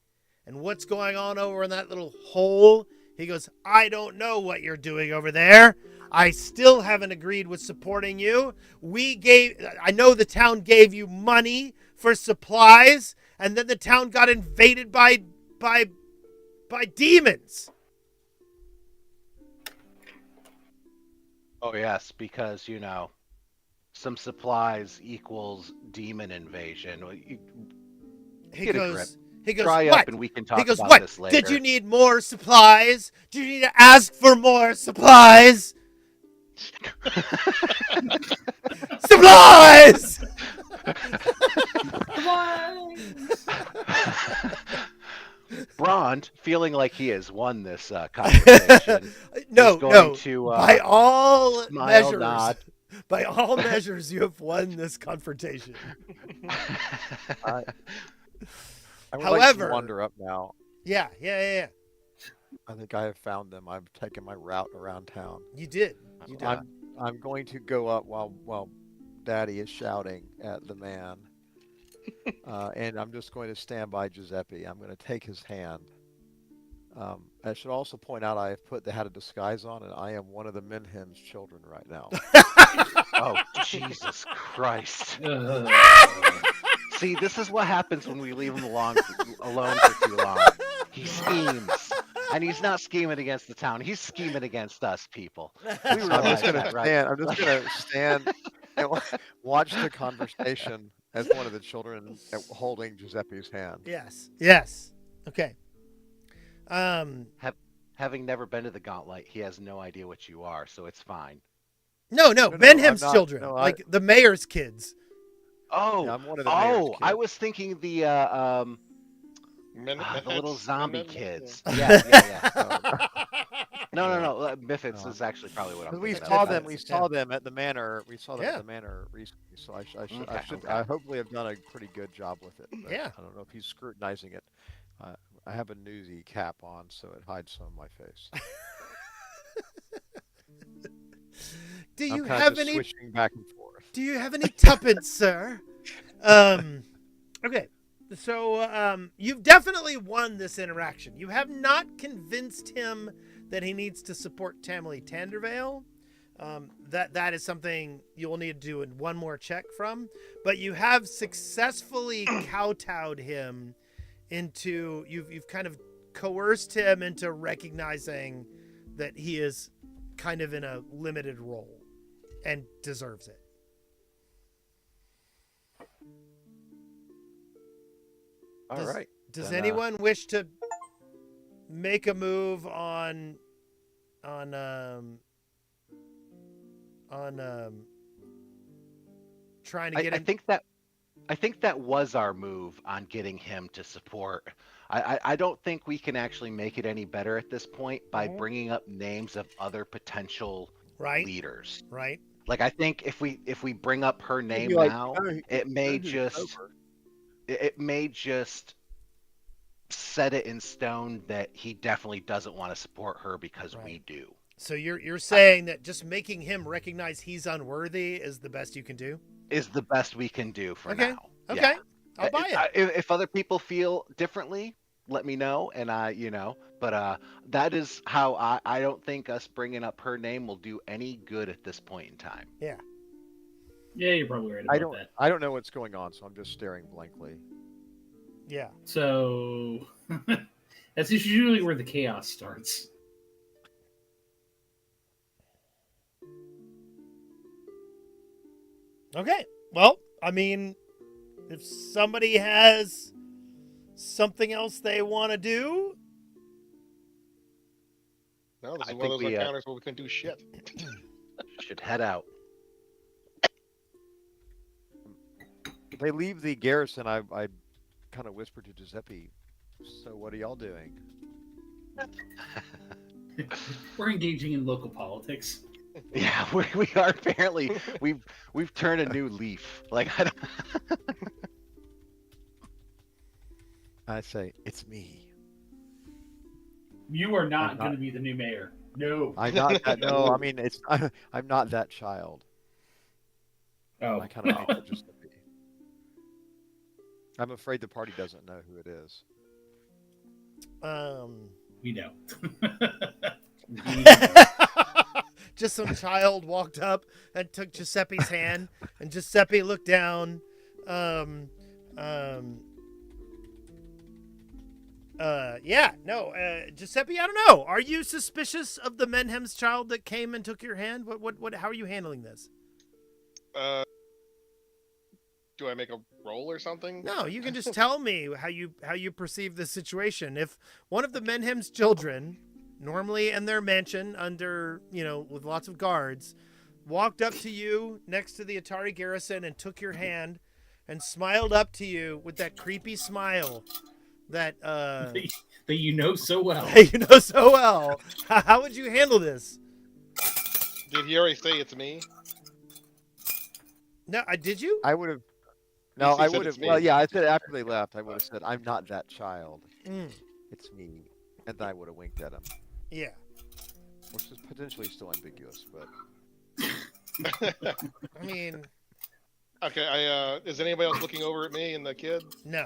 and what's going on over in that little hole? He goes, I don't know what you're doing over there. I still haven't agreed with supporting you. I know the town gave you money for supplies, and then the town got invaded by demons. Oh yes, because some supplies equals demon invasion. He goes, Dry what? up and we can talk about what? this later. Did you need more supplies? Do you need to ask for more supplies? Supplies! Brond, feeling like he has won this conversation, by all measures, nod. By all measures, you have won this confrontation. I would However, like to wander up now. Yeah. I think I have found them. I've taken my route around town. You did. I'm going to go up while Daddy is shouting at the man. And I'm just going to stand by Giuseppe. I'm going to take his hand. I should also point out I have put the hat of disguise on, and I am one of the Minhim's children right now. Oh, Jesus Christ. See, this is what happens when we leave him alone for too long. He schemes. And he's not scheming against the town. He's scheming against us, people. I'm realize just gonna that, right? stand. I'm just gonna stand and watch the conversation as one of the children holding Giuseppe's hand. Yes. Yes. Okay. Having never been to the Gauntlight, he has no idea what you are, so it's fine. No, No, Benham's I'm not- children, no, like the mayor's kids. Oh, Yeah, I'm one of the mayor's oh! I kids. was thinking the little zombie kids. Yeah. Yeah. No. Miffids No. is actually probably what I'm Because we thinking saw of. them. We Yeah. saw them at the manor. We saw them Yeah. at the manor recently. So Okay. I hopefully have done a pretty good job with it. But Yeah. I don't know if he's scrutinizing it. I have a newsy cap on, so it hides some of my face. Do I'm you kinda have just any? switching back and forth? Do you have any tuppence, sir? Okay. So you've definitely won this interaction. You have not convinced him that he needs to support Tamley Tandervale. That is something you will need to do in one more check from. But you have successfully kowtowed him into you've kind of coerced him into recognizing that he is kind of in a limited role and deserves it. All right. Does Then, anyone wish to make a move on trying to get I him? think that was our move on getting him to support. I don't think we can actually make it any better at this point by Mhm. bringing up names of other potential Right, leaders. right. Like I think if we bring up her name Maybe, like, now, you it may know who's just over. it may just set it in stone that he definitely doesn't want to support her because we Right. do. So you're saying that just making him recognize he's unworthy is the best you can do? Is the best we can do for Okay, now. Okay, Yeah. I'll buy it. If other people feel differently, let me know, and but that is how I don't think us bringing up her name will do any good at this point in time. Yeah. Yeah, you're probably right about that. I don't know what's going on, so I'm just staring blankly. Yeah. So that's usually where the chaos starts. Okay. Well, I mean, if somebody has something else they want to do, No, this I is one of think those we, encounters where we can do shit. Should head out. They leave the garrison. I kind of whispered to Giuseppe, "So what are y'all doing?" We're engaging in local politics. Yeah, we are apparently we've turned a new leaf. Like I don't. I say, "It's me." You are I'm not not- going to be the new mayor. No. I'm not that. No, I mean it's. I'm not that child. Oh, I kind of think that Giuseppe. I'm afraid the party doesn't know who it is. we know. just some child walked up and took Giuseppe's hand, and Giuseppe looked down. Giuseppe, I don't know. Are you suspicious of the Menhem's child that came and took your hand? What? How are you handling this? Do I make a roll or something? No, you can just tell me how you perceive the situation. If one of the Menhem's children, normally in their mansion under, with lots of guards, walked up to you next to the Otari garrison and took your hand and smiled up to you with that creepy smile that That you know so well. you know so well, how would you handle this? Did he already say it's me? No, did you? I would have. No, He I said would it's have. Well, me. yeah, I said after they left, I would have said, "I'm not that child. Mm, It's me," and then I would have winked at him, yeah. which is potentially still ambiguous, but. I mean, Okay, is anybody else looking over at me and the kid? no.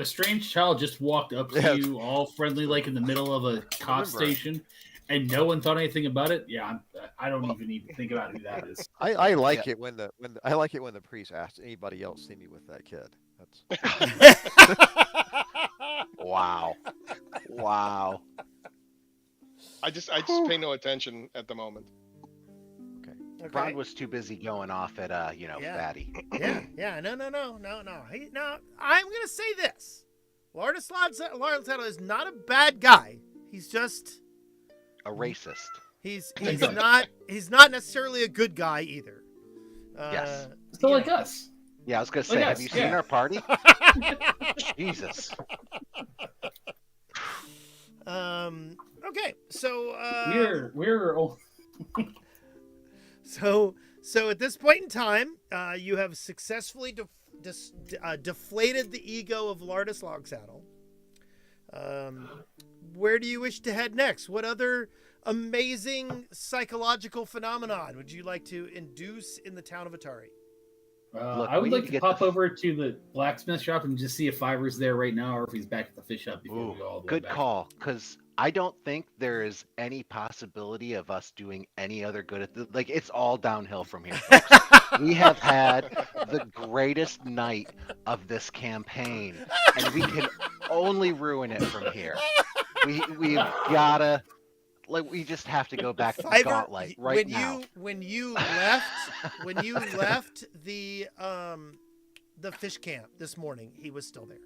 A strange child just walked up to Yes. you, all friendly, like in the middle of a cop Remember. station, and no one thought anything about it. Yeah, I don't even think about who that is. I like it when I like it when the priest asks anybody else see me with that kid. That's Wow. Wow. I just pay no attention at the moment. Okay. Ron was too busy going off at Yeah. Fatty. Yeah. No. No. I'm gonna say this: Lawrence Lotto is not a bad guy. He's just A racist. he's not necessarily a good guy either. Yes. So you like know. us. Yeah, I was gonna say, Like have us, you seen yeah. our party? Jesus. Okay. So We're So at this point in time, you have successfully deflated the ego of Lardis Logsaddle. Where do you wish to head next? What other amazing psychological phenomenon would you like to induce in the town of Otari? Look, I we would need like to to get pop the- over to the blacksmith shop and just see if Fiverr's there right now or if he's back at the fish shop before we go all the way Good back. call, because I don't think there is any possibility of us doing any other good like it's all downhill from here, folks. We have had the greatest night of this campaign, and we can only ruin it from here. We've gotta we just have to go back to the Fiverr, Gauntlight right when now. when you left the fish camp this morning, he was still there.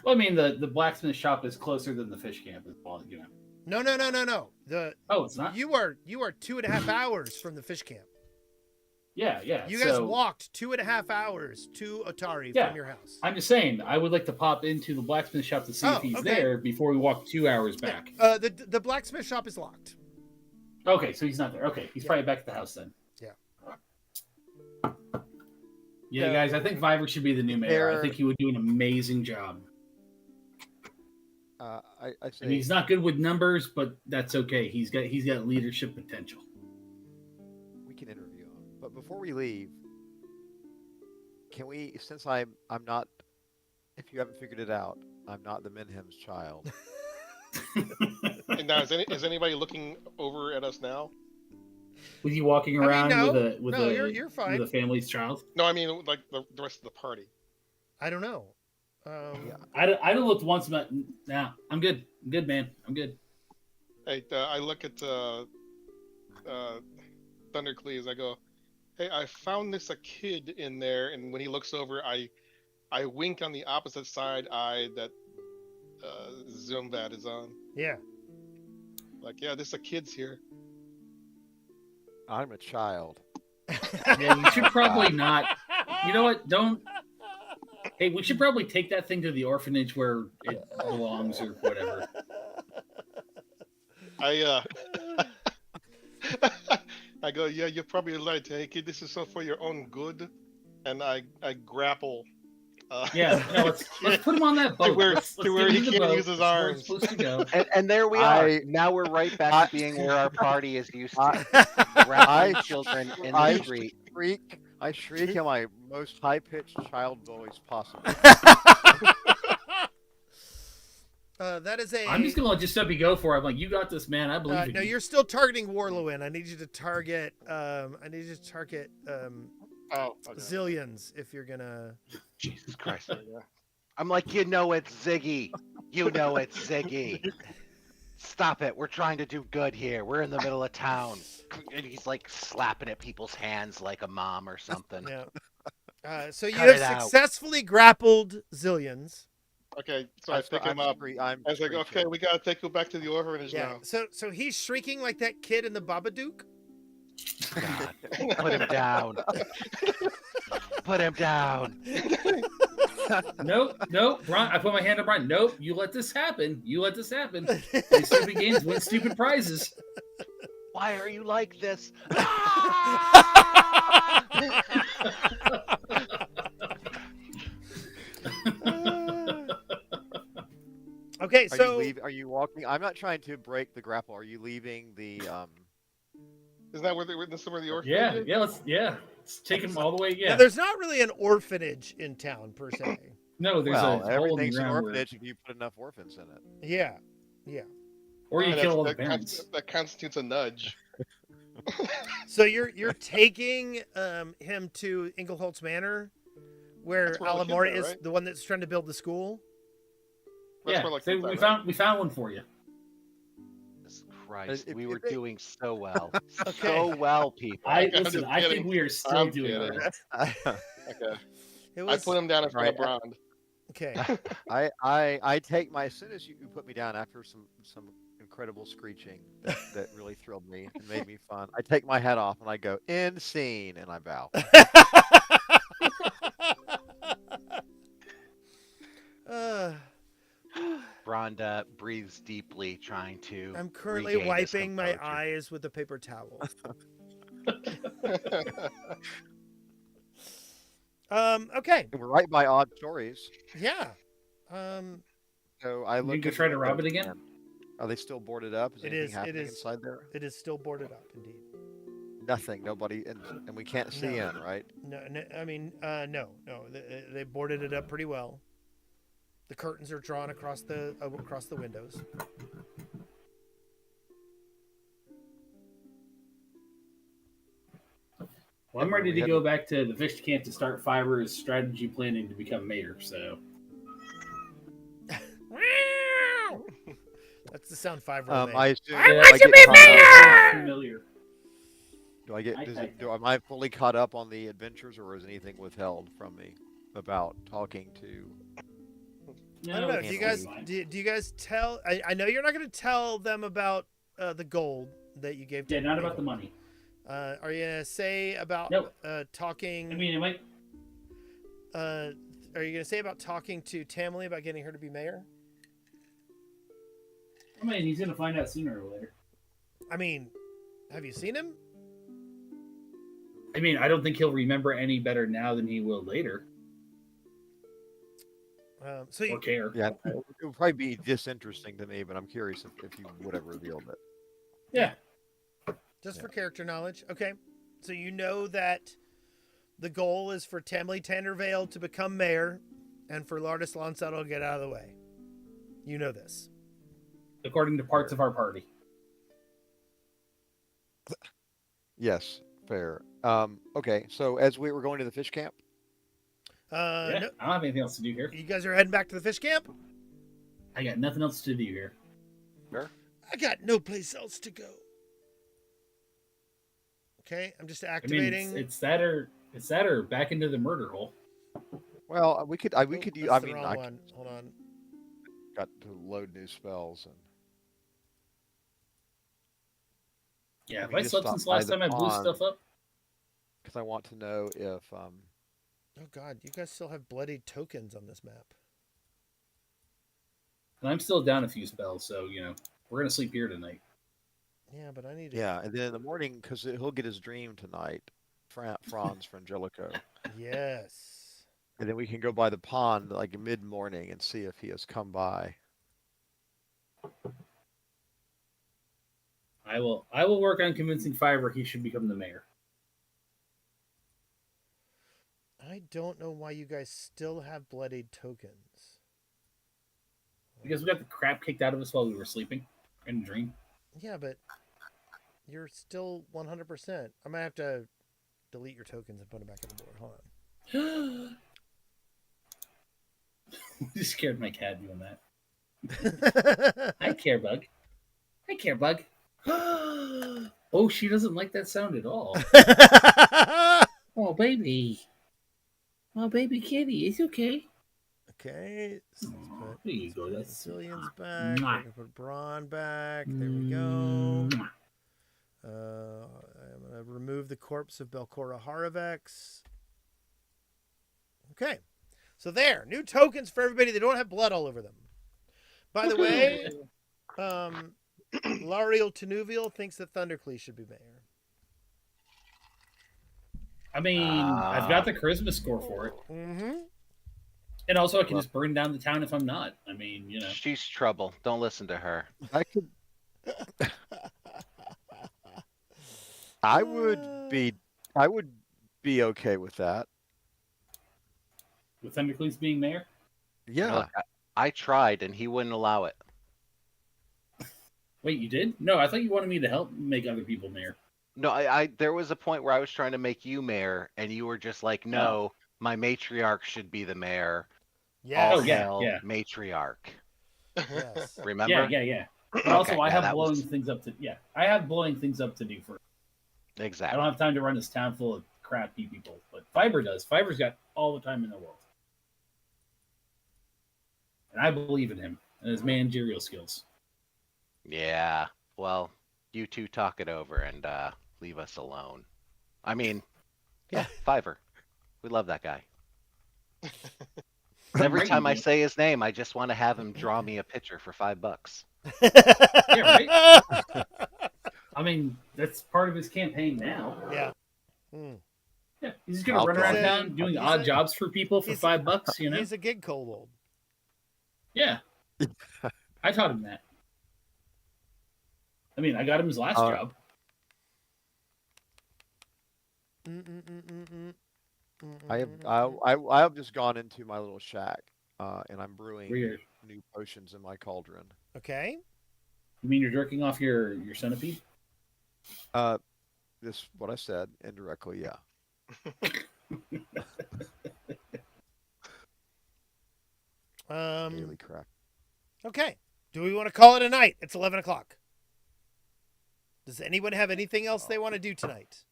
Well, I mean, the blacksmith shop is closer than the fish camp as well, you know. No. Oh, it's not? You are 2.5 hours from the fish camp. Yeah. You guys walked 2.5 hours to Otari Yeah. from your house. I'm just saying, I would like to pop into the blacksmith shop to see if he's okay. there before we walk 2 hours back. The blacksmith shop is locked. Okay, so he's not there. Okay, he's probably back at the house then. Yeah. Yeah, guys, I think Viver should be the new mayor. I There- think he would do an amazing job. I I say mean, he's not good with numbers, but that's okay. He's got leadership potential. we can interview him. But before we leave, can we? Since I'm not. If you haven't figured it out, I'm not the Minhem's child. And now, is anybody looking over at us now? With you walking I mean, around no. with No, a you're fine. with a family's child? No, I mean like the rest of the party. I don't know. Yeah. I don't look once, but nah, I'm good. I'm good, man. I'm good. Hey, I look at Thundercleaves. I go, hey, I found this a kid in there, and when he looks over, I wink on the opposite side eye that Zumvad is on. Yeah. Like, yeah, there's a kid's here. I'm a child. Yeah, you should probably not. You know what? Don't. Hey, we should probably take that thing to the orphanage where it belongs or whatever. I I go, yeah, you're probably right. Hey, kid, this is so for your own good, and I grapple. Yeah, no, let's put him on that boat. Let's to where get he him to the can't boat. use his That's where arms. he's supposed to go. And there we are. I- Now we're right back to being where our party is used to. I Grappling children in I the street. shriek in my most high-pitched child voice possible. That is a. I'm just gonna let Giuseppe go for it. I'm like, you got this, man. I believe in No, you. you're still targeting Warlowin. I need you to target. Oh, okay. Zillions if you're gonna. Jesus Christ. Yeah. I'm like, you know it's Ziggy. You know it's Ziggy. Stop it. We're trying to do good here. We're in the middle of town. And he's like slapping at people's hands like a mom or something. Yeah. So you Cut have it out. successfully grappled Zillions. Okay, so I pick him up. I was like, okay, we gotta take you back to the orphanage Yeah. now. So he's shrieking like that kid in the Babadook. God. Put him down. Put him down. Nope. Brian, I put my hand on Brian. Nope, you let this happen. Play stupid games, win stupid prizes. Why are you like this? Okay, Are you walking? I'm not trying to break the grapple. Are you leaving the? Isn't that where this is where the orphanage is? Let's take him all the way. now, Yeah. there's not really an orphanage in town per se. No, there's Well, a hole in the everything's an ground where- orphanage if you put enough orphans in it. Yeah. or you Yeah, kill all the that parents. that constitutes a nudge. So you're taking him to Ingleholt's Manor, Where That's where all the kids Alamori are, is, right? the one that's trying to build the school? That's Yeah, where, like, so kids we are, found we found one for you. Jesus Christ, if- we if were they- doing so well. Okay. So well, people. I I'm listen. just I think kidding. we are still I'm doing kidding. all right. Okay. It I was put him down in front of Right, Brond. okay. I take my, as soon as you put me down after some incredible screeching that really thrilled me and made me fun, I take my hat off and I go, end scene, and I bow. uh, Rhonda breathes deeply, trying to. I'm currently regain his wiping my composure. eyes with a paper towel. Okay. And we're right by Odd Stories. Yeah. So I look. You can at try the to rob windows it again? and- Are they still boarded up? Is It anything is- it happening is. inside there? It is still boarded up, indeed. Nothing. Nobody, and we can't see No. in, right? No, I mean, no. They boarded it up pretty well. The curtains are drawn across the windows. Well, I'm ready to go back to the fish camp to start Fiverr's strategy planning to become mayor. So That's the sound Fiverr I made. assume. I do want I to get be caught up- familiar. Do I get? I Does typed it, do am I fully caught up on the adventures, or is anything withheld from me about talking to? No, I don't know. it's Do you guys fine. do you guys tell? I know you're not going to tell them about the gold that you gave. Yeah, to not about the money. Are you gonna say about Nope. talking? I mean, it might. Are you gonna say about talking to Tamley about getting her to be mayor? I mean, he's gonna find out sooner or later. I mean, have you seen him? I mean, I don't think he'll remember any better now than he will later, So or you, care. Yeah, it would probably be disinteresting to me, but I'm curious if you would have revealed it. Yeah. just for character knowledge, okay? So you know that the goal is for Tamley Tannervale to become mayor, and for Lardis Lonsaddle to get out of the way. You know this. According to parts of our party. Yes, fair. Okay, so as we were going to the fish camp, Yeah, No, I don't have anything else to do here. you guys are heading back to the fish camp? I got nothing else to do here. I got no place else to go. Okay, I'm just I mean, activating. it's that or back into the murder hole. well, we could use. That's I the mean, wrong I one. Hold on. got to load new spells, and Yeah, if We I just slept stopped since by last the time I blew pond. stuff up. because I want to know if Oh God, you guys still have bloodied tokens on this map. And I'm still down a few spells, so we're gonna sleep here tonight. Yeah, but I need to. yeah, and then in the morning because he'll get his dream tonight, Franz Frangelico, Yes. and then we can go by the pond like mid morning and see if he has come by. I will work on convincing Fiverr he should become the mayor. I don't know why you guys still have bloodied tokens. Because we got the crap kicked out of us while we were sleeping in a dream. Yeah, but you're still 100%. I'm gonna have to delete your tokens and put them back on the board. Hold You scared my cat doing that. on. Hi, Carebug. Hi, Carebug. Oh, she doesn't like that sound at all. Oh, baby. Oh, baby kitty. It's okay. Okay. So let's Aw, put there you go. That's Sicilians back. Mwah. We're gonna put Braun back. There we go. Mwah. I'm gonna remove the corpse of Belcora Haravex. Okay. So there, new tokens for everybody. They don't have blood all over them. By the way, Lariel Tenuvial thinks that Thunderclee should be mayor. I mean, I've got the charisma score for it. Mm-hmm. And also, I can just burn down the town if I'm not. I mean, She's trouble. Don't listen to her. I could. I would be okay with that. With Thundercleaves being mayor? Yeah. Look, I tried, and he wouldn't allow it. Wait, you did? No, I thought you wanted me to help make other people mayor. No, I there was a point where I was trying to make you mayor, and you were just like, no, My matriarch should be the mayor. Yes. All Oh, yeah, hail yeah. matriarch. Yes. Remember? Yeah. But also, Okay, I yeah, have that blowing was things up to. Yeah, I have blowing things up to do first. I exactly. don't have time to run this town full of crappy people, but Fiber does. Fiber's got all the time in the world, and I believe in him and his managerial skills. Yeah. Well, you two talk it over and leave us alone. I mean, yeah, Fiverr. We love that guy. Every Right, time you I do. say his name, I just want to have him draw me a picture for $5. Yeah, right. I mean, that's part of his campaign now. Yeah. Hmm. Yeah, he's just gonna I'll run draw around it. town doing He's odd a- jobs for people for he's- $5. You know? He's a gig kobold. Yeah. I taught him that. I mean, I got him his last job. I have just gone into my little shack, and I'm brewing Weird. new potions in my cauldron. Okay. You mean you're jerking off your centipede? This what I said indirectly, yeah. Daily crack. Okay. Do we want to call it a night? It's 11 o'clock. Does anyone have anything else they want to do tonight?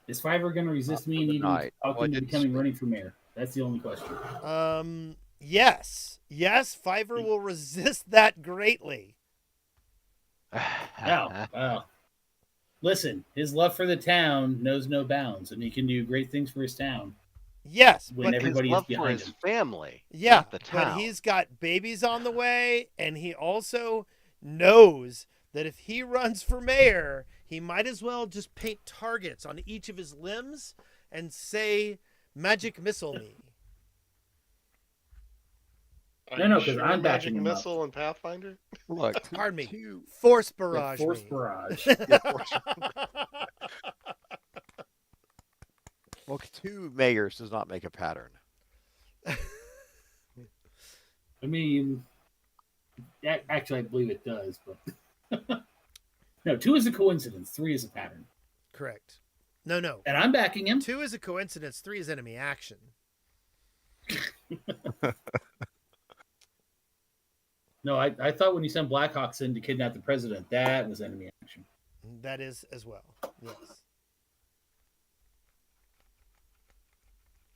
Is Fiverr going to resist me and even night. talking Oh, I to didn't becoming speak. running for mayor? That's the only question. Yes. Fiverr will resist that greatly. Wow. Listen, his love for the town knows no bounds, and he can do great things for his town. Yes, When but everybody His is love for behind his him. family, yeah, not the but town. he's got babies on the way, and he also knows that if he runs for mayor, he might as well just paint targets on each of his limbs and say, "Magic missile me." Are No, you 'cause sure I'm Magic backing him up. Missile and Pathfinder? Look, Pardon me. two- Force Yeah, barrage force me. barrage. Well, two mayors does not make a pattern. I mean, actually, I believe it does, but no, 2 is a coincidence. 3 is a pattern, Correct. No. and I'm backing him. 2 is a coincidence. 3 is enemy action. No, I thought when you sent Blackhawks in to kidnap the president, that was enemy action. That is as well. Yes.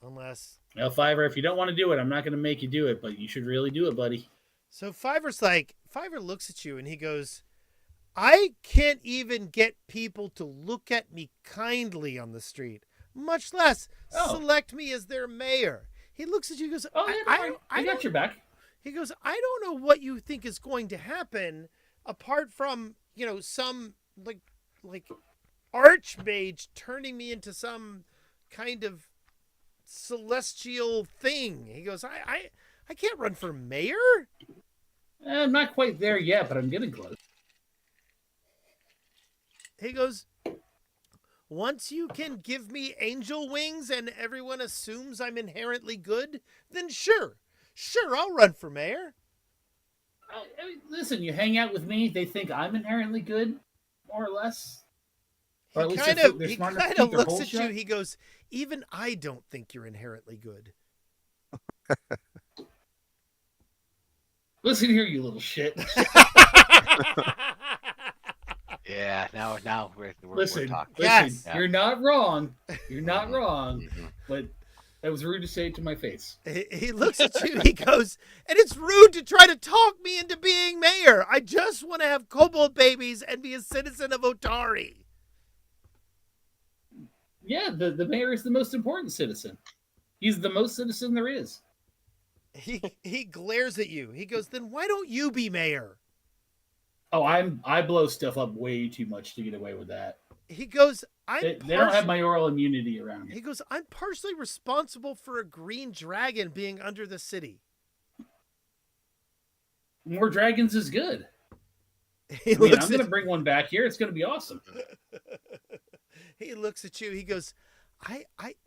Unless. Well, Fiverr, if you don't want to do it, I'm not going to make you do it, but you should really do it, buddy. So Fiverr looks at you and he goes, "I can't even get people to look at me kindly on the street, much less select me as their mayor." He looks at you and goes, Oh, yeah, I got your back. He goes, "I don't know what you think is going to happen apart from, some like archmage turning me into some kind of celestial thing." He goes, I can't run for mayor." I'm not quite there yet, but I'm getting close. He goes, "Once you can give me angel wings and everyone assumes I'm inherently good, then sure, I'll run for mayor." I mean, listen, you hang out with me, they think I'm inherently good, more or less. Or at He least kind they're of smart enough to keep their looks holes at you. shut. He goes, "Even I don't think you're inherently good." Listen here, you little shit. Yeah, now we're Listen, talking. Yes. You're not wrong. You're not wrong. Mhm. But that was rude to say it to my face. He looks at you. He goes, "And it's rude to try to talk me into being mayor. I just want to have kobold babies and be a citizen of Otari." Yeah, the mayor is the most important citizen. He's the most citizen there is. He glares at you. He goes, "Then why don't you be mayor?" Oh, I blow stuff up way too much to get away with that. He goes, They don't have mayoral immunity around He here. goes, "I'm partially responsible for a green dragon being under the city." More dragons is good. He I mean, looks I'm going to bring one back here. It's going to be awesome. He looks at you. He goes,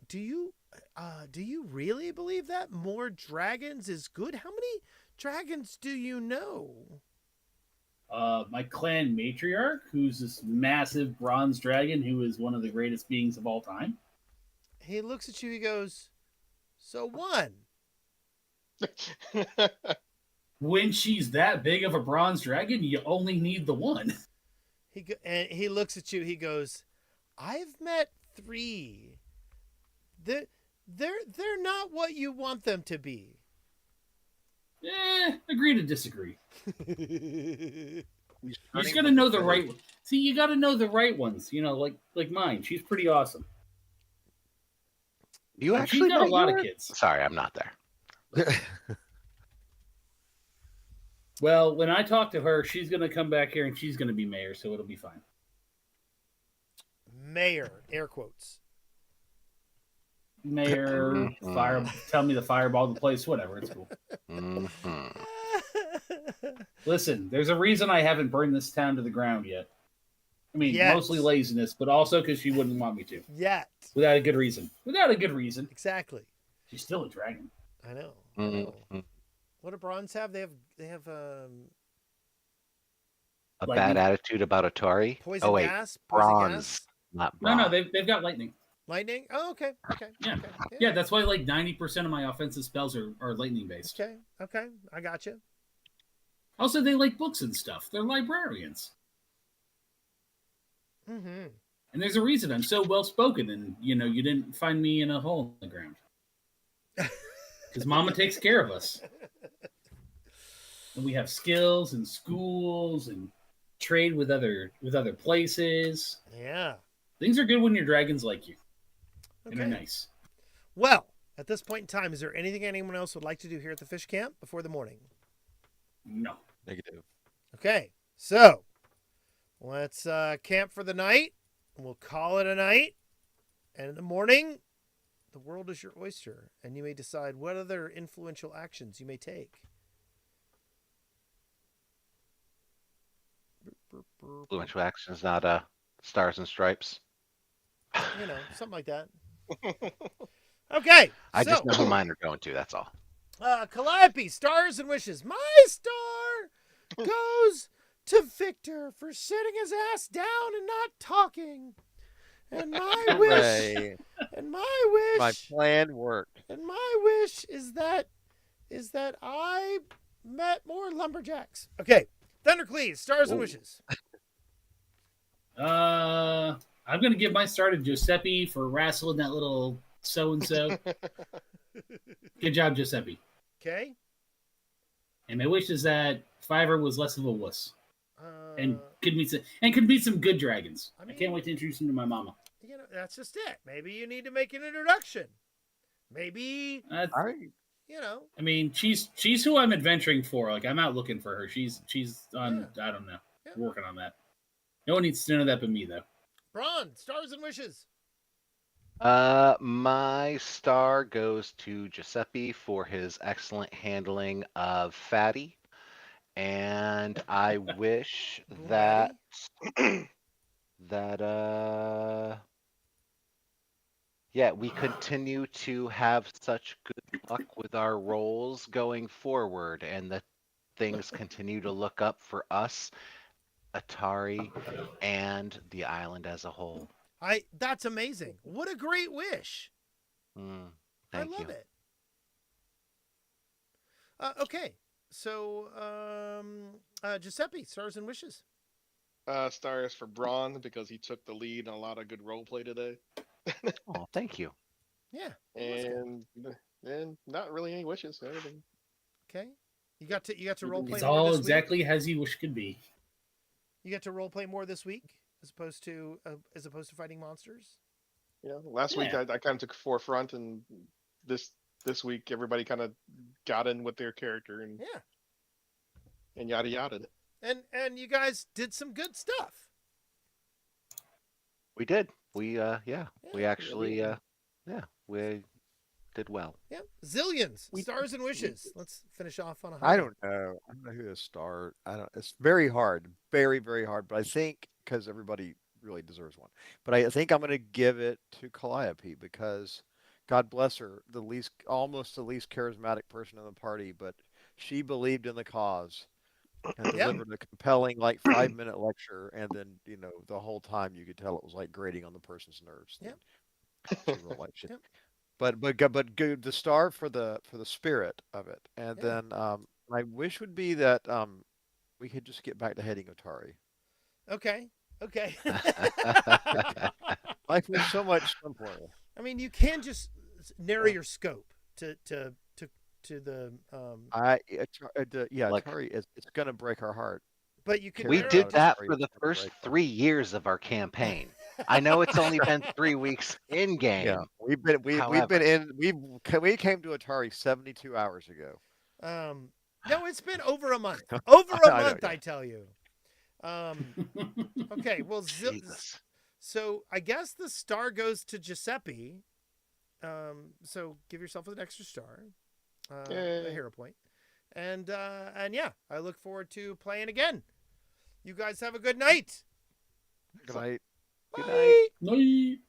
do you really believe that more dragons is good? How many dragons do you know?" My clan matriarch, who's this massive bronze dragon who is one of the greatest beings of all time. He looks at you. He goes, "So one." When she's that big of a bronze dragon, you only need the one. And he looks at you. He goes, "I've met 3. They're not what you want them to be." Agree to disagree. He's You turning just gotta from know the the right. face. See, you gotta know the right ones. You know, like mine. She's pretty awesome. You And actually she's got a met lot of yours? kids. Sorry, I'm not there. Well, when I talk to her, she's gonna come back here and she's gonna be mayor, so it'll be fine. Mayor, air quotes. Mayor, fire. Tell me to fireball the place. Whatever, it's cool. Mm-hmm. Listen, there's a reason I haven't burned this town to the ground yet. I mean, Yet. mostly laziness, but also because she wouldn't want me to. Yet. Without a good reason. Without a good reason. Exactly. She's still a dragon. I know. I know. Mm-hmm. What do bronze have? They have A Lightning. bad attitude about Otari? poison Oh wait, gas. Poison bronze, gas. not No, bronze. they've got lightning. Lightning. Oh, okay. Okay. Yeah. Okay. Yeah, that's why like 90% of my offensive spells are lightning based. Okay. Okay. I got you. Also, they like books and stuff. They're librarians. Mm-hmm. And there's a reason I'm so well spoken, and you didn't find me in a hole in the ground. Because Mama takes care of us. And we have skills and schools and trade with other places. Yeah. Things are good when your dragons like you. And Okay. are nice. Well, at this point in time, is there anything anyone else would like to do here at the fish camp before the morning? No. Negative. Okay. So let's camp for the night. We'll call it a night. And in the morning, the world is your oyster, and you may decide what other influential actions you may take. Influential actions, not stars and stripes. You know, something like that. Okay. I so, just know who mine are going to. That's all. Calliope, stars and wishes. My star goes to Victor for sitting his ass down and not talking. And my wish, Hooray. and my wish, My plan worked. and my wish is that I met more lumberjacks. Okay, Thundercleave, stars and Ooh. wishes. I'm gonna give my star to Giuseppe for wrestling that little so and so. Good job, Giuseppe. Okay. And my wish is that Fiverr was less of a wuss and Uh, could meet some good dragons. I I, mean- can't wait to introduce him to my mama. you know, that's just it. Maybe you need to make an introduction. Maybe, I you know. I mean, she's who I'm adventuring for. Like I'm out looking for her. She's on. I don't know. Yeah. Working on that. No one needs to know that but me, though. Braun, stars and wishes. My star goes to Giuseppe for his excellent handling of Fatty, and I wish that yeah, we continue to have such good luck with our roles going forward, and that things continue to look up for us, Atari, and the island as a whole. That's amazing. What a great wish. Thank I love you. it. Okay. So, Giuseppe, stars and wishes. Stars for Braun because he took the lead on a lot of good role play today, Oh, thank you. Yeah. that's good. and not really any wishes. Everything. Okay. You got to role play It's more all this exactly week. as you wish could be. You got to role play more this week as opposed to fighting monsters. Yeah. Last week Yeah. I kind of took forefront, and this week everybody kind of got in with their character and Yeah. yada yada. And you guys did some good stuff. We did. We we Yeah. actually we did well. Yeah. Zillions, stars and wishes. Let's finish off on a high I note. don't know. I don't know who to start. I don't. It's very hard, very very hard. But I think because everybody really deserves one. But I think I'm going to give it to Calliope because God bless her, almost the least charismatic person in the party, but she believed in the cause and Yeah. delivered a compelling 5-minute lecture, and then the whole time you could tell it was like grating on the person's nerves. Yeah. She real life shit. Yep. But the star for the spirit of it, and Yeah. then my wish would be that we could just get back to heading Otari. Okay. Okay. Life was so much simpler. I mean, you can just narrow your scope to the Yeah, Like, Atari is it's gonna break our heart. but you could we narrow did it that Atari for is the gonna first break our 3 years of our campaign. I know it's only been 3 weeks in game. Yeah, we've been However, in we came to Atari 72 hours ago. No, it's been over a month. Over a I know, month, yeah. I tell you. Okay, well, Jesus. so I guess the star goes to Giuseppe. So give yourself an extra star, a Yay. hero point, and yeah, I look forward to playing again. You guys have a good night. Good night. Bye. Night.